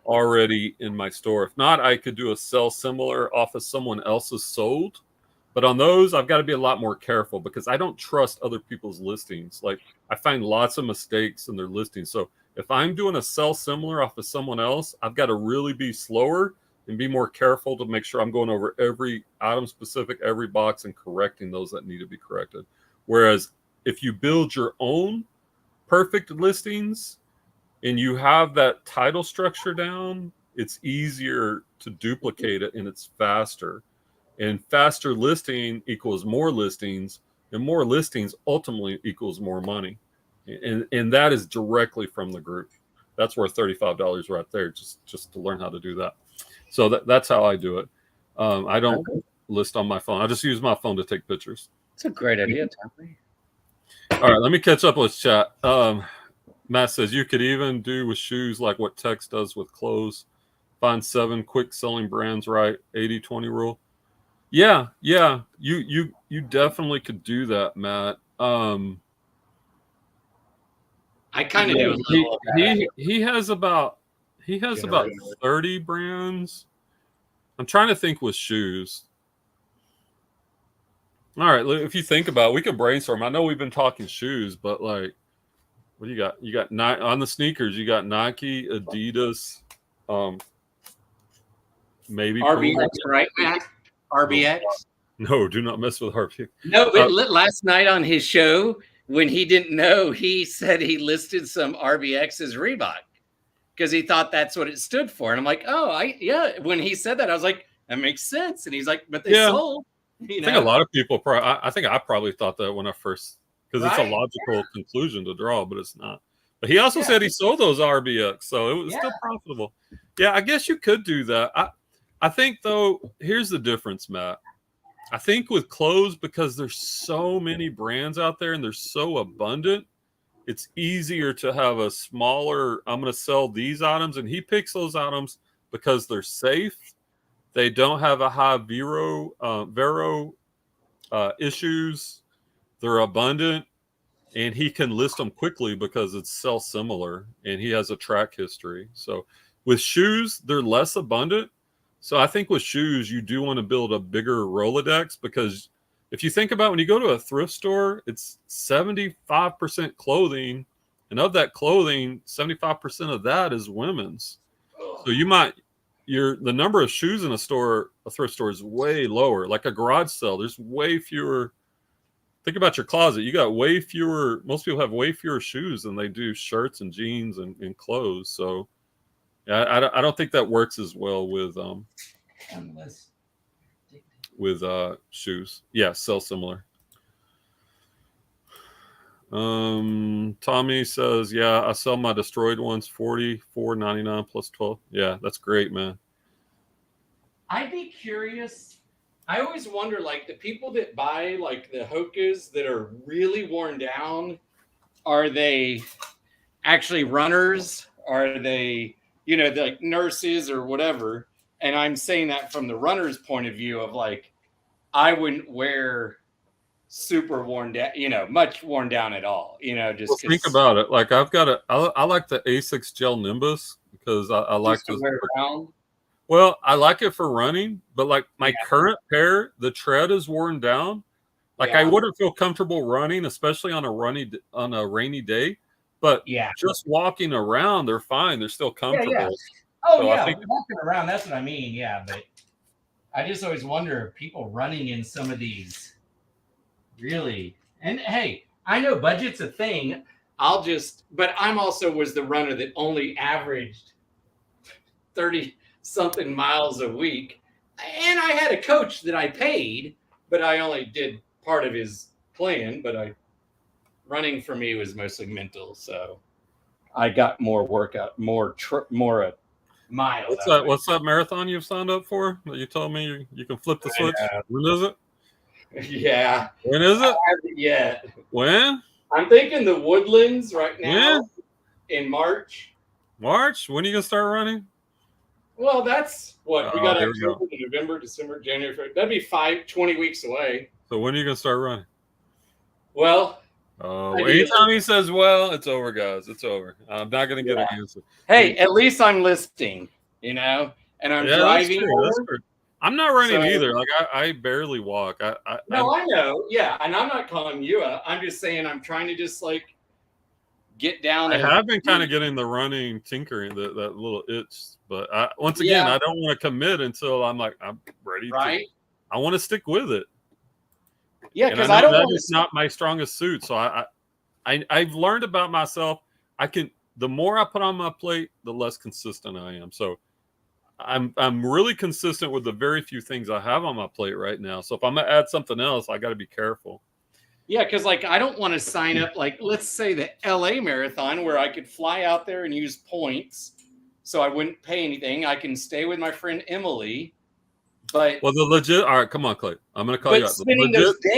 already in my store. If not, I could do a sell similar off of someone else's sold. But on those, I've got to be a lot more careful because I don't trust other people's listings. Like I find lots of mistakes in their listings. So if I'm doing a sell similar off of someone else, I've got to really be slower and be more careful to make sure I'm going over every item specific, every box, and correcting those that need to be corrected. Whereas if you build your own perfect listings and you have that title structure down, it's easier to duplicate it and it's faster. And faster listing equals more listings, and more listings ultimately equals more money. And that is directly from the group. That's worth $35 right there, just to learn how to do that. So that's how I do it. I don't list on my phone. I just use my phone to take pictures. It's a great idea, Tommy. All right, let me catch up with chat. Matt says you could even do with shoes like what Tex does with clothes. Find 7 quick selling brands, right? 80-20 rule. Yeah. You definitely could do that, Matt. I kind of do a little. He has about 30 brands. I'm trying to think with shoes. All right, if you think about it, we can brainstorm. I know we've been talking shoes, but like, what do you got? You got on the sneakers. You got Nike, Adidas, maybe RBX, Puma. right, Matt? RBX. No, do not mess with RBX. No, but last night on his show, when he didn't know, he said he listed some RBX as Reebok because he thought that's what it stood for. And I'm like, when he said that, I was like, that makes sense. And he's like, but they sold. I think a lot of people I think I probably thought that when I first, because it's a logical conclusion to draw, but it's not. But he also said he sold those RBX, so it was still profitable. Yeah, I guess you could do that. I think, though, here's the difference, Matt. I think with clothes, because there's so many brands out there and they're so abundant, it's easier to have a smaller, I'm going to sell these items. And he picks those items because they're safe. They don't have a high Vero issues. They're abundant. And he can list them quickly because it's sell similar and he has a track history. So with shoes, they're less abundant. So I think with shoes, you do want to build a bigger Rolodex because if you think about when you go to a thrift store, it's 75% clothing. And of that clothing, 75% of that is women's. So the number of shoes in a thrift store is way lower. Like a garage sale, there's way fewer. Think about your closet. You got way fewer. Most people have way fewer shoes than they do shirts and jeans and clothes. So I don't think that works as well with shoes. Yeah, sell similar. Tommy says, yeah, I sell my destroyed ones $44.99 plus 12. Yeah, that's great, man. I'd be curious. I always wonder, like, the people that buy like the Hokas that are really worn down, are they actually runners? Are they, like nurses or whatever? And I'm saying that from the runner's point of view of like, I wouldn't wear super worn down, much worn down at all, just think about it. Like I like the Asics Gel Nimbus because I like to wear around. Well, I like it for running, but like my current pair, the tread is worn down. Like I wouldn't feel comfortable running, especially on a rainy day. But just walking around, they're fine. They're still comfortable. Yeah. Oh, so I think walking around, that's what I mean. Yeah, but I just always wonder, people running in some of these really. And hey, I know budget's a thing. But I'm also was the runner that only averaged 30-something miles a week. And I had a coach that I paid, but I only did part of his plan. But running for me was mostly mental. So I got more workout, more miles. What's that marathon you've signed up for? That you told me you can flip the switch. When is it? Yeah. When is it? I haven't yet. When? I'm thinking the Woodlands right now in March. March? When are you gonna start running? Well, that's what we got. Here October, November, December, January, February. That'd be 20 weeks away. So when are you gonna start running? Well, anytime he says, "Well," it's over, guys. It's over. I'm not gonna get an answer. Hey, at least I'm listing, and I'm driving. That's true. I'm not running either. Like I barely walk. I know. Yeah, and I'm not calling you out. I'm just saying I'm trying to just like get down. I have been kind of getting the running tinkering, that little itch. But once again, I don't want to commit until I'm ready. Right. I want to stick with it. Yeah, because I don't. That is not my strongest suit. So I've learned about myself. The more I put on my plate, the less consistent I am. So I'm really consistent with the very few things I have on my plate right now. So if I'm gonna add something else, I got to be careful. Yeah, because like I don't want to sign up, like let's say the LA marathon where I could fly out there and use points, so I wouldn't pay anything. I can stay with my friend Emily, but all right, come on, Clay. I'm gonna call you out.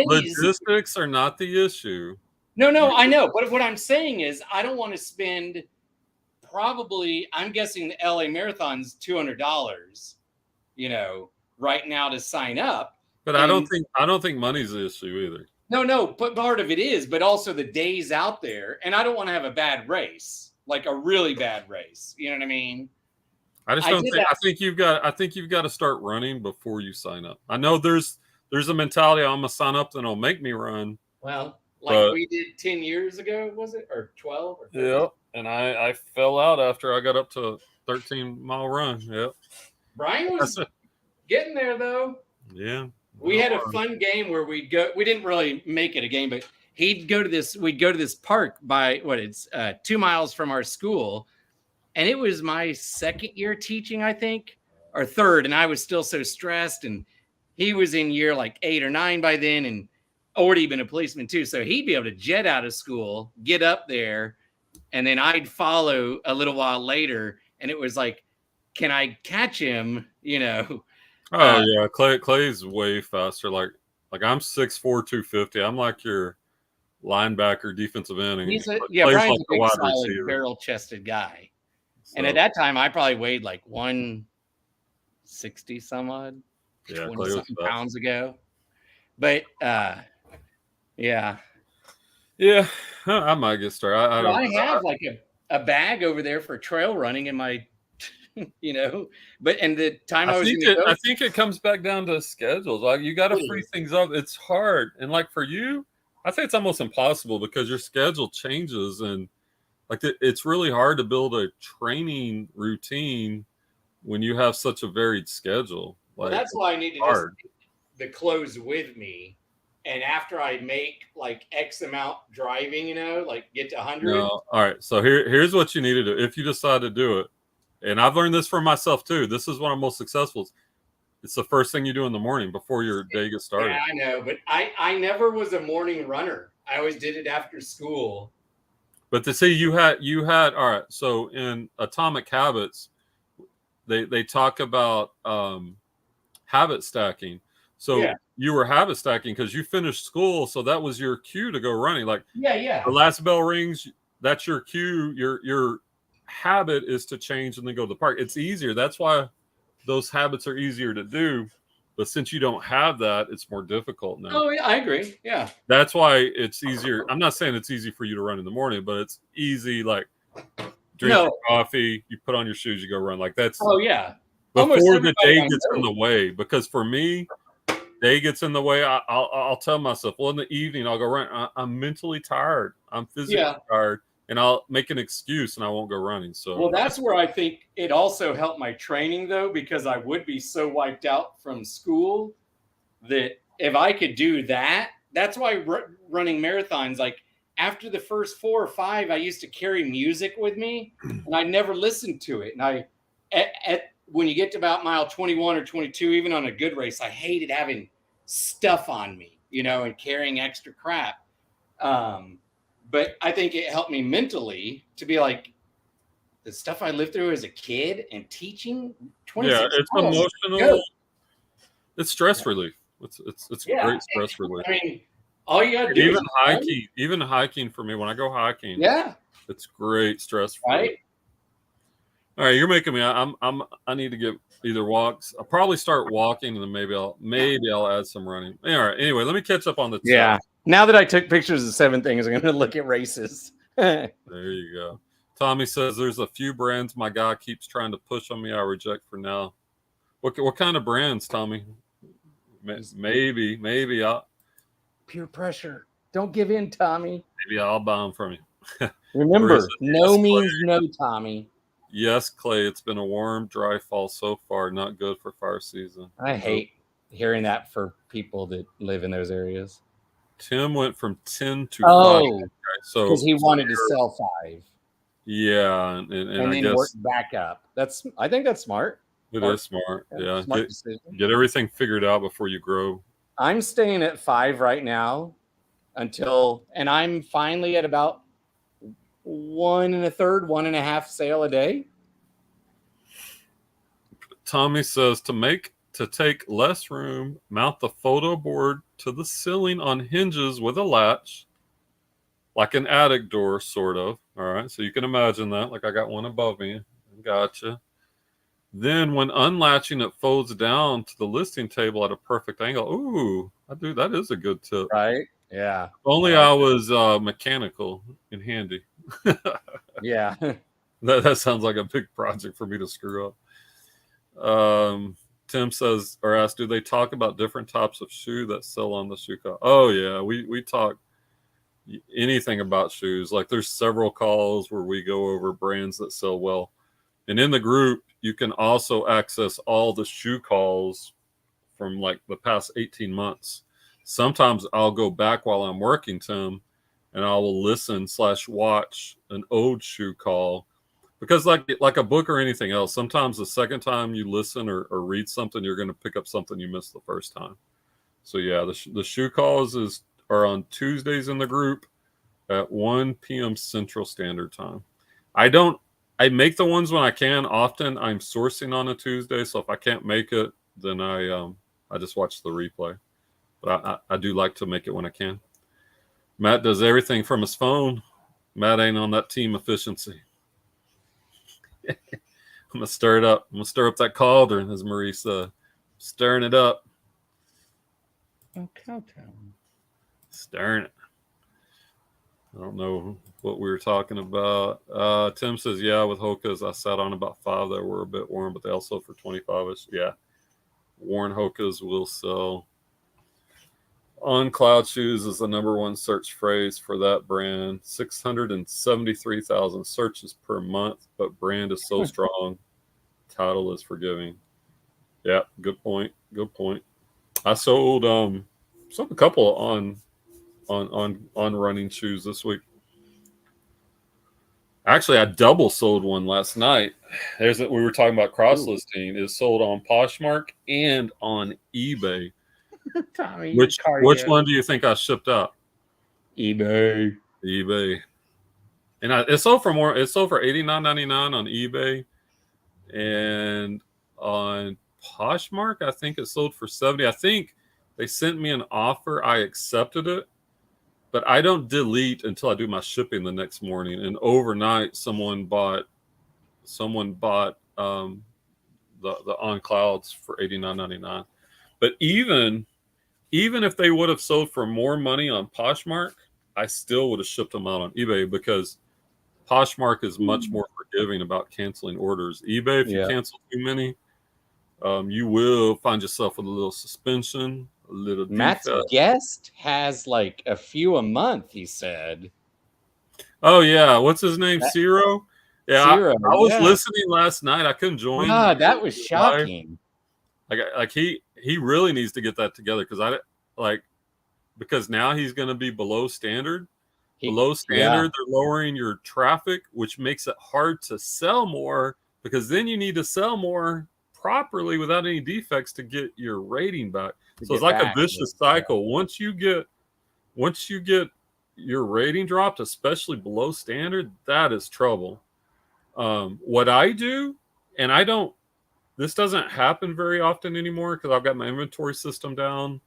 Logistics are not the issue. No, I know, but what I'm saying is I don't want to spend. Probably, I'm guessing the LA Marathon's $200, right now to sign up. But I don't think money's the issue either. No, but part of it is, but also the days out there, and I don't want to have a bad race, like a really bad race. You know what I mean? I think you've got to start running before you sign up. I know there's a mentality I'm gonna sign up, then it'll make me run. Well, we did 10 years ago, was it, or 12? Or 13? Yeah. And I fell out after I got up to a 13-mile run. Yep. Brian was getting there though. Yeah. We had a fun game where we'd go. We didn't really make it a game, but we'd go to this park by 2 miles from our school. And it was my second year teaching, I think, or third. And I was still so stressed. And he was in year like 8 or 9 by then and already been a policeman too. So he'd be able to jet out of school, get up there, and then I'd follow a little while later, and it was like, can I catch him? Oh yeah, Clay's way faster. Like I'm 6'4", 250. I'm like your linebacker, defensive end. Brian's like a big, solid, barrel-chested guy. So, and at that time, I probably weighed like 160 some odd, 20-something pounds ago. But yeah. Yeah, I might get started. I have like a bag over there for trail running in my, and the time I think it comes back down to schedules. Like you got to free things up. It's hard. And like for you, I think it's almost impossible because your schedule changes. And like it's really hard to build a training routine when you have such a varied schedule. Well, that's why I need to just take the clothes with me. And after I make like X amount driving, get to 100. No. All right. So here's what you need to do. If you decide to do it, and I've learned this for myself too. This is when I'm most successful. It's the first thing you do in the morning before your day gets started. Yeah, I know. But I never was a morning runner. I always did it after school. But to see you had all right. So in Atomic Habits, they talk about habit stacking. So you were habit stacking because you finished school, so that was your cue to go running. Like the last bell rings, that's your cue. Your habit is to change and then go to the park. It's easier. That's why those habits are easier to do. But since you don't have that, it's more difficult now. Oh, yeah, I agree. Yeah. That's why it's easier. I'm not saying it's easy for you to run in the morning, but it's easy. Like drink your coffee, you put on your shoes, you go run. Like that's. Oh yeah. Before the day gets in the way, because for me, day gets in the way. I'll tell myself, well, in the evening I'll go run. I'm mentally tired. I'm physically tired, and I'll make an excuse and I won't go running. So well, that's where I think it also helped my training though, because I would be so wiped out from school that if I could do that, that's why running marathons, like after the first 4 or 5, I used to carry music with me and I never listened to it. And when you get to about mile 21 or 22, even on a good race, I hated having stuff on me, and carrying extra crap. But I think it helped me mentally to be like, the stuff I lived through as a kid and teaching. Yeah, it's emotional. It's stress relief. It's great stress relief. I mean, all you gotta do even hiking for me when I go hiking. Yeah, it's great stress relief. Right. All right, you're making me. I need to get either walks. I'll probably start walking, and then maybe I'll add some running. All right. Anyway, let me catch up on the chat. Now that I took pictures of 7 things, I'm going to look at races. There you go. Tommy says there's a few brands my guy keeps trying to push on me. I reject for now. What kind of brands, Tommy? Maybe I'll peer pressure. Don't give in, Tommy. Maybe I'll buy them from you. Remember, no means no, Tommy. Yes, Clay. It's been a warm, dry fall so far. Not good for fire season. I hate hearing that for people that live in those areas. Tim went from 10 to 5. So because he wanted to sell 5. Yeah, and then I guess work back up. I think that's smart. It is smart. Yeah, smart get everything figured out before you grow. I'm staying at 5 right now and I'm finally at about 1 1/3, 1.5 sale a day. Tommy says to take less room, mount the photo board to the ceiling on hinges with a latch, like an attic door, sort of. All right, so you can imagine that. Like I got one above me. Gotcha. Then when unlatching, it folds down to the listing table at a perfect angle. Ooh, that is a good tip. Right? Yeah. If only I was mechanical and handy. Yeah. That sounds like a big project for me to screw up. Tim says or asks, do they talk about different types of shoe that sell on the shoe call? Oh yeah, we talk anything about shoes. Like there's several calls where we go over brands that sell well. And in the group, you can also access all the shoe calls from like the past 18 months. Sometimes I'll go back while I'm working, Tim, and I will listen/watch an old shoe call. Because like a book or anything else, sometimes the second time you listen or read something, you're going to pick up something you missed the first time. So yeah, the shoe calls are on Tuesdays in the group at 1 p.m. Central Standard Time. I make the ones when I can. Often I'm sourcing on a Tuesday, so if I can't make it, then I just watch the replay. But I do like to make it when I can. Matt does everything from his phone. Matt ain't on that team efficiency. I'm gonna stir it up. I'm gonna stir up that cauldron, as Marie said. Stirring it up. Oh, Cowtown. Stirring it. I don't know what we were talking about. Tim says, yeah, with Hokas, I sat on about 5 that were a bit worn, but they also for 25-ish. Yeah. Worn Hokas will sell. On Cloud Shoes is the #1 search phrase for that brand. 673,000 searches per month, but brand is so strong. Title is forgiving. Yeah, good point. Good point. I sold a couple on running shoes this week. Actually, I double sold one last night. We were talking about cross listing. It's sold on Poshmark and on eBay. Tommy, which one do you think I shipped out? eBay. And it sold for more. It sold for $89.99 on eBay, and on Poshmark, I think it sold for $70. I think they sent me an offer. I accepted it, but I don't delete until I do my shipping the next morning. And overnight, someone bought the On Clouds for $89.99. But even if they would have sold for more money on Poshmark, I still would have shipped them out on eBay because Poshmark is much more forgiving about canceling orders. eBay, if you cancel too many, you will find yourself with a little suspension, a little Matt's guest has like a few a month, he said. Oh, yeah. What's his name? Ciro? Yeah, Ciro, I was listening last night. I couldn't join. God, that was shocking. Like he really needs to get that together because now he's going to be below standard. Below standard, they're lowering your traffic, which makes it hard to sell more because then you need to sell more properly without any defects to get your rating back. So it's like a vicious cycle. Yeah. Once you get your rating dropped, especially below standard, that is trouble. What I do, and this doesn't happen very often anymore because I've got my inventory system down,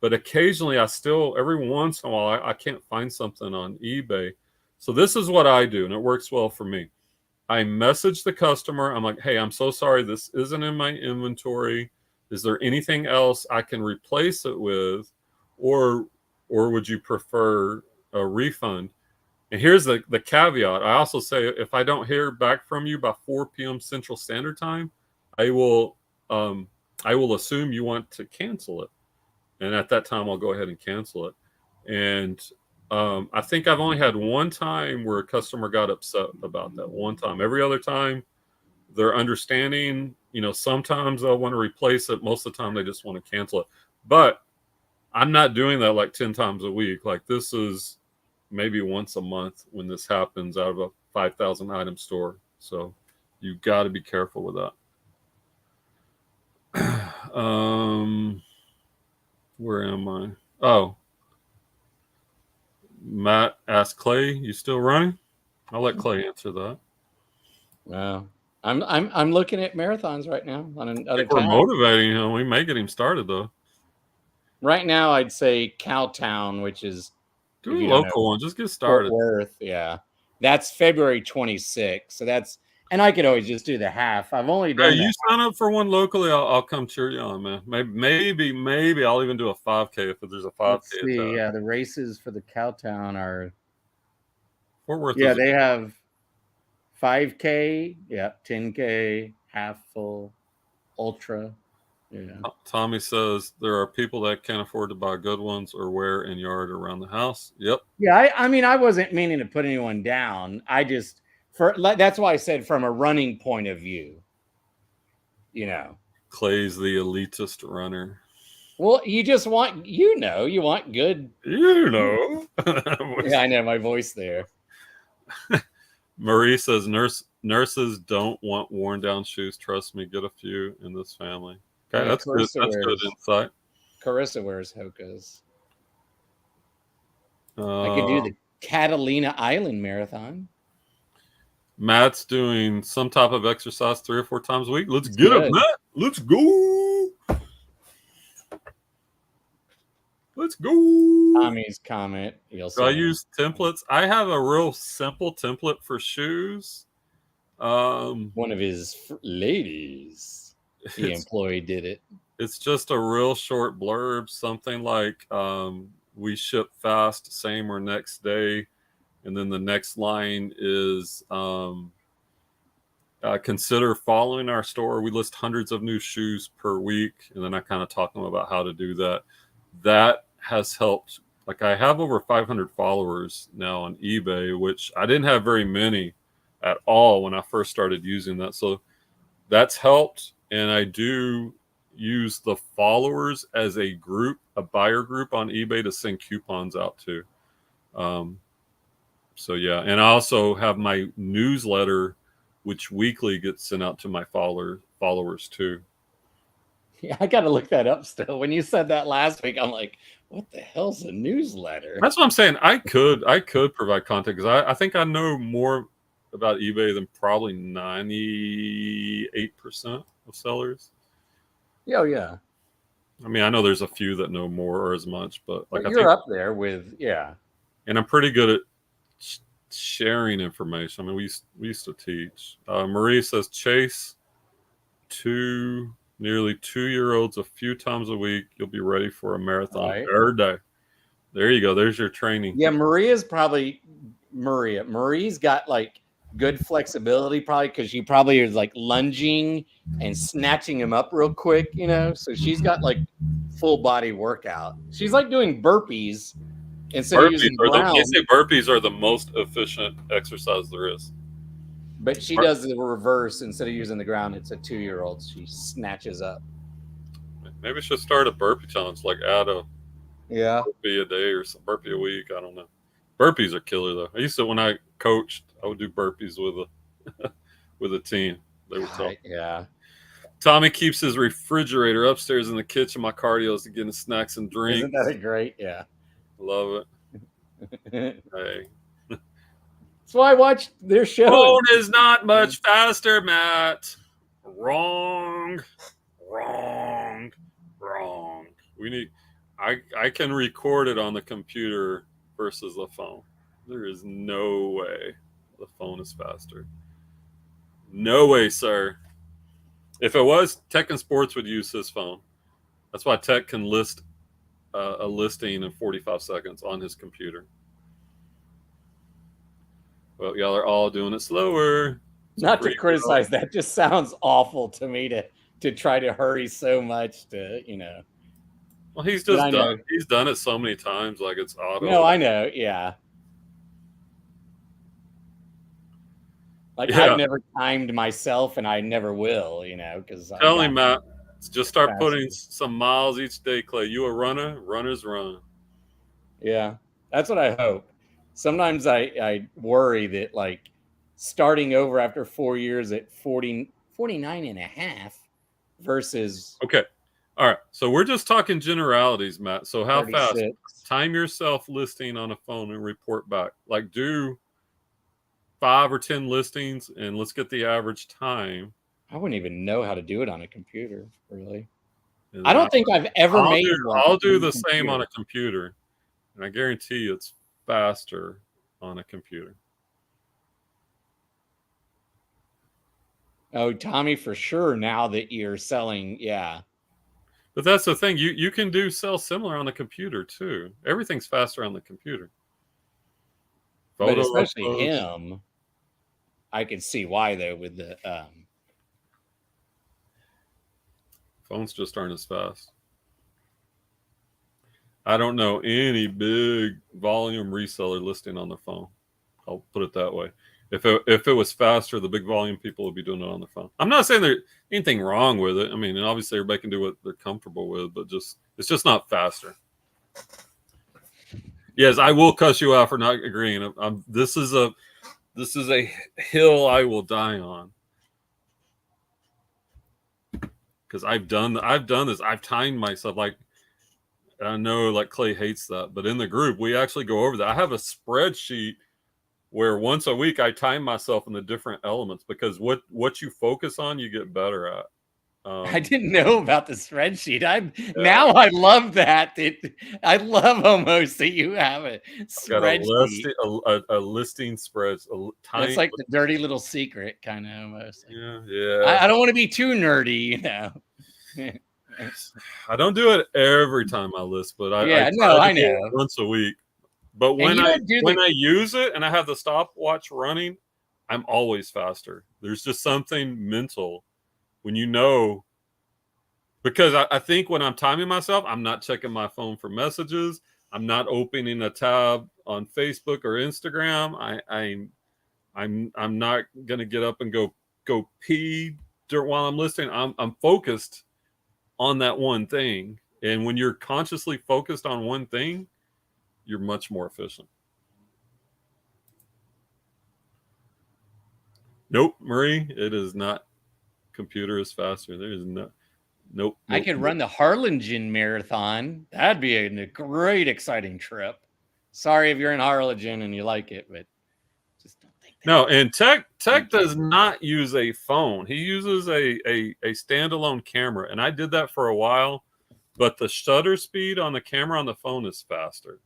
but occasionally every once in a while, I can't find something on eBay. So this is what I do, and it works well for me. I message the customer. I'm like, hey, I'm so sorry. This isn't in my inventory. Is there anything else I can replace it with? Or would you prefer a refund? And here's the caveat. I also say if I don't hear back from you by 4 p.m. Central Standard Time, I will assume you want to cancel it. And at that time, I'll go ahead and cancel it. And I think I've only had one time where a customer got upset about that. One time. Every other time, they're understanding. Sometimes they'll want to replace it. Most of the time, they just want to cancel it. But I'm not doing that like 10 times a week. Like this is maybe once a month when this happens out of a 5,000 item store. So you got to be careful with that. Where am I? Oh, Matt asked Clay, "You still running?" I'll let Clay answer that. Well, I'm looking at marathons right now on another tab. We're motivating him. We may get him started though. Right now, I'd say Cowtown, which is do a local one. Just get started. Fort Worth, yeah, that's February 26th. So that's, and I could always just do the half. I've only done. Hey, you sign up for one locally, I'll come cheer you on, man. Maybe I'll even do a 5K if there's a 5K. Let's see, yeah, the races for the Cowtown are Fort Worth. Yeah, they have 5K, 10K, half full, ultra. Yeah. Tommy says there are people that can't afford to buy good ones or wear in yard around the house. Yep. Yeah, I mean, I wasn't meaning to put anyone down. I just that's why I said from a running point of view. Clay's the elitist runner. Well, you just want you want good. Yeah, I know my voice there. Marie says nurses don't want worn down shoes. Trust me, get a few in this family. Okay, that's good. That's good insight. Carissa wears Hoka's. I could do the Catalina Island Marathon. Matt's doing some type of exercise 3 or 4 times a week. Let's get it, Matt. Let's go. Let's go. Tommy's comment. Do I use templates? I have a real simple template for shoes. One of his ladies. The employee did it. It's just a real short blurb, something like we ship fast, same or next day. And then the next line is consider following our store. We list hundreds of new shoes per week. And then I kind of talk to them about how to do that. That has helped. Like I have over 500 followers now on eBay, which I didn't have very many at all when I first started using that. So that's helped. And I do use the followers as a group, a buyer group on eBay to send coupons out to. So yeah, and I also have my newsletter, which weekly gets sent out to my followers too. Yeah, I got to look that up still. When you said that last week, I'm like, what the hell's a newsletter? That's what I'm saying. I could provide content because I think I know more about eBay than probably 98% of sellers. Oh yeah. I mean, I know there's a few that know more or as much, but like you're up there with And I'm pretty good at sharing information. I mean, we used to teach. Marie says chase nearly 2-year-olds a few times a week. You'll be ready for a marathon every day. There you go. There's your training. Yeah, Maria's got like good flexibility, probably because she probably is like lunging and snatching him up real quick, So she's got like full body workout. She's like doing burpees instead of using ground. They say burpees are the most efficient exercise there is. But she does the reverse. Instead of using the ground, it's a 2-year-old. She snatches up. Maybe we should start a burpee challenge, like add a burpee a day or some burpee a week. I don't know. Burpees are killer though. I used to, when I coached, I would do burpees with a team. They were tough. Yeah. Tommy keeps his refrigerator upstairs in the kitchen. My cardio is to get snacks and drinks. Isn't that great? Yeah. Love it. Hey. That's why I watched their show. Phone is not much faster, Matt. Wrong. We need. I can record it on the computer versus the phone. There is no way the phone is faster. No way, sir. If it was, Tech and Sports would use his phone. That's why Tech can list a listing in 45 seconds on his computer. Well, y'all are all doing it slower. Not to criticize, that just sounds awful to me to try to hurry so much to, you know. Well, he's done it so many times, like it's auto. No, I know, yeah. Like I've never timed myself, and I never will, you know, because tell him, Matt, just start putting some miles each day, Clay. You a runner? Runners run. Yeah, that's what I hope. Sometimes I worry that like starting over after 4 years at 49 and a half versus. Okay. All right. So we're just talking generalities, Matt. So how 36. Fast? Time yourself listing on a phone and report back. Like do 5 or 10 listings and let's get the average time. I wouldn't even know how to do it on a computer, really. I don't think I've ever made one. I'll do the same on a computer. And I guarantee you it's faster on a computer. Oh, Tommy, for sure. Now that you're selling, yeah. But that's the thing. You can sell similar on the computer too. Everything's faster on the computer. But especially him, I can see why though with the phones just aren't as fast. I don't know any big volume reseller listing on the phone. I'll put it that way. If it was faster, the big volume people would be doing it on the phone. I'm not saying there's anything wrong with it. I mean, and obviously everybody can do what they're comfortable with, but it's just not faster. Yes, I will cuss you out for not agreeing. This is a hill I will die on. Because I've done this. I've timed myself. Like I know like Clay hates that, but in the group we actually go over that. I have a spreadsheet where once a week I time myself in the different elements because what you focus on, you get better at. I didn't know about the spreadsheet. Now I love that. I love almost that you have a spreadsheet. A listing spreads. It's like the dirty little secret, kind of almost. Yeah. I don't want to be too nerdy, you know. I don't do it every time I list, but I know once a week. But when I use it and I have the stopwatch running, I'm always faster. There's just something mental when you know, because I think when I'm timing myself, I'm not checking my phone for messages. I'm not opening a tab on Facebook or Instagram. I'm not gonna get up and go pee while I'm listening. I'm focused on that one thing. And when you're consciously focused on one thing, you're much more efficient. Nope, Marie, it is not. Computer is faster. There is nope. I could run the Harlingen Marathon. That'd be a great, exciting trip. Sorry if you're in Harlingen and you like it, but just don't think that. No, and Tech does not use a phone. He uses a standalone camera, and I did that for a while, but the shutter speed on the camera on the phone is faster.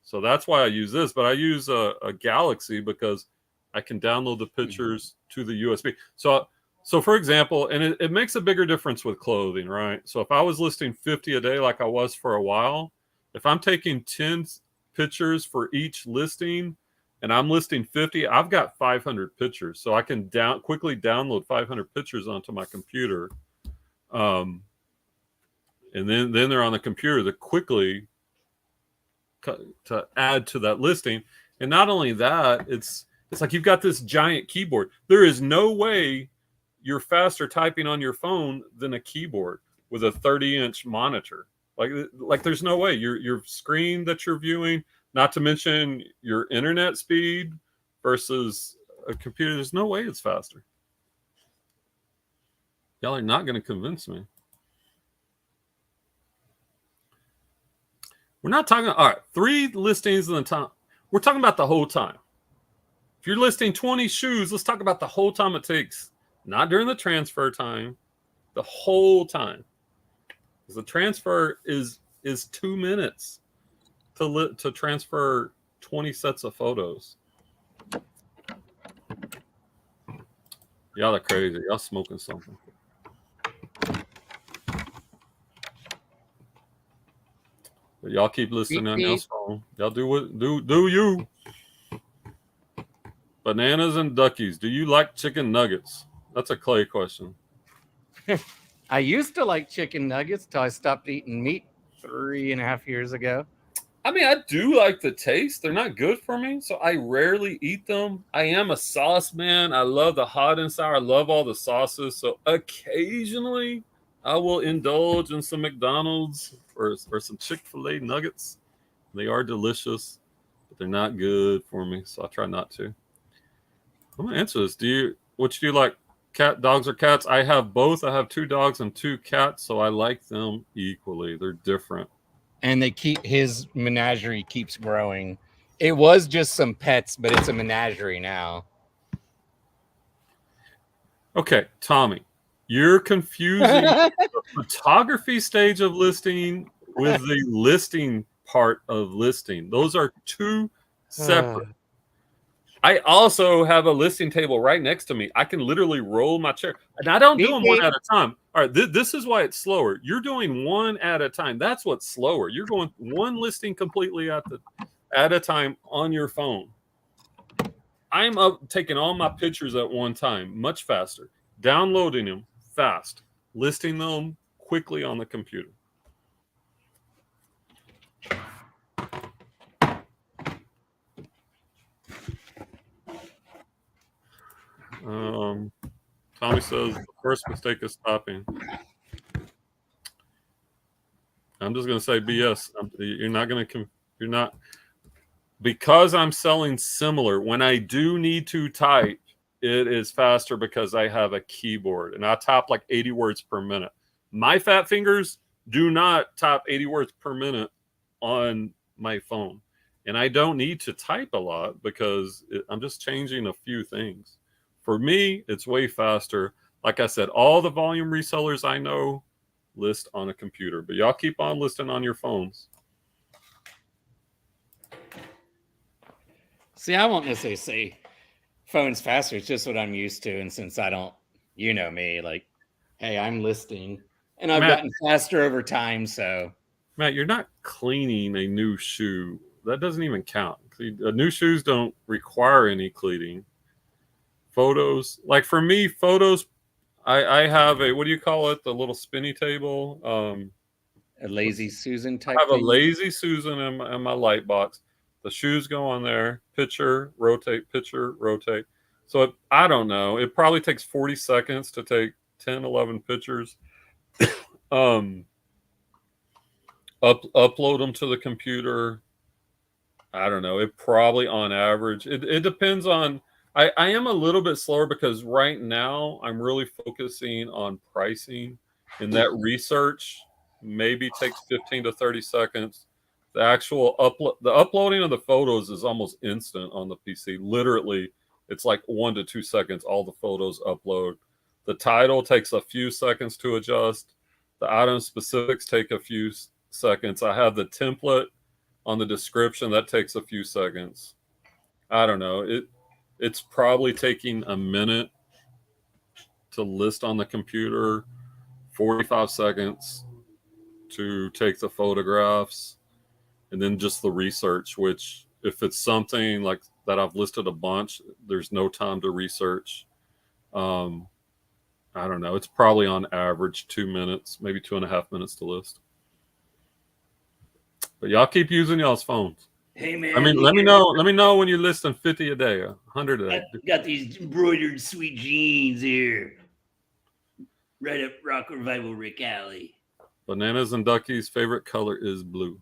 So that's why I use this, but I use a Galaxy because I can download the pictures to the USB. So for example, and it makes a bigger difference with clothing, right? So if I was listing 50 a day like I was for a while, if I'm taking 10 pictures for each listing and I'm listing 50, I've got 500 pictures. So I can quickly download 500 pictures onto my computer. And then they're on the computer to quickly to add to that listing. And not only that, it's like you've got this giant keyboard. There is no way you're faster typing on your phone than a keyboard with a 30-inch monitor. Like there's no way. Your screen that you're viewing, not to mention your internet speed versus a computer, there's no way it's faster. Y'all are not going to convince me. We're not talking, all right, 3 listings in the time. We're talking about the whole time. If you're listing 20 shoes, let's talk about the whole time it takes, not during the transfer time, the whole time. Because the transfer is 2 minutes to transfer 20 sets of photos. Y'all are crazy. Y'all smoking something. But y'all keep listening on your phone. Y'all do you. Bananas and duckies. Do you like chicken nuggets? That's a Clay question. I used to like chicken nuggets till I stopped eating meat 3.5 years ago. I mean, I do like the taste. They're not good for me, so I rarely eat them. I am a sauce man. I love the hot and sour. I love all the sauces. So occasionally I will indulge in some McDonald's or some Chick-fil-A nuggets. They are delicious, but they're not good for me, so I try not to. I'm gonna answer this. Which do you like? Cat, dogs, or cats? I have both. I have 2 dogs and 2 cats, so I like them equally. They're different. And his menagerie keeps growing. It was just some pets, but it's a menagerie now. Okay, Tommy, you're confusing the photography stage of listing with the listing part of listing. Those are 2 separate. I also have a listing table right next to me. I can literally roll my chair. And I don't do them one at a time. All right, this is why it's slower. You're doing one at a time. That's what's slower. You're going one listing completely at a time on your phone. I'm up taking all my pictures at one time, much faster. Downloading them fast. Listing them quickly on the computer. Tommy says the first mistake is stopping. I'm just going to say BS. You're not, because I'm selling similar. When I do need to type, it is faster because I have a keyboard and I type like 80 words per minute. My fat fingers do not type 80 words per minute on my phone. And I don't need to type a lot because I'm just changing a few things. For me, it's way faster. Like I said, all the volume resellers I know list on a computer, but y'all keep on listing on your phones. See, I won't necessarily say phone's faster. It's just what I'm used to. And since I don't, you know me, like, hey, I'm listing. And I've gotten faster over time, so. Matt, you're not cleaning a new shoe. That doesn't even count. New shoes don't require any cleaning. Photos, like for me, photos, I have a, what do you call it? The little spinny table. A lazy Susan type. I have a lazy Susan in my light box. The shoes go on there. Picture, rotate. So I don't know. It probably takes 40 seconds to take 10, 11 pictures. Upload them to the computer. I don't know. It probably on average. It depends on. I am a little bit slower because right now I'm really focusing on pricing, and that research maybe takes 15 to 30 seconds. The actual uploading of the photos is almost instant on the PC. Literally, it's like 1 to 2 seconds. All the photos upload. The title takes a few seconds to adjust. The item specifics take a few seconds. I have the template on the description that takes a few seconds. I don't know. It's probably taking a minute to list on the computer, 45 seconds to take the photographs, and then just the research, which if it's something like that I've listed a bunch, there's no time to research. I don't know. It's probably on average 2 minutes, maybe 2.5 minutes to list. But y'all keep using y'all's phones. Hey man, I mean, let me know when you're listing 50 a day, 100 a day. Got these embroidered sweet jeans here, right up Rock Revival Rick Alley. Bananas and Ducky's favorite color is blue.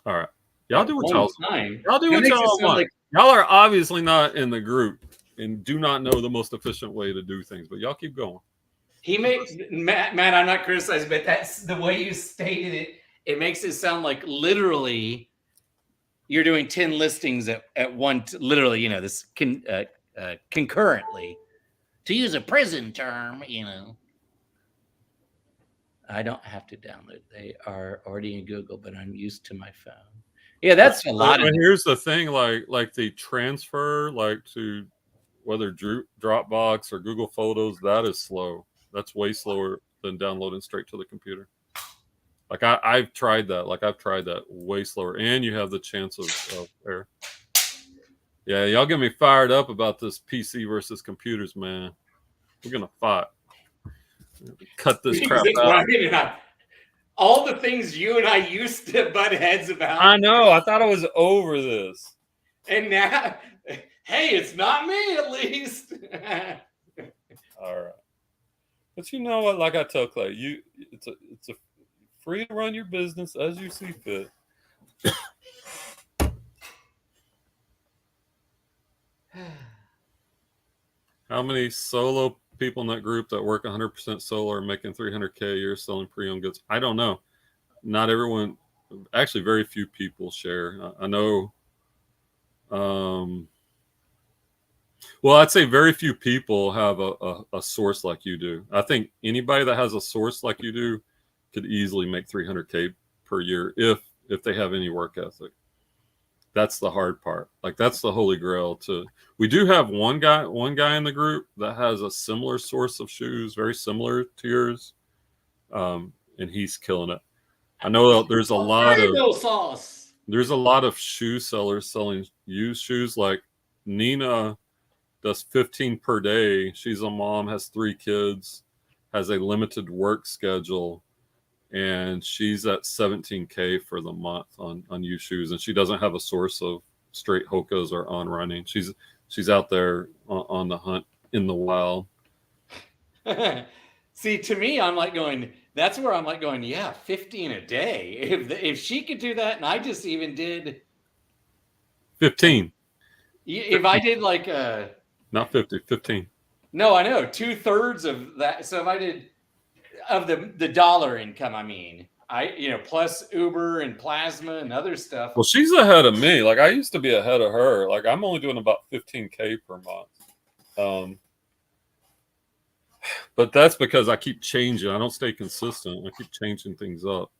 All right, y'all do what y'all want. Y'all do what y'all want. Y'all are obviously not in the group and do not know the most efficient way to do things, but y'all keep going. He makes Matt. I'm not criticizing, but that's the way you stated it. it makes it sound like literally you're doing 10 listings at one, literally, you know, this concurrently. To use a prison term, you know. I don't have to download. They are already in Google, but I'm used to my phone. Yeah, that's a lot. But here's the thing, like the transfer, like to whether Dropbox or Google Photos, that is slow. That's way slower than downloading straight to the computer. Like I've tried that. Like I've tried that, way slower, and you have the chance of error. Yeah, y'all get me fired up about this PC versus computers, man. We're gonna fight. Cut this crap out. All the things you and I used to butt heads about. I know. I thought I was over this. And now, hey, it's not me, at least. All right. But you know what? Like I tell Clay, it's a free to run your business as you see fit. How many solo people in that group that work 100% solo are making $300K a year selling pre-owned goods? I don't know. Not everyone, actually very few people share. I know, well, I'd say very few people have a source like you do. I think anybody that has a source like you do could easily make $300K per year if they have any work ethic. That's the hard part. Like that's the holy grail. We do have one guy in the group that has a similar source of shoes, very similar to yours, and he's killing it. I know that there's a lot of shoe sellers selling used shoes. Like Nina does 15 per day. She's a mom, has 3 kids, has a limited work schedule, and she's at $17K for the month on used shoes, and she doesn't have a source of straight Hokas or on running. She's out there on the hunt in the wild. See, to me, I'm like going. That's where I'm like going. Yeah, 15 a day. If she could do that, and I just even did 15. If I did like not 50, 15. No, I know 2/3 of that. So if I did of the dollar income, I mean, plus Uber and Plasma and other stuff. Well, she's ahead of me. Like I used to be ahead of her. Like I'm only doing about 15K per month. But that's because I keep changing. I don't stay consistent. I keep changing things up.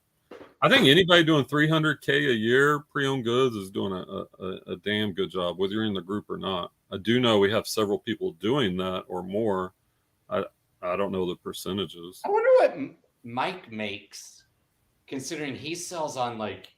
I think anybody doing 300K a year pre-owned goods is doing a damn good job, whether you're in the group or not. I do know we have several people doing that or more. I don't know the percentages. I wonder what Mike makes, considering he sells on like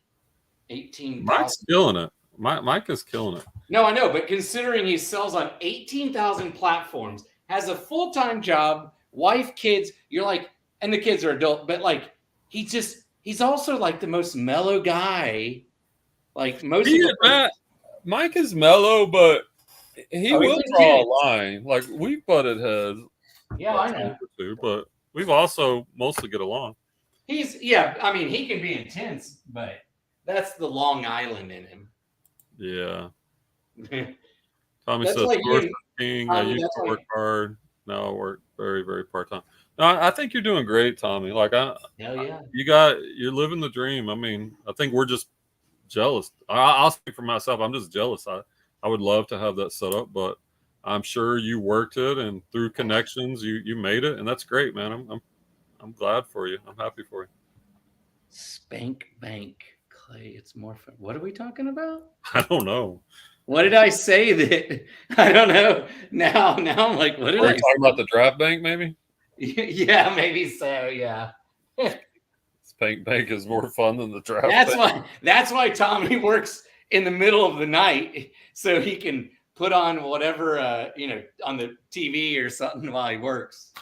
18,000. Mike's killing it. Mike is killing it. No, I know, but considering he sells on 18,000 platforms, has a full-time job, wife, kids, you're like, and the kids are adult, but like he's also like the most mellow guy. Like most Mike is mellow, but he will draw a line. Like we've butted heads. Yeah, I know. But we've also mostly get along. I mean, he can be intense, but that's the Long Island in him. Yeah. Tommy says, like King, I used to work hard. Now I work very, very part-time. No, I think you're doing great, Tommy. Like, hell yeah. You're living the dream. I mean, I think we're just jealous. I'll speak for myself. I'm just jealous. I would love to have that set up, but I'm sure you worked it, and through connections, you made it, and that's great, man. I'm glad for you. I'm happy for you. Spank Bank, Clay. It's more fun. What are we talking about? I don't know. What did I say that? I don't know. Now I'm like, what did I say? Talking about the draft bank, maybe? Yeah, maybe so. Yeah. Spank Bank is more fun than the draft bank. That's why Tommy works in the middle of the night, so he can put on whatever on the TV or something while he works.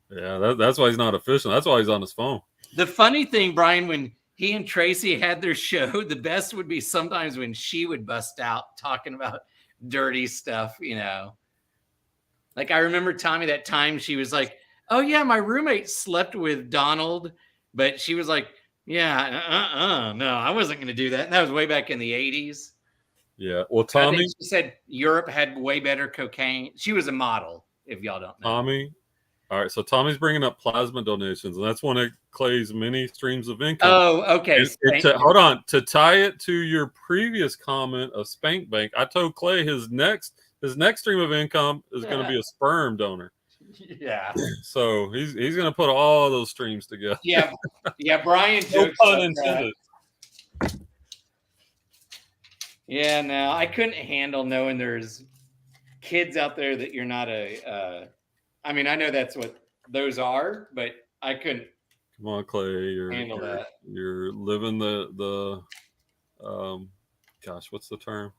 Yeah, that's why he's not efficient. That's why he's on his phone. The funny thing, Brian, when he and Tracy had their show, the best would be sometimes when she would bust out talking about dirty stuff, Like I remember Tommy that time she was like, oh yeah, my roommate slept with Donald, but she was like, yeah, no, I wasn't going to do that. And that was way back in the 80s. Yeah. Well, Tommy, she said Europe had way better cocaine. She was a model, if y'all don't know. Tommy, All right, so Tommy's bringing up plasma donations, and that's one of Clay's many streams of income. Oh, okay. Hold on. To tie it to your previous comment of Spank Bank, I told Clay his next stream of income is going to be a sperm donor. Yeah. So he's going to put all those streams together. Yeah. Yeah. Brian No jokes pun about intended. that. Yeah. No, I couldn't handle knowing there's kids out there that you're not I mean, I know that's what those are, but I couldn't. Come on, Clay. Handle that. You're living the gosh, what's the term?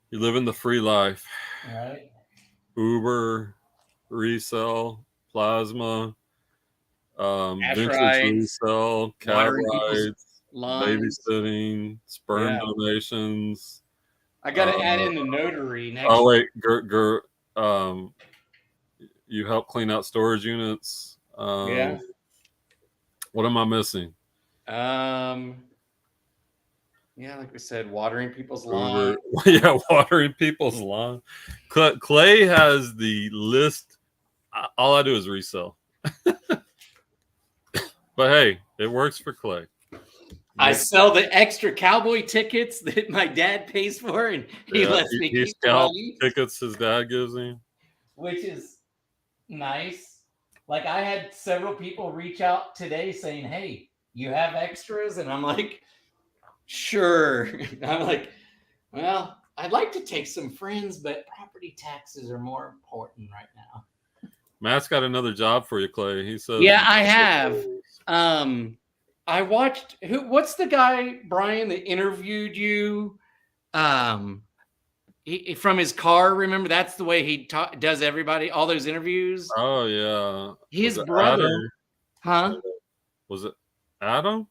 You're living the free life. All right. Uber, resell, plasma, vintage rides, resell, cab rides, lawns. babysitting, sperm donations. I got to add in the notary next. Oh wait, you help clean out storage units. Yeah. What am I missing? Yeah, like we said, watering people's lawn. Yeah, watering people's lawn. Clay has the list. All I do is resell. But hey, it works for Clay. I sell the extra cowboy tickets that my dad pays for, and he lets me keep the money. Tickets his dad gives him, which is nice. Like I had several people reach out today saying, "Hey, you have extras?" And I'm like, "Sure." I'm like, "Well, I'd like to take some friends, but property taxes are more important right now." Matt's got another job for you, Clay. He says, "Yeah, I have." I watched what's the guy, Brian, that interviewed you he, from his car? Remember, that's the way he does everybody, all those interviews. Oh yeah, his brother, Adam? Huh? Was it Adam?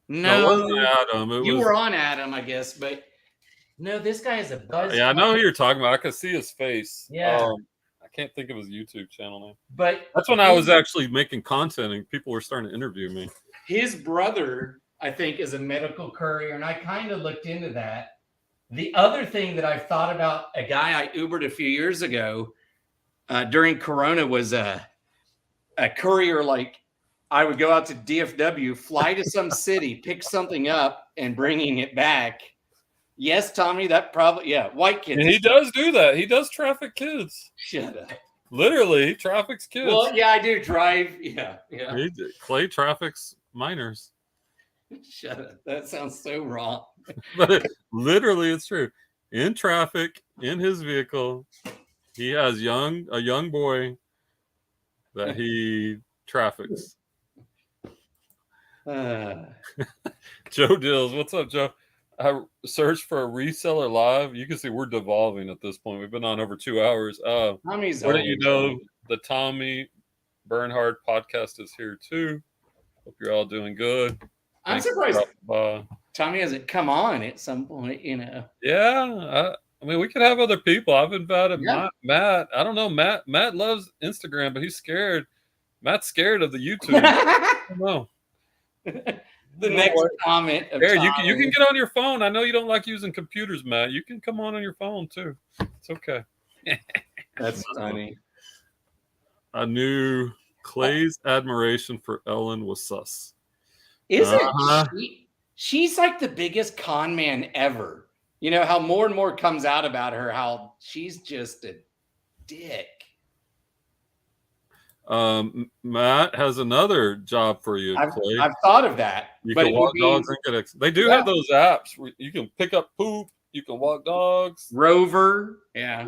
No, it wasn't Adam. You were on Adam, I guess, but no, this guy is a buzz. Yeah, I know who you're talking about. I could see his face. Yeah. I can't think of his YouTube channel name. But that's when I was actually making content and people were starting to interview me. His brother, I think, is a medical courier, and I kind of looked into that. The other thing that I've thought about, a guy I Ubered a few years ago during Corona was a courier. Like I would go out to DFW, fly to some city, pick something up, and bringing it back. Yes, Tommy, that probably, white kids. And he does do that. He does traffic kids. Shut up. Literally, he traffics kids. Well, yeah, I do drive. Yeah. Clay traffics minors. Shut up. That sounds so wrong. But literally, it's true. In traffic, in his vehicle, he has a young boy that he traffics. Joe Dills, what's up, Joe? I searched for a reseller live. You can see we're devolving at this point. We've been on over 2 hours. Tommy's why don't you know the Tommy Bernhard podcast is here too? Hope you're all doing good. I'm surprised Tommy hasn't come on at some point, you know. Yeah, I mean, we could have other people. I've invited Matt. I don't know, Matt. Matt loves Instagram, but he's scared. Matt's scared of the YouTube. I don't know. The next comment. Here, you can get on your phone. I know you don't like using computers, Matt. You can come on your phone too. It's okay. That's funny. I knew Clay's admiration for Ellen was sus. Isn't she? She's like the biggest con man ever. You know how more and more comes out about her, how she's just a dick. Matt has another job for you, Clay. I've thought of that. You can walk dogs and get they do have those apps where you can pick up poop, you can walk dogs. Rover. Yeah.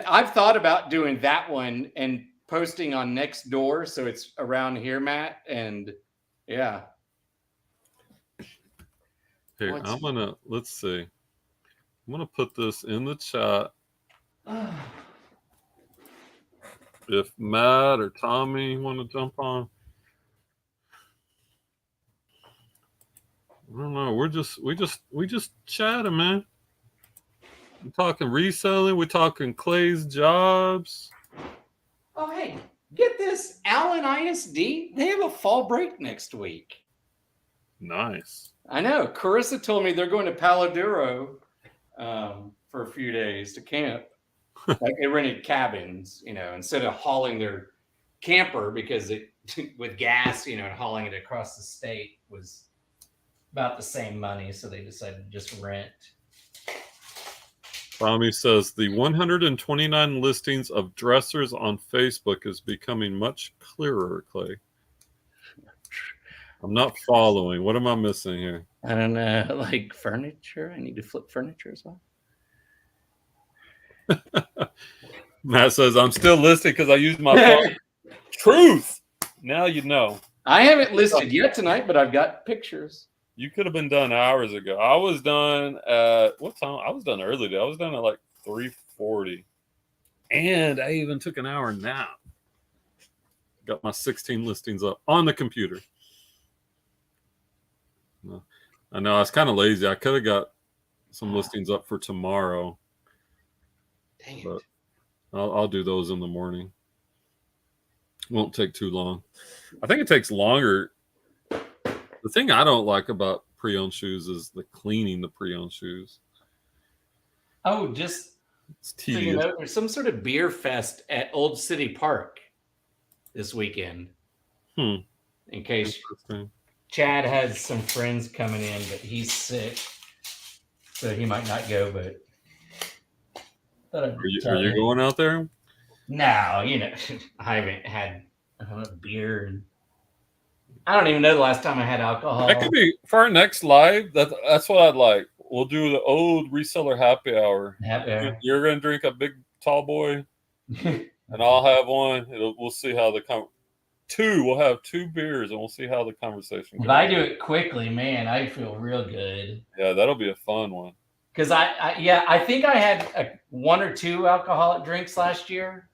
I've thought about doing that one and posting on Nextdoor, so it's around here, Matt. And yeah. Here, let's see. I'm gonna put this in the chat. If Matt or Tommy want to jump on, I don't know. We just chatting, man. We're talking reselling. We're talking Clay's jobs. Oh, hey, get this. Allen ISD, they have a fall break next week. Nice. I know. Carissa told me they're going to Palo Duro for a few days to camp. Like they rented cabins, instead of hauling their camper because it with gas, and hauling it across the state was about the same money. So they decided to just rent. Tommy says the 129 listings of dressers on Facebook is becoming much clearer, Clay. I'm not following. What am I missing here? I don't know, like furniture. I need to flip furniture as well. Matt says, I'm still listing because I used my phone. Truth. Now you know. I haven't listed yet tonight, but I've got pictures. You could have been done hours ago. I was done at what time? I was done early today. I was done at like 3:40. And I even took an hour nap. Got my 16 listings up on the computer. I know I was kind of lazy. I could have got some listings up for tomorrow. Dang it. But I'll do those in the morning. Won't take too long. I think it takes longer. The thing I don't like about pre-owned shoes is the cleaning the pre-owned shoes. Oh, just It's so you tedious. know, there's some sort of beer fest at Old City Park this weekend. In case Interesting. Chad has some friends coming in, but he's sick, so he might not go. But Are you going out there? No, I haven't had beer. And I don't even know the last time I had alcohol. That could be for our next live. That's what I'd like. We'll do the old reseller happy hour. You're going to drink a big tall boy, and I'll have one. We'll see how we'll have 2 beers, and we'll see how the conversation goes. If I do it quickly, man, I feel real good. Yeah, that'll be a fun one. Because I think I had 1 or 2 alcoholic drinks last year,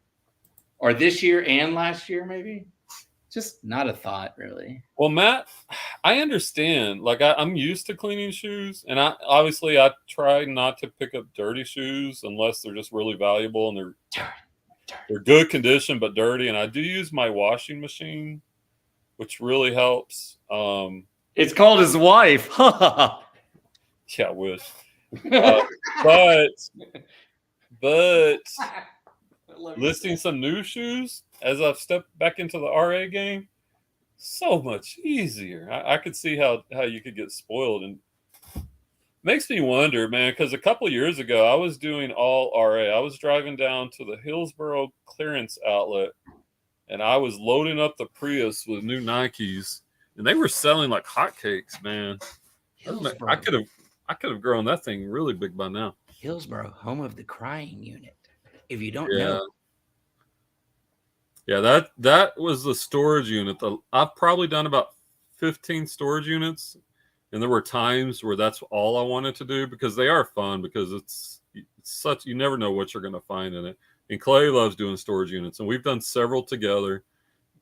or this year and last year, maybe. Just not a thought, really. Well, Matt, I understand. Like I'm used to cleaning shoes, and I try not to pick up dirty shoes unless they're just really valuable and they're good condition but dirty. And I do use my washing machine, which really helps. It's called his wife. Yeah, I wish. But listing some new shoes as I've stepped back into the RA game, so much easier. I could see how you could get spoiled, and makes me wonder, man, because a couple years ago I was doing all RA. I was driving down to the Hillsboro clearance outlet, and I was loading up the Prius with new Nikes, and they were selling like hotcakes, man. I could have grown that thing really big by now. Hillsboro, home of the crying unit. If you don't know. Yeah, that was the storage unit. I've probably done about 15 storage units, and there were times where that's all I wanted to do because they are fun because it's such, you never know what you're going to find in it. And Clay loves doing storage units, and we've done several together.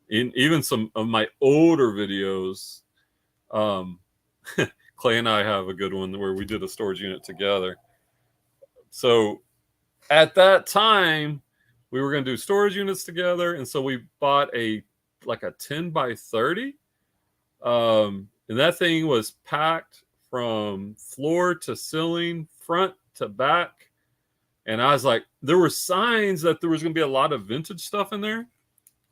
In even some of my older videos, Clay and I have a good one where we did a storage unit together. So at that time, we were going to do storage units together, and so we bought a 10 by 30, and that thing was packed from floor to ceiling, front to back. And I was like, there were signs that there was going to be a lot of vintage stuff in there,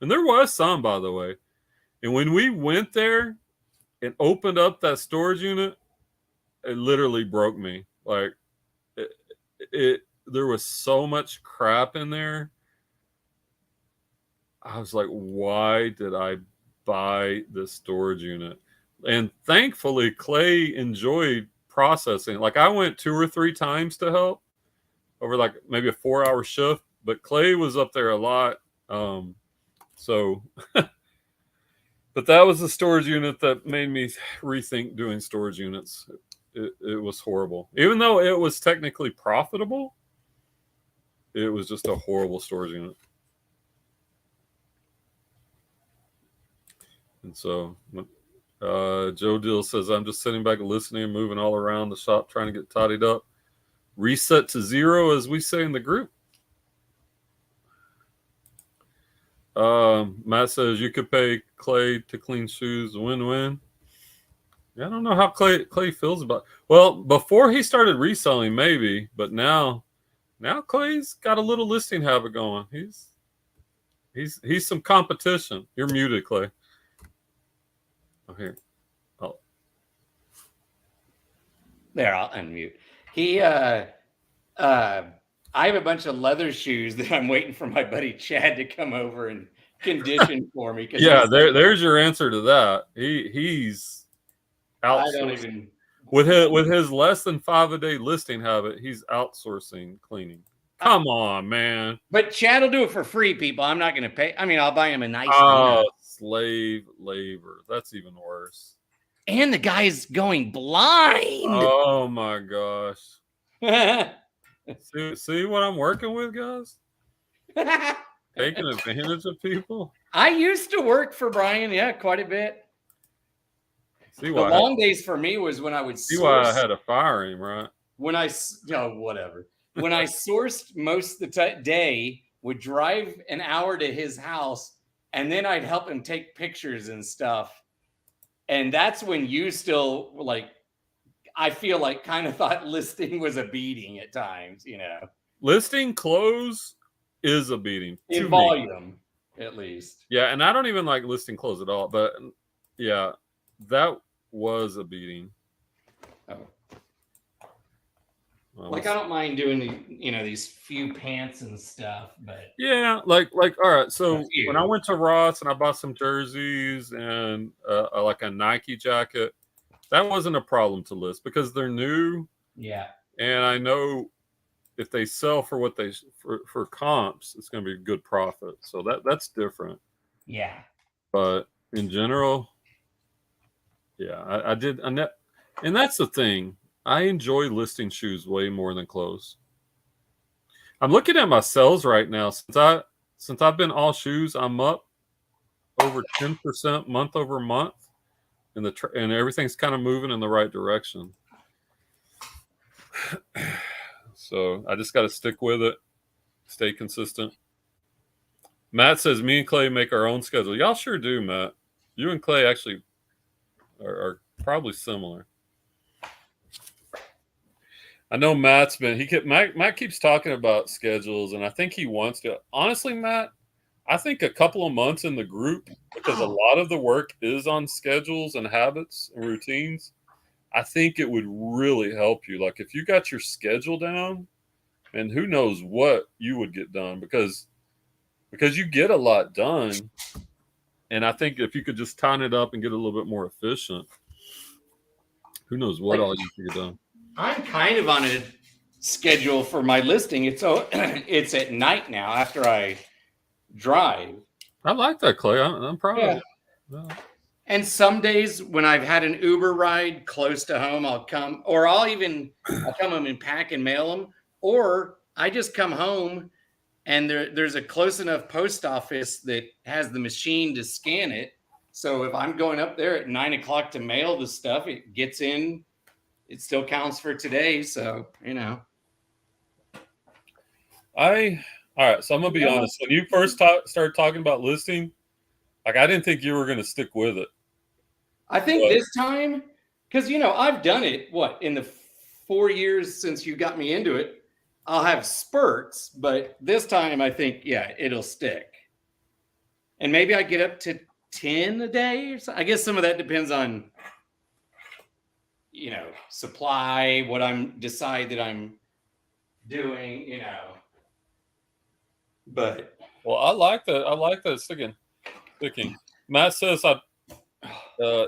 and there was some, by the way. And when we went there and opened up that storage unit, it literally broke me. Like there was so much crap in there. I was like, why did I buy this storage unit? And thankfully, Clay enjoyed processing. Like I went 2 or 3 times to help over like maybe a 4-hour shift, but Clay was up there a lot. But that was the storage unit that made me rethink doing storage units. It was horrible. Even though it was technically profitable, it was just a horrible storage unit. And so Joe Dill says, I'm just sitting back listening and moving all around the shop trying to get tidied up. Reset to 0, as we say in the group. Matt says, you could pay Clay to clean shoes. Win-win. I don't know how Clay feels about it. Well, before he started reselling, maybe. But now Now Clay's got a little listing habit going. He's some competition. You're muted, Clay. Oh, here. Oh. There, I'll unmute. I have a bunch of leather shoes that I'm waiting for my buddy Chad to come over and condition for me. Yeah, there's your answer to that. He's outsourcing. With his less than 5 a day listing habit, he's outsourcing cleaning. Come on, man. But Chad will do it for free, people. I'm not going to pay. I mean, I'll buy him a nice slave labor. That's even worse. And the guy's going blind. Oh my gosh. see what I'm working with, guys? Taking advantage of people. I used to work for Brian, quite a bit. See why the long days for me was when I would see why I had to fire him, right? When I whatever. When I sourced most of the day, would drive an hour to his house, and then I'd help him take pictures and stuff. And that's when you still I feel like kind of thought listing was a beating at times, Listing clothes is a beating. In volume, at least. Yeah, and I don't even like listing clothes at all, but yeah, that was a beating. Oh. I don't mind doing these few pants and stuff, but yeah, like all right. So when I went to Ross and I bought some jerseys and like a Nike jacket, that wasn't a problem to list because they're new. Yeah, and I know if they sell for what they for comps, it's going to be a good profit. So that's different. Yeah, but in general, yeah, I did, and that's the thing. I enjoy listing shoes way more than clothes. I'm looking at my sales right now. Since I've been all shoes, I'm up over 10% month over month, and everything's kind of moving in the right direction. So I just got to stick with it, stay consistent. Matt says me and Clay make our own schedule. Y'all sure do, Matt. You and Clay actually are probably similar. I know Matt keeps talking about schedules, and I think he wants to. Honestly, Matt, I think a couple of months in the group, because a lot of the work is on schedules and habits and routines, I think it would really help you. Like if you got your schedule down, and who knows what you would get done because you get a lot done. And I think if you could just tighten it up and get a little bit more efficient, who knows what all you could get done. I'm kind of on a schedule for my listing. It's at night now after I drive. I like that, Clay. I'm proud of it. Yeah. And some days when I've had an Uber ride close to home, I'll come home and pack and mail them, or I just come home and there's a close enough post office that has the machine to scan it. So if I'm going up there at 9 o'clock to mail the stuff, it gets in. It still counts for today. So, All right. So I'm going to be honest. When you first started talking about listing, I didn't think you were going to stick with it. I think this time, because, I've done it, in the 4 years since you got me into it, I'll have spurts, but this time I think, it'll stick. And maybe I get up to 10 a day or so. I guess some of that depends on, supply, what decide that I'm doing, But I like that sticking. Matt says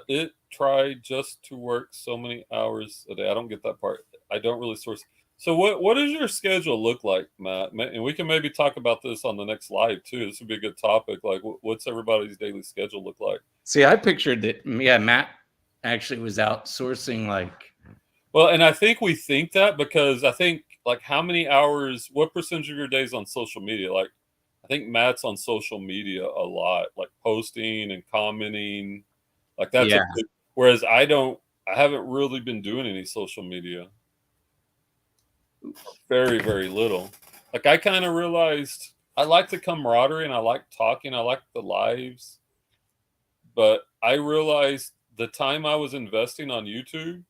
it tried just to work so many hours a day. I don't get that part. I don't really source. So what does your schedule look like, Matt? And we can maybe talk about this on the next live too. This would be a good topic. Like, what's everybody's daily schedule look like? See, I pictured that. Yeah, Matt actually was outsourcing Well, and I think we think that because I think how many hours, what percentage of your days on social media? Like, I think Matt's on social media a lot, like posting and commenting. Like that's whereas I haven't really been doing any social media. Very, very little. Like I kind of realized I like the camaraderie and I like talking. I like the lives. But I realized the time I was investing on YouTube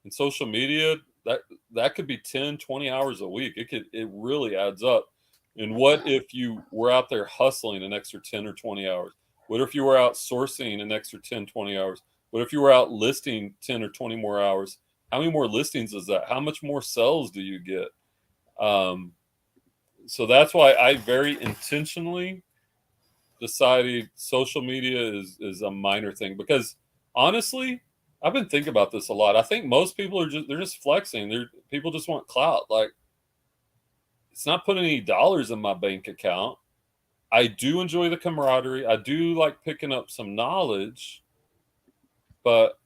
and social media that could be 10, 20 hours a week. It really adds up. And what if you were out there hustling an extra 10 or 20 hours? What if you were out sourcing an extra 10, 20 hours? What if you were out listing 10 or 20 more hours? How many more listings is that? How much more sales do you get? So that's why I very intentionally decided social media is a minor thing, because honestly, I've been thinking about this a lot. I think most people are just flexing. People just want clout. Like, it's not putting any dollars in my bank account. I do enjoy the camaraderie. I do like picking up some knowledge, but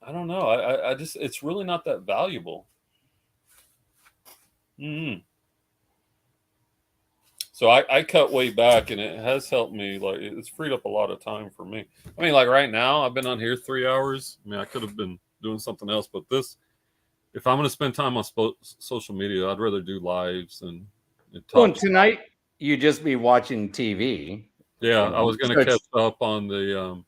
I don't know. I just, it's really not that valuable. So I cut way back, and it has helped me. Like, it's freed up a lot of time for me. I mean, like right now, I've been on here 3 hours. I mean, I could have been doing something else, but if I'm going to spend time on social media, I'd rather do lives and talk. Well, tonight you just be watching TV. Yeah, I was going to catch up on the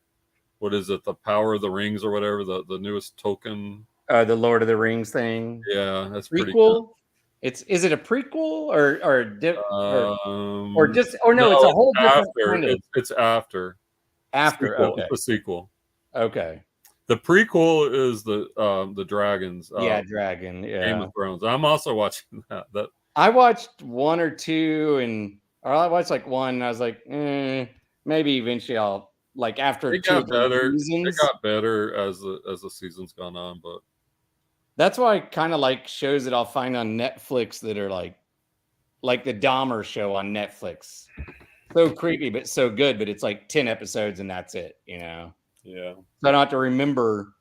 what is it, the Power of the Rings or whatever, the newest token. The Lord of the Rings thing. Yeah, that's prequel. Pretty cool. Is it a prequel or just no, it's a whole different kind of. It's after. Sequel. Okay. It's a sequel. Okay. The prequel is the dragons. Dragon. Yeah. Game of Thrones. I'm also watching that. I watched 1 or 2, or I watched like 1. And I was like, maybe eventually I'll like after it 2 got better. seasons. It got better as the season's gone on, but that's why I kind of like shows that I'll find on Netflix that are like the Dahmer show on Netflix. So creepy, but so good. But it's like 10 episodes and that's it, you know? Yeah. So I don't have to remember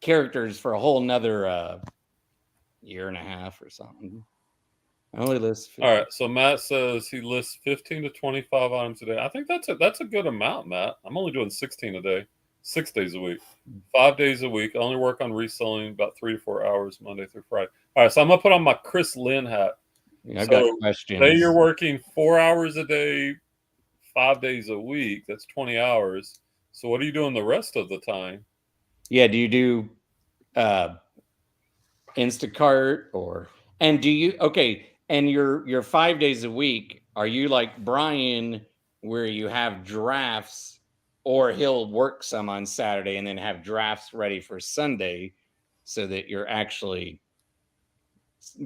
characters for a whole nother year and a half or something. I only list 50. All right. So Matt says he lists 15 to 25 items a day. I think that's a good amount, Matt. I'm only doing 16 a day, 6 days a week, 5 days a week. I only work on reselling about 3 to 4 hours Monday through Friday. All right. So I'm gonna put on my Chris Lynn hat. I got questions. Say you're working 4 hours a day, 5 days a week. That's 20 hours. So what are you doing the rest of the time? Yeah. Do you do Instacart and do you, okay. And your 5 days a week, are you like Brian where you have drafts, or he'll work some on Saturday and then have drafts ready for Sunday so that you're actually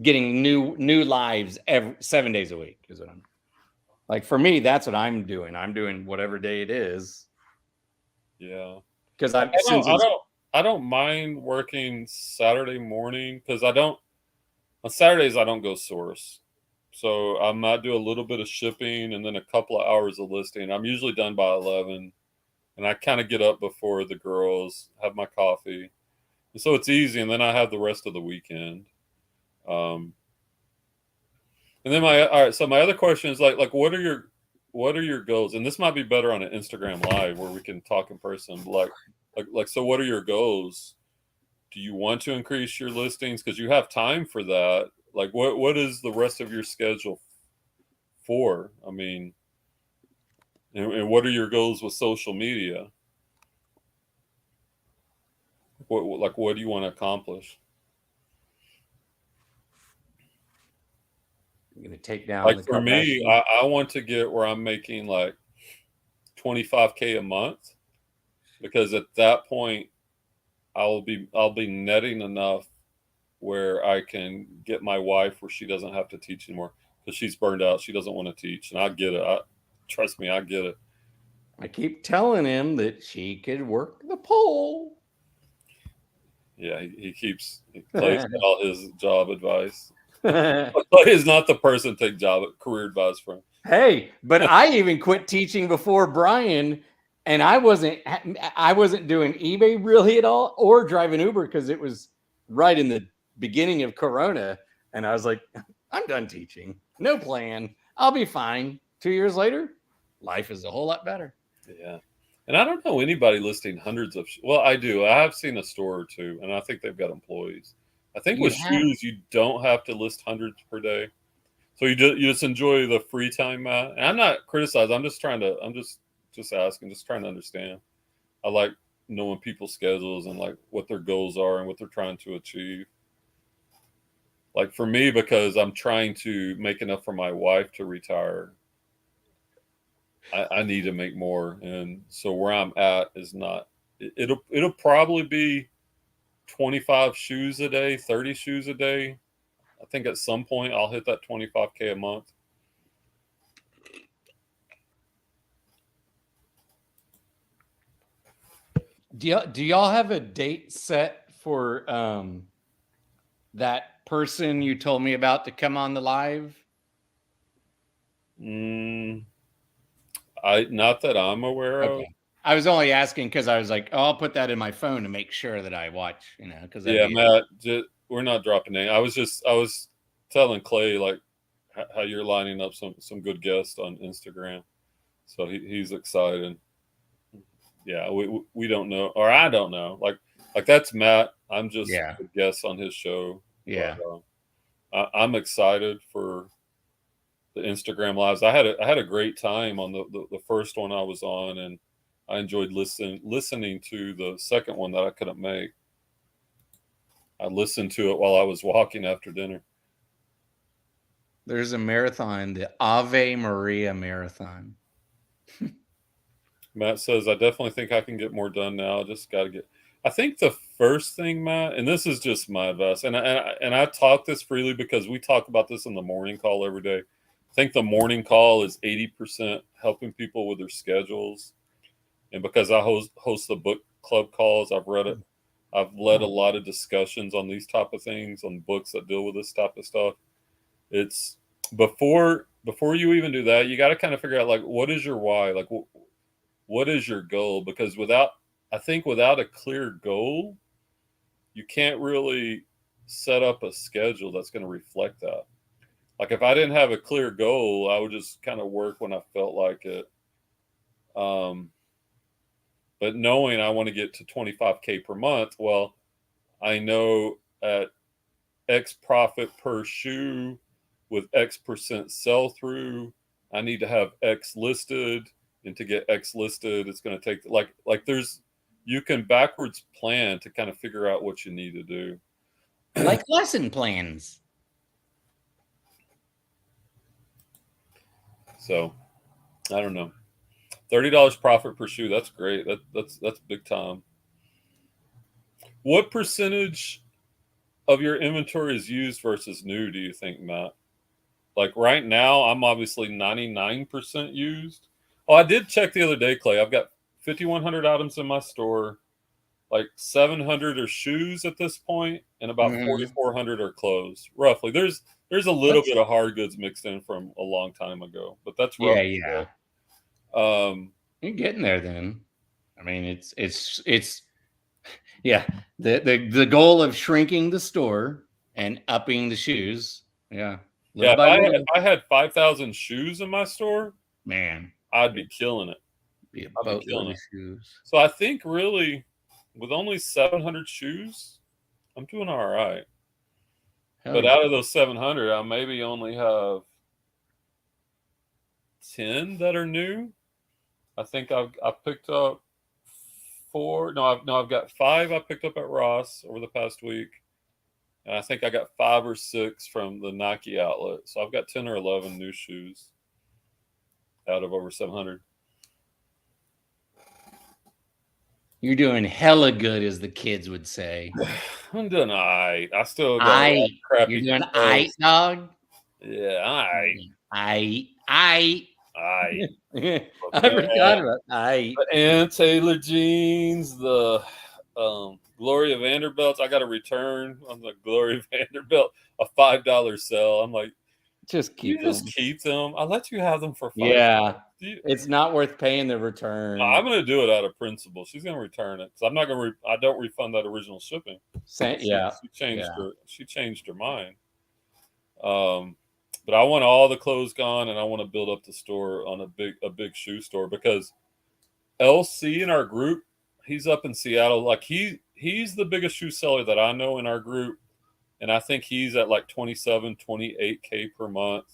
getting new lives 7 days a week is what I'm like. For me, that's what I'm doing. I'm doing whatever day it is. Yeah. Because I don't mind working Saturday morning, because on Saturdays I don't go source. So I might do a little bit of shipping and then a couple of hours of listing. I'm usually done by 11, and I kind of get up before the girls, have my coffee. And so it's easy, and then I have the rest of the weekend. And then all right, so my other question is like what are your goals? And this might be better on an Instagram live where we can talk in person. Like so what are your goals? Do you want to increase your listings because you have time for that? Like what is the rest of your schedule for? I mean, and what are your goals with social media? What do you want to accomplish? You're gonna take down. Like for me, I want to get where I'm making like $25K a month, because at that point I'll be netting enough where I can get my wife where she doesn't have to teach anymore, because she's burned out. She doesn't want to teach, and I get it. Trust me, I get it. I keep telling him that she could work the pole. Yeah, he plays all his job advice. Clay is not the person to take career advice from. Hey, but I even quit teaching before Brian, and I wasn't doing eBay really at all or driving Uber, because it was right in the beginning of Corona, and I was like, I'm done teaching. No plan. I'll be fine. 2 years later, life is a whole lot better. Yeah. And I don't know anybody listing hundreds of well, I do. I have seen a store or two, and I think they've got employees. I think with shoes, you don't have to list hundreds per day. So you just enjoy the free time, Matt. And I'm not criticizing. I'm just asking, just trying to understand. I like knowing people's schedules and like what their goals are and what they're trying to achieve. Like for me, because I'm trying to make enough for my wife to retire, I need to make more. And so where I'm at is not, it'll probably be 25 shoes a day, 30 shoes a day. I think at some point I'll hit that 25K a month. Do y'all have a date set for that person you told me about to come on the live? Not that I'm aware of. I was only asking because I was like, oh, I'll put that in my phone to make sure that I watch, because Matt, we're not dropping names. I was telling Clay like how you're lining up some good guests on Instagram, so he's excited. Yeah, we don't know, or I don't know. Like that's Matt. I'm just a guest on his show. Yeah, but, I'm excited for the Instagram lives. I had a great time on the first one I was on, and I enjoyed listening to the second one that I couldn't make. I listened to it while I was walking after dinner. There's a marathon, the Ave Maria Marathon. Matt says, I definitely think I can get more done now. I just got to get. I think the first thing, Matt, and this is just my advice, and I talk this freely because we talk about this in the morning call every day. I think the morning call is 80% helping people with their schedules. And because I host the book club calls, I've read it. I've led a lot of discussions on these type of things, on books that deal with this type of stuff. It's before you even do that, you got to kind of figure out, like, what is your why? Like, what is your goal? Because without a clear goal, you can't really set up a schedule that's going to reflect that. Like if I didn't have a clear goal, I would just kind of work when I felt like it. But knowing I want to get to 25K per month, well, I know at X profit per shoe with X percent sell through, I need to have X listed. And to get X listed, it's going to take you can backwards plan to kind of figure out what you need to do. Like lesson plans. So I don't know. $30 profit per shoe. That's great. That's big time. What percentage of your inventory is used versus new, do you think, Matt? Like right now, I'm obviously 99% used. Oh, I did check the other day, Clay. I've got 5,100 items in my store. Like 700 are shoes at this point, and about 4,400 are clothes, roughly. There's a little bit of hard goods mixed in from a long time ago, but that's roughly yeah. You're getting there then. I mean, it's the goal of shrinking the store and upping the shoes. Yeah. If I had 5,000 shoes in my store, man, I'd be killing it. I'd be killing it. Shoes. So I think really with only 700 shoes, I'm doing all right. But out of those 700, I maybe only have 10 that are new. I think I've picked up 4. I've got 5 I picked up at Ross over the past week. And I think I got 5 or 6 from the Nike outlet. So I've got 10 or 11 new shoes out of over 700. You're doing hella good, as the kids would say. I'm doing all right. I still got crappy. You're doing all right, dog? Yeah, all right. I forgot about the Ann Taylor jeans, the Gloria Vanderbilt. I got a return on the Gloria Vanderbilt, a $5 sale. I'm like, just keep them. I'll let you have them for $5. Yeah, it's not worth paying the return. I'm going to do it out of principle. She's going to return it because I'm not going to. I don't refund that original shipping. She changed her mind. But I want all the clothes gone, and I want to build up the store on a big shoe store because LC in our group, he's up in Seattle. Like he's the biggest shoe seller that I know in our group, and I think he's at like 27, 28K per month.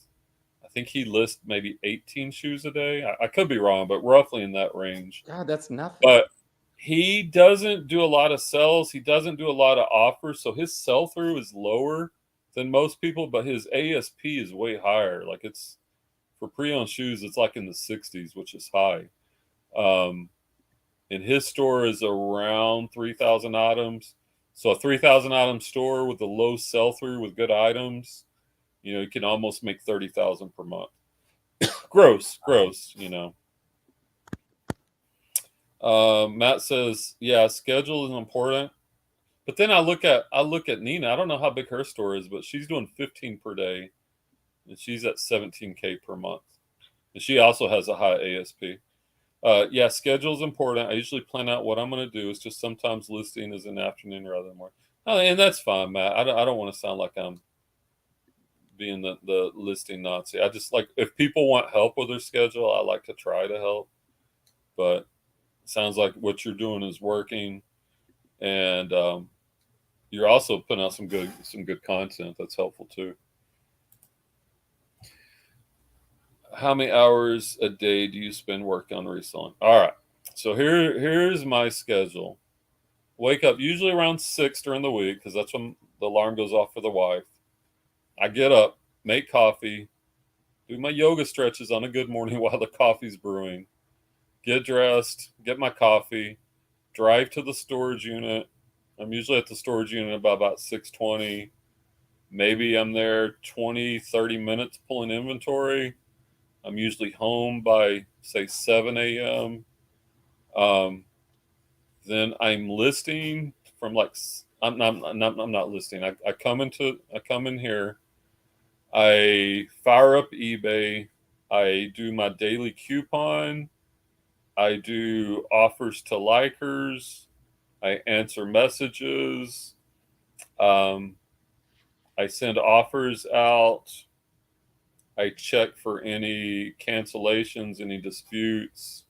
I think he lists maybe 18 shoes a day. I could be wrong, but roughly in that range. God, that's nothing. But he doesn't do a lot of sales. He doesn't do a lot of offers, so his sell through is lower. than most people, but his ASP is way higher. Like it's for pre-owned shoes, it's like in the 60s, which is high. And his store is around 3,000 items. So a 3,000 item store with a low sell through with good items, you know, you can almost make 30,000 per month. gross, you know. Matt says, yeah, schedule is important. But then I look at Nina. I don't know how big her store is, but she's doing 15 per day, and she's at 17K per month. And she also has a high ASP. Yeah, schedule is important. I usually plan out what I'm going to do. It's just sometimes listing is in the afternoon rather than morning. And that's fine, Matt. I don't want to sound like I'm being the listing Nazi. I just like, if people want help with their schedule, I like to try to help. But it sounds like what you're doing is working, and you're also putting out some good content that's helpful too. How many hours a day do you spend working on reselling? All right. So here's my schedule. Wake up usually around 6 during the week because that's when the alarm goes off for the wife. I get up, make coffee, do my yoga stretches on a good morning while the coffee's brewing, get dressed, get my coffee, drive to the storage unit. I'm usually at the storage unit by about 6:20. Maybe I'm there 20, 30 minutes pulling inventory. I'm usually home by, say, 7 a.m. Then I'm listing from like, I'm not listing. I come in here. I fire up eBay. I do my daily coupon. I do offers to likers. I answer messages. I send offers out. I check for any cancellations, any disputes,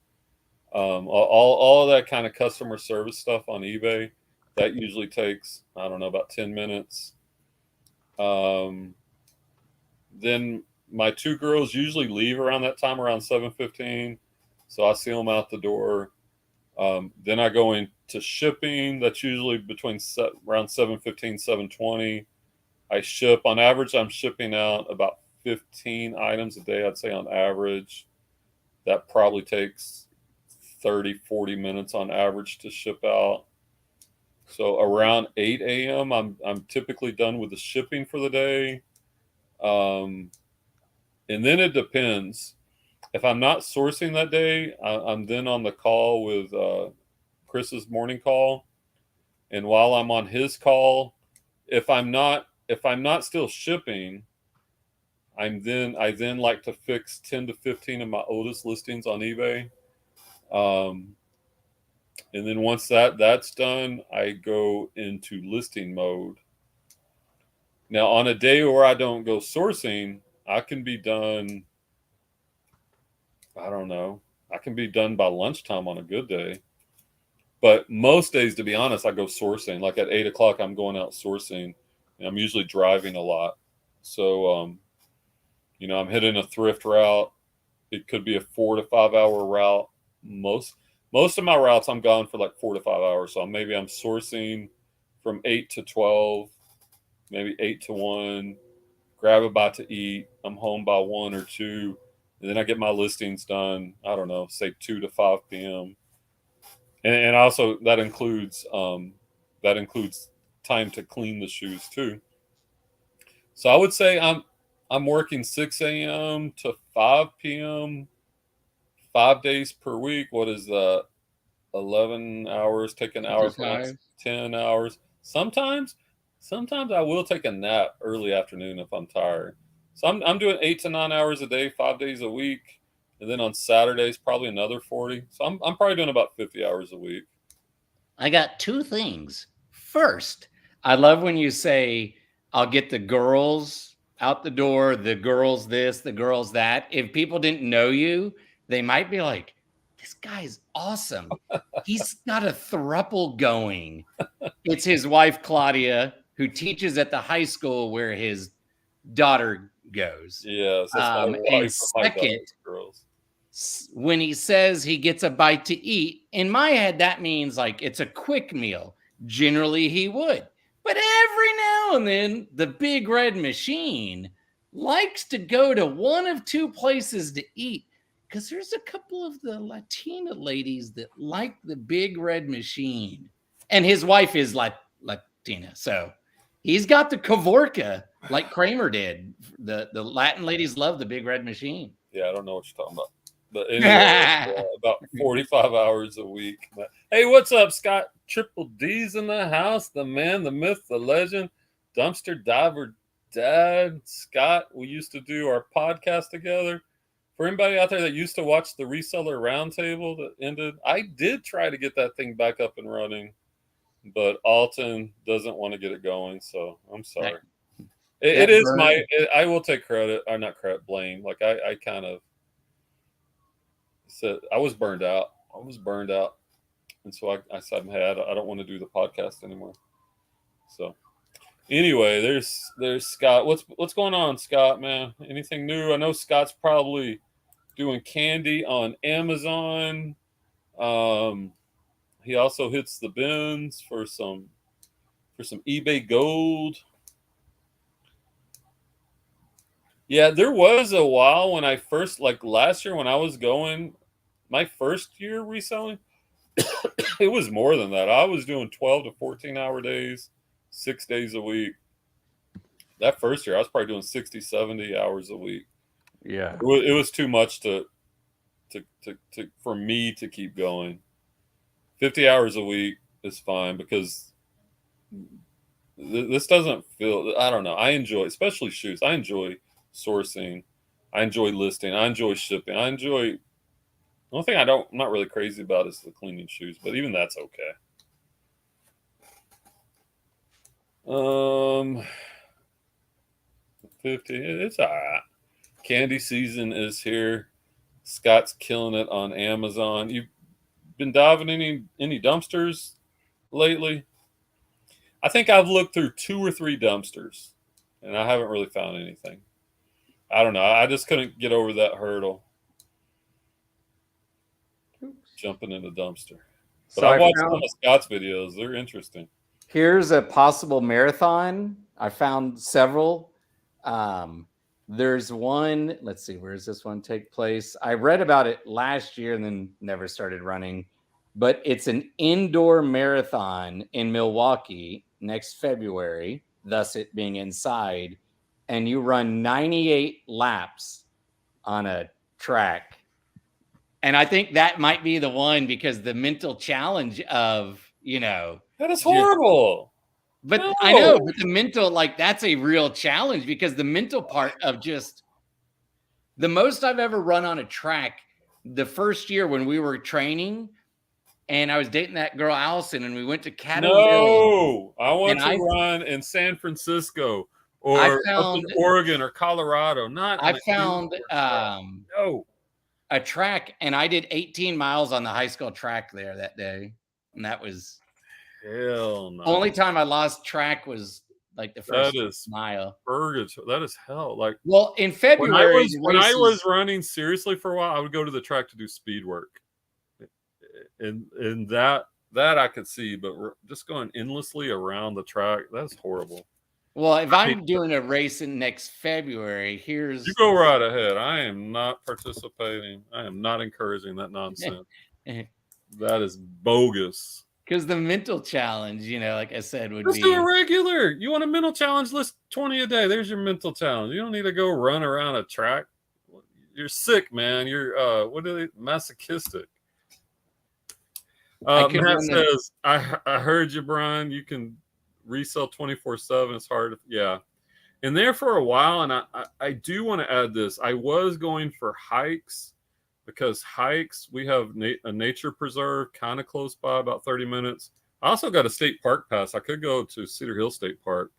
all of that kind of customer service stuff on eBay. That usually takes, I don't know, about 10 minutes. Then my two girls usually leave around that time, around 7:15. So I see them out the door. Then I go into shipping. That's usually between around 7:15, 7:20. I ship. On average, I'm shipping out about 15 items a day, I'd say on average. That probably takes 30, 40 minutes on average to ship out. So around 8 a.m., I'm typically done with the shipping for the day. And then it depends. If I'm not sourcing that day, I'm then on the call with Chris's morning call. And while I'm on his call, if I'm not still shipping, I then like to fix 10 to 15 of my oldest listings on eBay. And then once that's done, I go into listing mode. Now, on a day where I don't go sourcing, I can be done, I don't know, I can be done by lunchtime on a good day. But most days, to be honest, I go sourcing. Like at 8 o'clock, I'm going out sourcing. And I'm usually driving a lot. So, you know, I'm hitting a thrift route. It could be a 4 to 5 hour route. Most of my routes, I'm gone for like 4 to 5 hours. So maybe I'm sourcing from 8 to 12, maybe 8 to 1, grab a bite to eat. I'm home by 1 or 2. And then I get my listings done, I don't know, say 2 to 5 p.m. And also that includes time to clean the shoes too. So I would say I'm working 6 a.m. to 5 p.m. 5 days per week. What is that? 11 hours, take an hour for lunch, 10 hours. Sometimes I will take a nap early afternoon if I'm tired. So I'm doing 8 to 9 hours a day, 5 days a week. And then on Saturdays, probably another 40. So I'm probably doing about 50 hours a week. I got two things. First, I love when you say, I'll get the girls out the door, the girls this, the girls that. If people didn't know you, they might be like, this guy's awesome. He's got a throuple going. It's his wife, Claudia, who teaches at the high school where his daughter goes. Yes. And second, girls. When he says he gets a bite to eat, in my head, that means like it's a quick meal. Generally, he would. But every now and then, the Big Red Machine likes to go to one of two places to eat, because there's a couple of the Latina ladies that like the Big Red Machine. And his wife is Latina, so he's got the Kavorka like Kramer did. The Latin ladies love the Big Red Machine. Yeah, I don't know what you're talking about. But anyway, about 45 hours a week. Hey, what's up, Scott? Triple D's in the house. The man, the myth, the legend, dumpster diver dad. Scott, we used to do our podcast together. For anybody out there that used to watch the Reseller Roundtable that ended, I did try to get that thing back up and running, but Alton doesn't want to get it going, so I'm sorry. It is I will take credit, or not credit, blame. Like I kind of said I was burned out. And so I said, hey, I don't want to do the podcast anymore. So anyway, there's Scott. What's going on, Scott, man? Anything new? I know Scott's probably doing candy on Amazon. He also hits the bins for some eBay gold. Yeah, there was a while when I first, like last year when I was going, my first year reselling, it was more than that. I was doing 12 to 14-hour days, 6 days a week. That first year, I was probably doing 60, 70 hours a week. Yeah. It was too much for me to keep going. 50 hours a week is fine because this doesn't feel, I don't know. I enjoy, especially shoes. I enjoy sourcing. I enjoy listing. I enjoy shipping. The only thing I'm not really crazy about is the cleaning shoes, but even that's okay. 50, it's all right. Candy season is here. Scott's killing it on Amazon. You've been diving any dumpsters lately? I think I've looked through 2 or 3 dumpsters, and I haven't really found anything. I don't know. I just couldn't get over that hurdle. Jumping in the dumpster. But I watched some of Scott's videos. They're interesting. Here's a possible marathon. I found several. There's one. Let's see. Where does this one take place? I read about it last year and then never started running. But it's an indoor marathon in Milwaukee next February, thus it being inside. And you run 98 laps on a track. And I think that might be the one because the mental challenge of, that is horrible. But no. I know, but the mental, that's a real challenge because the mental part of just the most I've ever run on a track, the first year when we were training and I was dating that girl, Allison, and we went to Cattle Hill. I want to run in San Francisco or up in Oregon or Colorado. I found a track, and I did 18 miles on the high school track there that day. And that was hell no. Only time I lost track was the first mile. That is hell. Well, in February, when I was running seriously for a while, I would go to the track to do speed work. And that I could see, but just going endlessly around the track, that's horrible. Well, if I'm doing a race in next February, you go right ahead. I am not participating. I am not encouraging that nonsense. That is bogus. Because the mental challenge, like I said, would Let's do a regular. You want a mental challenge? List 20 a day. There's your mental challenge. You don't need to go run around a track. You're sick, man. You're masochistic. Matt says, I heard you, Brian. You can resell 24/7. It's hard. Yeah. And there for a while, and I do want to add this. I was going for hikes because we have a nature preserve kind of close by, about 30 minutes. I also got a state park pass. I could go to Cedar Hill State Park.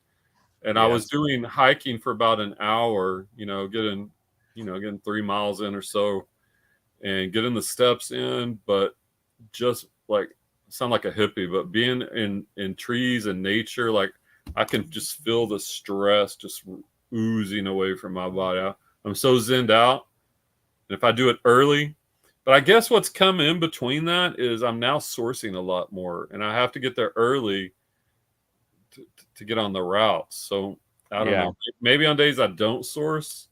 And I was doing hiking for about an hour, getting 3 miles in or so and getting the steps in, but just sound like a hippie, but being in trees and nature, I can just feel the stress just oozing away from my body. I'm so zenned out. And if I do it early, but I guess what's come in between that is I'm now sourcing a lot more, and I have to get there early to get on the routes. So I don't Yeah. know. Maybe on days I don't source,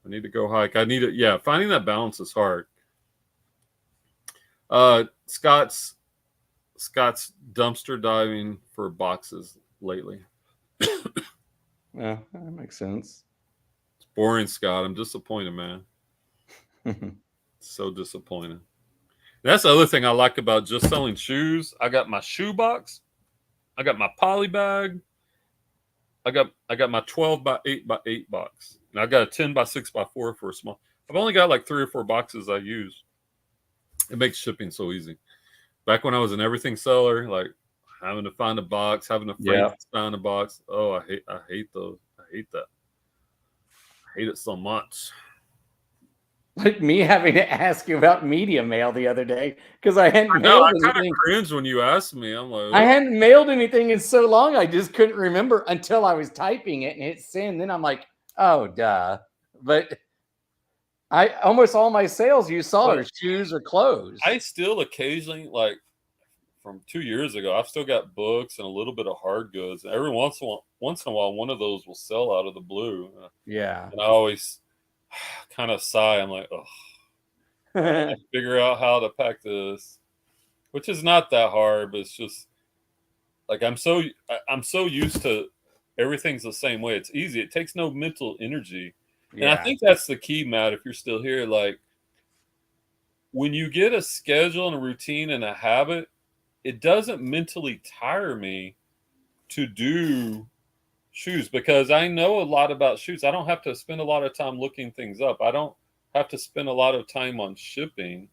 I need to go hike. I need to, yeah, finding that balance is hard. Scott's dumpster diving for boxes lately. Yeah, that makes sense. It's boring, Scott. I'm disappointed, man. So disappointed. That's the other thing I like about just selling shoes. I got my shoe box. I got my poly bag. I got my 12 by 8 by 8 box. And I got a 10 by 6 by 4 for a small. I've only got like 3 or 4 boxes I use. It makes shipping so easy. Back when I was an everything seller, like having to find a box, having to find a box. Oh, I hate those. I hate that. I hate it so much. Like me having to ask you about media mail the other day because I hadn't I mailed kind of anything. cringe when you asked me. I'm like, I hadn't mailed anything in so long. I just couldn't remember until I was typing it and hit send. Then I'm like, oh, duh. But I almost all my sales you saw are shoes or clothes. I still occasionally, like from 2 years ago, I've still got books and a little bit of hard goods. And every once in a while, one of those will sell out of the blue. Yeah. And I always kind of sigh. I'm like, oh, I figure out how to pack this, which is not that hard, but it's just like I'm so used to everything's the same way. It's easy. It takes no mental energy. And I think that's the key, Matt, if you're still here. Like when you get a schedule and a routine and a habit, it doesn't mentally tire me to do shoes because I know a lot about shoes. I don't have to spend a lot of time looking things up. I don't have to spend a lot of time on shipping.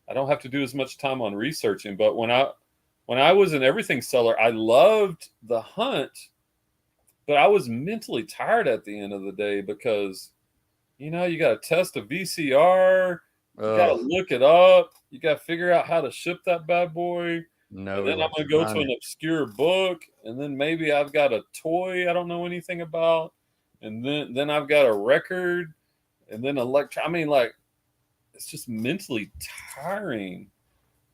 I don't have to do as much time on researching. But when I was an everything seller, I loved the hunt, but I was mentally tired at the end of the day because, you know, you got to test a VCR, you got to look it up, you got to figure out how to ship that bad boy. No, and then I'm going to go to an obscure book, and then maybe I've got a toy I don't know anything about, and then I've got a record, and then I mean, like, it's just mentally tiring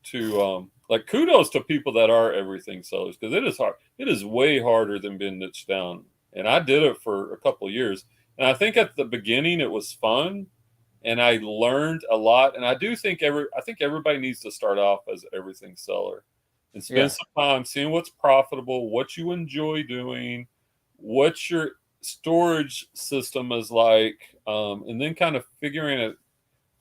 to like kudos to people that are everything sellers because it is hard. It is way harder than being niched down, and I did it for a couple of years, and I think at the beginning it was fun, and I learned a lot, and I do think everybody needs to start off as everything seller. And spend some time seeing what's profitable, what you enjoy doing, what your storage system is like, and then kind of figuring it,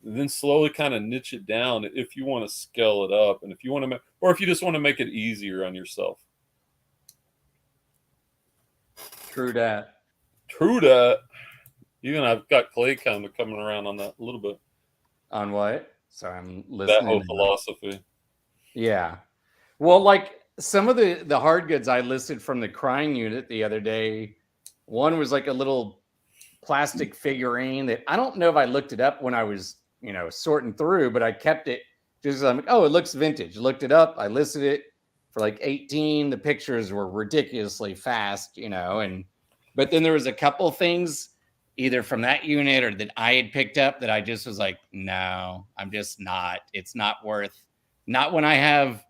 and then slowly kind of niche it down if you want to scale it up, and if you want to, or if you just want to make it easier on yourself. True that. Even I've got Clay kind of coming around on that a little bit. On what? Sorry, I'm listening. That whole philosophy. Yeah. Well, like some of the hard goods I listed from the crying unit the other day, one was like a little plastic figurine that I don't know if I looked it up when I was, sorting through, but I kept it just like, oh, it looks vintage. Looked it up. I listed it for like 18. The pictures were ridiculously fast, but then there was a couple things either from that unit or that I had picked up that I just was like, no, I'm just not. It's not worth, not when I have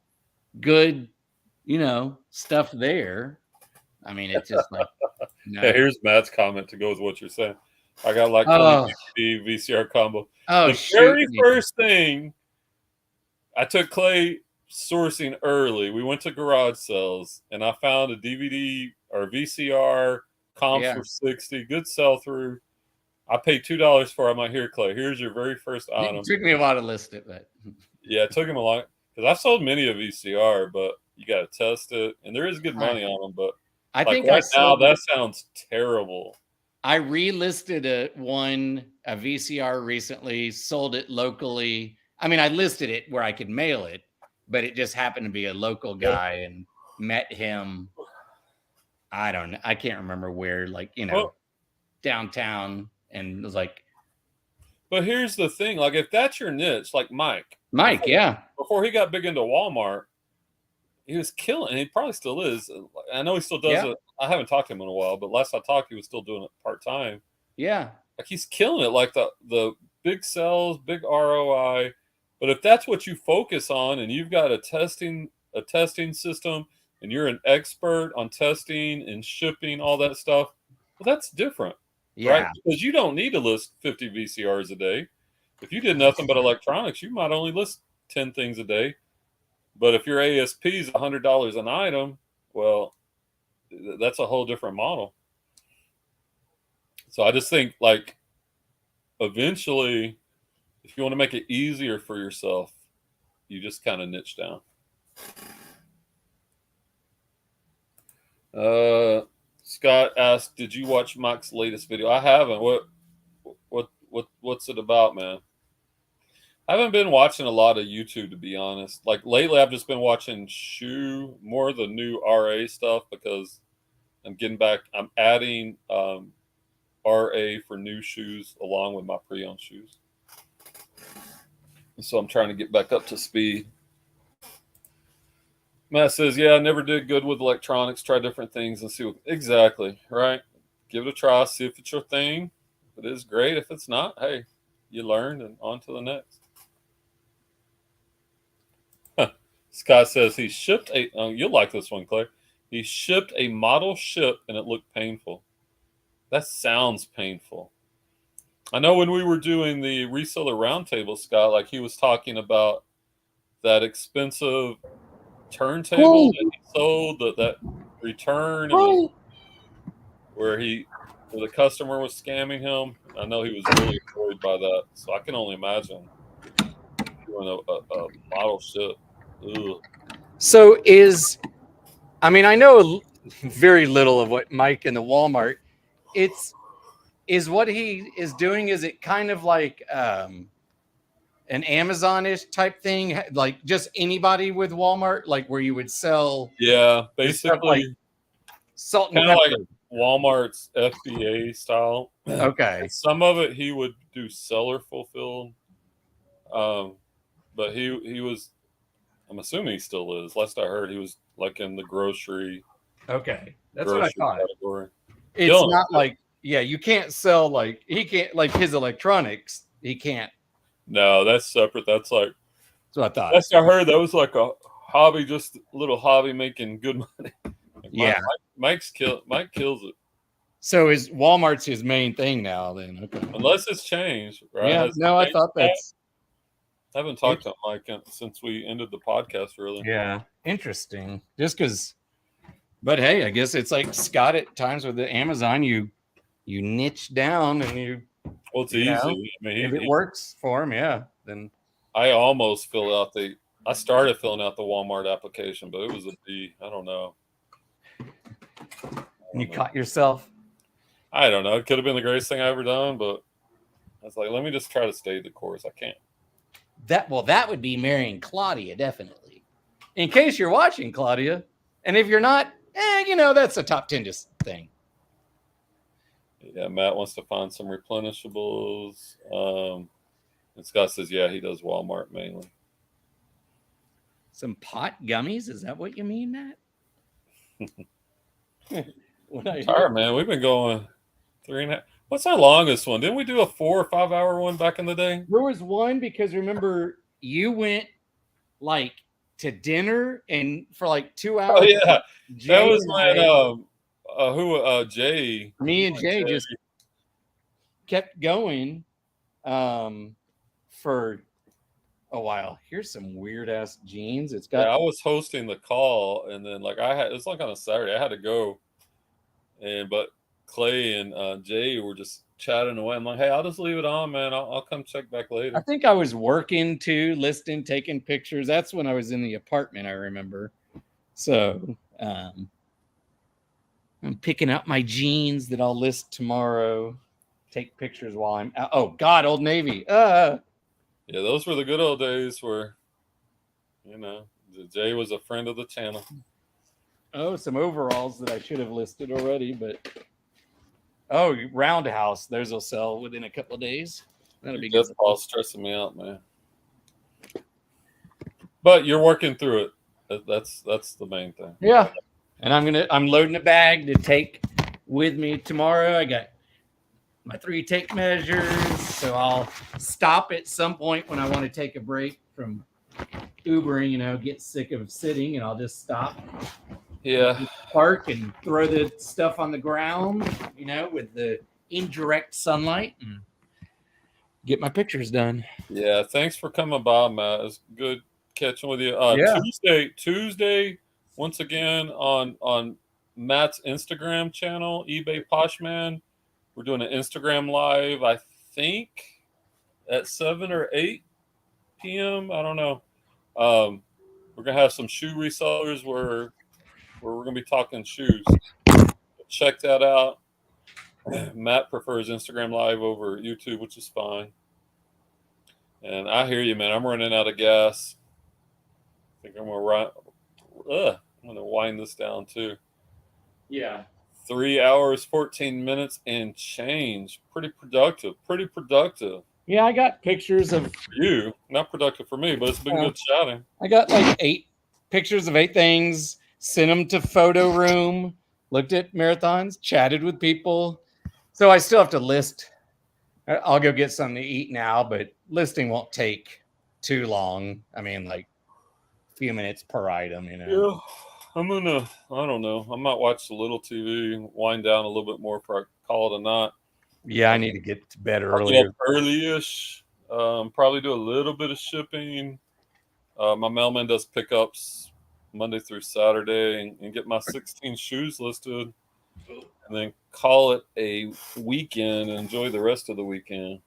good, stuff there. I mean, it's just like, no. Yeah, here's Matt's comment to go with what you're saying. I got like 20 VCR combo. The very first thing, I took Clay sourcing early. We went to garage sales, and I found a DVD or VCR comps for $60. Good sell through. I paid $2 for it. I'm like, here, Clay. Here's your very first item. It took me a while to list it, but yeah, it took him a long because I've sold many a VCR, but you got to test it, and there is good money on them. But I think right now that sounds terrible. I relisted a VCR recently, sold it locally. I mean, I listed it where I could mail it, but it just happened to be a local guy and met him. I don't know. I can't remember where, downtown, and was like. But here's the thing. Like, if that's your niche, like Mike, before he got big into Walmart, he was killing, and he probably still is. I know he still does it. I haven't talked to him in a while, but last I talked, he was still doing it part-time. Yeah. Like, he's killing it. Like, the big sales, big ROI. But if that's what you focus on, and you've got a testing system, and you're an expert on testing and shipping, all that stuff, well, that's different, right? Because you don't need to list 50 VCRs a day. If you did nothing but electronics, you might only list 10 things a day. But if your ASP is $100 an item, well, that's a whole different model. So I just think, like, eventually, if you want to make it easier for yourself, you just kind of niche down. Scott asked, "Did you watch Mike's latest video?" I haven't. What's it about, man? I haven't been watching a lot of YouTube, to be honest. Like lately, I've just been watching more of the new RA stuff because I'm getting back. I'm adding RA for new shoes along with my pre-owned shoes. So I'm trying to get back up to speed. Matt says, "Yeah, I never did good with electronics. Try different things and see what." Exactly, right? Give it a try. See if it's your thing. If it is, great. If it's not, hey, you learned and on to the next. Scott says he shipped you'll like this one, Claire. He shipped a model ship and it looked painful. That sounds painful. I know when we were doing the reseller roundtable, Scott, like he was talking about that expensive turntable that he sold, that return, and where the customer was scamming him. I know he was really annoyed by that. So I can only imagine doing a model ship. Ugh. So I know very little of what Mike and the Walmart. Is what he is doing, is it kind of like an Amazon-ish type thing? Like just anybody with Walmart, like where you would sell? Yeah, basically like salt and kind of pepper. like Walmart's FBA style. Okay. Some of it he would do seller fulfilled. But he was, I'm assuming he still is. Last I heard, he was like in the grocery. Okay, that's what I thought. Category. It's not like, yeah, you can't sell he can't, like his electronics. He can't. No, that's separate. That's what I thought. Last I heard, that was like a hobby, just a little hobby making good money. Mike kills it. So is Walmart's his main thing now? Then okay. Unless it's changed, right? Yeah. No, I thought that's. I haven't talked to Mike since we ended the podcast, really. Yeah. Interesting. Just because. But hey, I guess it's like Scott at times with the Amazon, you niche down and you. Well, it's easy. I mean, if it works for him, yeah. Then I almost filled out I started filling out the Walmart application, but it was a B. I don't know. You caught yourself. I don't know. It could have been the greatest thing I ever done, but I was like, let me just try to stay the course. I can't. That would be marrying Claudia, definitely. In case you're watching, Claudia, and if you're not, that's a top 10 thing. Yeah, Matt wants to find some replenishables. And Scott says, yeah, he does Walmart mainly. Some pot gummies? Is that what you mean, Matt? All right, man. We've been going 3.5. What's our longest one? Didn't we do a 4 or 5 hour one back in the day? There was one because remember you went like to dinner and for like 2 hours. Oh yeah, that was when Jay. Me and Jay just kept going for a while. Here's some weird ass jeans. It's got. Yeah, I was hosting the call, and then it was like on a Saturday. I had to go, but Clay and Jay were just chatting away. I'm like, hey, I'll just leave it on, man. I'll come check back later. I think I was working too, listing, taking pictures. That's when I was in the apartment, I remember. So I'm picking up my jeans that I'll list tomorrow. Take pictures while I'm out. Oh God, Old Navy. Yeah, those were the good old days where, Jay was a friend of the channel. Oh, some overalls that I should have listed already, but Roundhouse. Those will sell within a couple of days. That'll be good. All stressing me out, man. But you're working through it. That's the main thing. Yeah. And I'm loading a bag to take with me tomorrow. I got my 3 tape measures. So I'll stop at some point when I want to take a break from Ubering, get sick of sitting, and I'll just stop Yeah. Park and throw the stuff on the ground, with the indirect sunlight and get my pictures done. Yeah. Thanks for coming by, Matt. It's good catching with you. Yeah. Tuesday, once again on Matt's Instagram channel, eBay Poshman. We're doing an Instagram live, I think, at 7 or 8 p.m. I don't know. We're gonna have some shoe resellers where we're gonna be talking shoes. Check that out. Matt prefers Instagram live over YouTube, which is fine. And I hear you, man. I'm running out of gas. I think I'm gonna wind this down too. Yeah. 3 hours, 14 minutes, and change. Pretty productive. Yeah, I got pictures of You, not productive for me, but it's been good chatting. I got like 8 pictures of 8 things, sent them to Photo Room, looked at marathons, chatted with people. So I still have to list. I'll go get something to eat now, but listing won't take too long. I mean, like a few minutes per item, Yeah, I don't know. I might watch a little TV, wind down a little bit more before I call it a night. Yeah, I need to get to bed I'll earlier. get up early-ish. Probably do a little bit of shipping. My mailman does pickups Monday through Saturday and get my 16 shoes listed, and then call it a weekend and enjoy the rest of the weekend.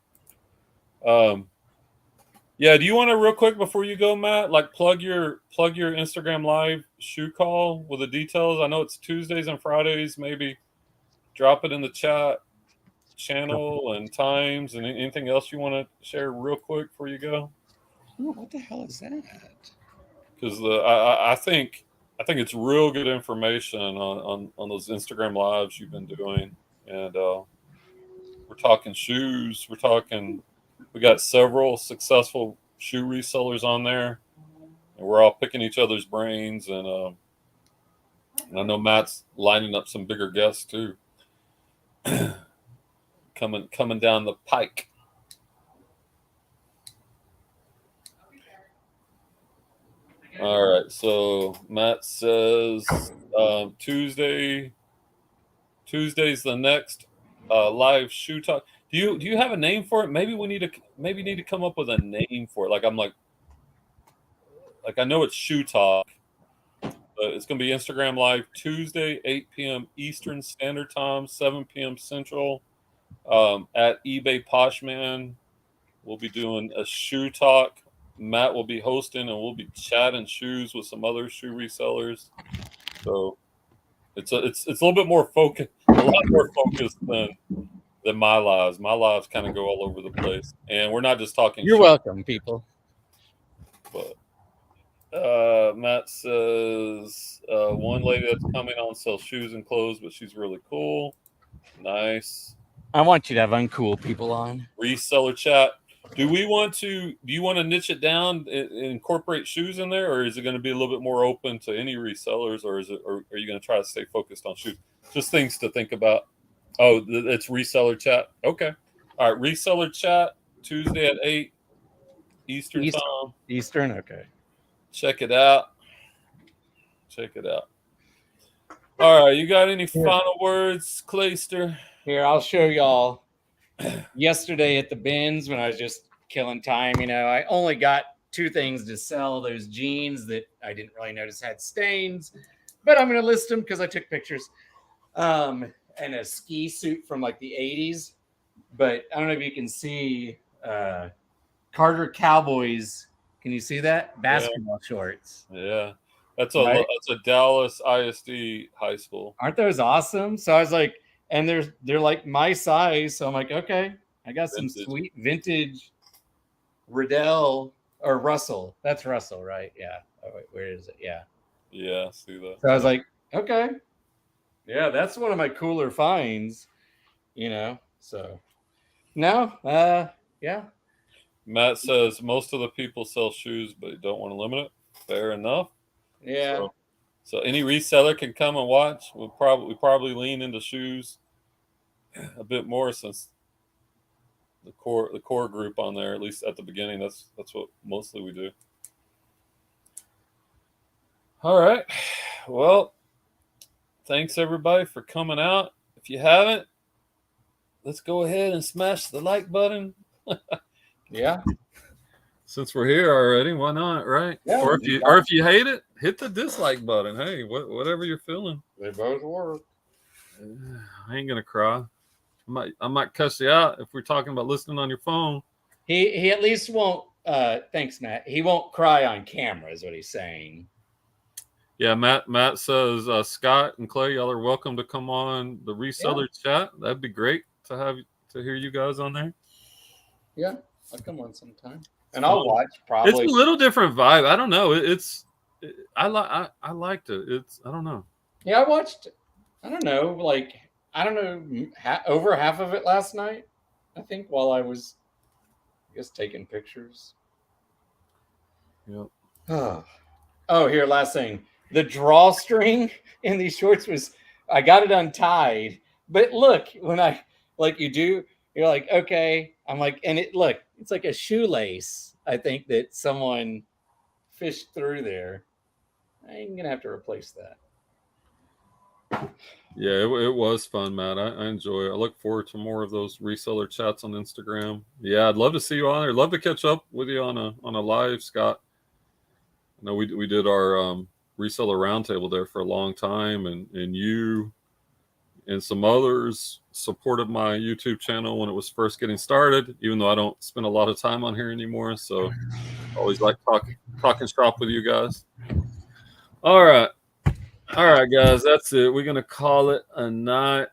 Yeah, do you want to real quick before you go, Matt, like plug your Instagram live shoe call with the details? I know it's Tuesdays and Fridays. Maybe drop it in the chat channel and times and anything else you want to share real quick before you go. Ooh, what the hell is that? Because I think it's real good information on those Instagram lives you've been doing, and we're talking shoes. We got several successful shoe resellers on there, and we're all picking each other's brains. And I know Matt's lining up some bigger guests too, coming down the pike. All right, so Matt says Tuesday's the next live shoe talk. Do you have a name for it? Maybe we need to come up with a name for it. Like I know it's shoe talk, but it's gonna be Instagram live Tuesday, 8 p.m. Eastern Standard Time, 7 p.m. Central, at eBay Poshman. We'll be doing a shoe talk. Matt will be hosting, and we'll be chatting shoes with some other shoe resellers. So it's a little bit more focused, a lot more focused than my lives. My lives kind of go all over the place, and we're not just talking. You're welcome, people. But Matt says one lady that's coming on sells shoes and clothes, but she's really cool. Nice. I want you to have uncool people on. Reseller chat. Do you want to niche it down and incorporate shoes in there, or is it going to be a little bit more open to any resellers, or are you going to try to stay focused on shoes? Just things to think about. Oh, it's reseller chat. Okay. All right. Reseller chat Tuesday at 8 Eastern time. Eastern. Okay. Check it out. All right. You got any final words, Clayster? Here, I'll show y'all. Yesterday at the bins when I was just killing time, I only got 2 things to sell. Those jeans that I didn't really notice had stains, but I'm going to list them because I took pictures. And a ski suit from like the 80s. But I don't know if you can see Carter Cowboys. Can you see that? Basketball shorts. Yeah. That's a Dallas ISD high school. Aren't those awesome? So I was like, and they're like my size. So I'm like, okay, I got some sweet vintage Riddell or Russell. That's Russell, right? Yeah. Oh, wait, where is it? Yeah. Yeah, see that. So I was like, okay. Yeah, that's one of my cooler finds, So no, yeah. Matt says most of the people sell shoes, but don't want to limit it. Fair enough. Yeah. So any reseller can come and watch. We'll probably lean into shoes a bit more since the core group on there, at least at the beginning. That's what mostly we do. All right. Well, thanks everybody for coming out. If you haven't, let's go ahead and smash the like button. Yeah. Since we're here already, why not, right? Yeah, or if you hate it, hit the dislike button. Hey, whatever you're feeling. They both work. I ain't gonna cry. I might cuss you out if we're talking about listening on your phone. He at least won't. Thanks, Matt. He won't cry on camera, is what he's saying. Yeah, Matt says Scott and Clay, y'all are welcome to come on the reseller chat. That'd be great to hear you guys on there. Yeah, I'll come on sometime, and I'll watch. Probably it's a little different vibe. I don't know. I liked it. I don't know. Yeah, I watched. I don't know, over half of it last night. I think while I was, taking pictures. Yep. Oh, here, last thing. The drawstring in these shorts I got it untied, but look, when you're like, okay, I'm like, and it's like a shoelace. I think that someone fished through there. I'm gonna have to replace that. Yeah, it was fun, Matt. I enjoy it. I look forward to more of those reseller chats on Instagram. Yeah, I'd love to see you on there. Love to catch up with you on a live, Scott. I know we did our reseller roundtable there for a long time, and you and some others supported my YouTube channel when it was first getting started, even though I don't spend a lot of time on here anymore. So always like talking shop with you guys. All right, guys, that's it. We're gonna call it a night.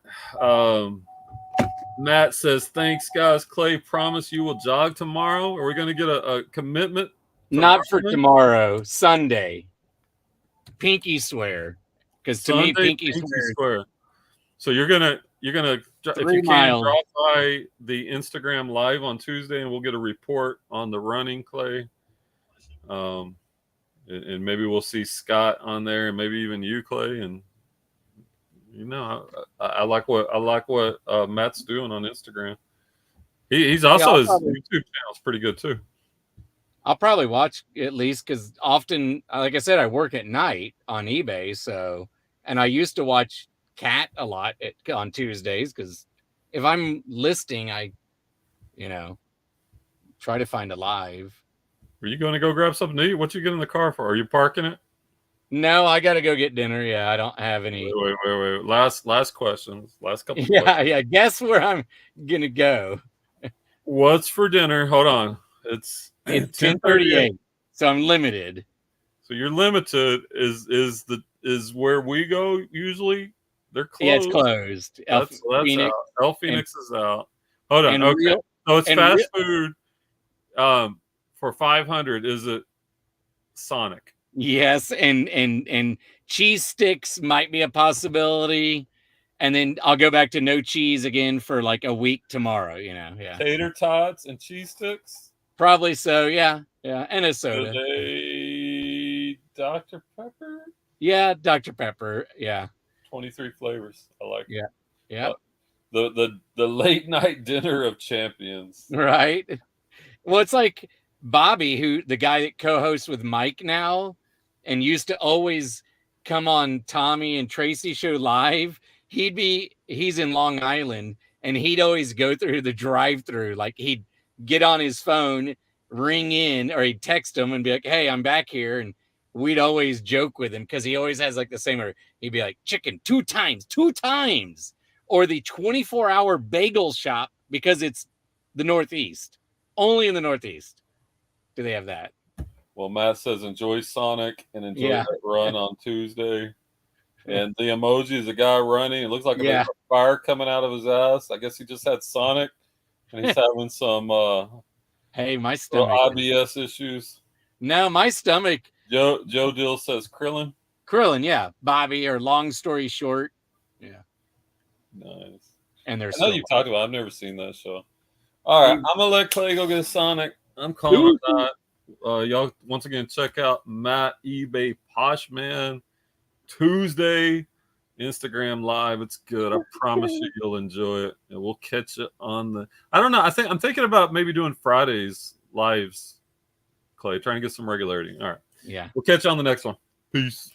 Matt says, thanks, guys. Clay, promise you will jog tomorrow. Are we gonna get a commitment? Not for tomorrow, Sunday. Pinky swear, because to me, pinky swear. So you're gonna if you can drop by the Instagram live on Tuesday, and we'll get a report on the running, Clay. And maybe we'll see Scott on there, and maybe even you, Clay. And I like what Matt's doing on Instagram. He's also his YouTube channel is pretty good too. I'll probably watch at least because often, like I said, I work at night on eBay. So, and I used to watch Cat a lot on Tuesdays because if I'm listing, I, try to find a live. Are you going to go grab something to eat? What you get in the car for? Are you parking it? No, I got to go get dinner. Yeah, I don't have any. Wait. Last questions. Last couple. Yeah. Guess where I'm gonna go. What's for dinner? Hold on. It's 10:38, so I'm limited. So you're limited. Is where we go usually? They're closed. Yeah, it's closed. That's Phoenix. Out. El Phoenix is out. Hold on. Okay. So it's fast food. For 500, is it Sonic? Yes, and cheese sticks might be a possibility. And then I'll go back to no cheese again for like a week tomorrow, yeah. Tater tots and cheese sticks? Probably so, yeah. And a soda. Dr. Pepper? Yeah, Dr. Pepper, yeah. 23 flavors. I like it. Yeah. The late night dinner of champions. Right. Well, it's like Bobby, the guy that co-hosts with Mike now and used to always come on Tommy and Tracy show live. He's in Long Island and he'd always go through the drive-through. Like he'd get on his phone, ring in, or he'd text him and be like, hey, I'm back here. And we'd always joke with him because he always has like the same, or he'd be like, chicken 2 times. Or the 24-hour bagel shop because it's the Northeast. Only in the Northeast do they have that. Well, Matt says enjoy Sonic and enjoy that run on Tuesday. And the emoji is a guy running. It looks like a fire coming out of his ass. I guess he just had Sonic and he's having some my stomach IBS issues. No, my stomach. Joe Dill says Krillin, yeah. Bobby, or long story short. Yeah. Nice. And there's I know you've talked about it. I've never seen that show. All right, I'm gonna let Clay go get a Sonic. I'm calling that. Y'all once again check out Matt eBay Poshman Tuesday Instagram live. It's good. I promise you'll enjoy it, and we'll catch it on the. I don't know. I'm thinking about maybe doing Fridays lives. Clay, trying to get some regularity. All right. Yeah. We'll catch you on the next one. Peace.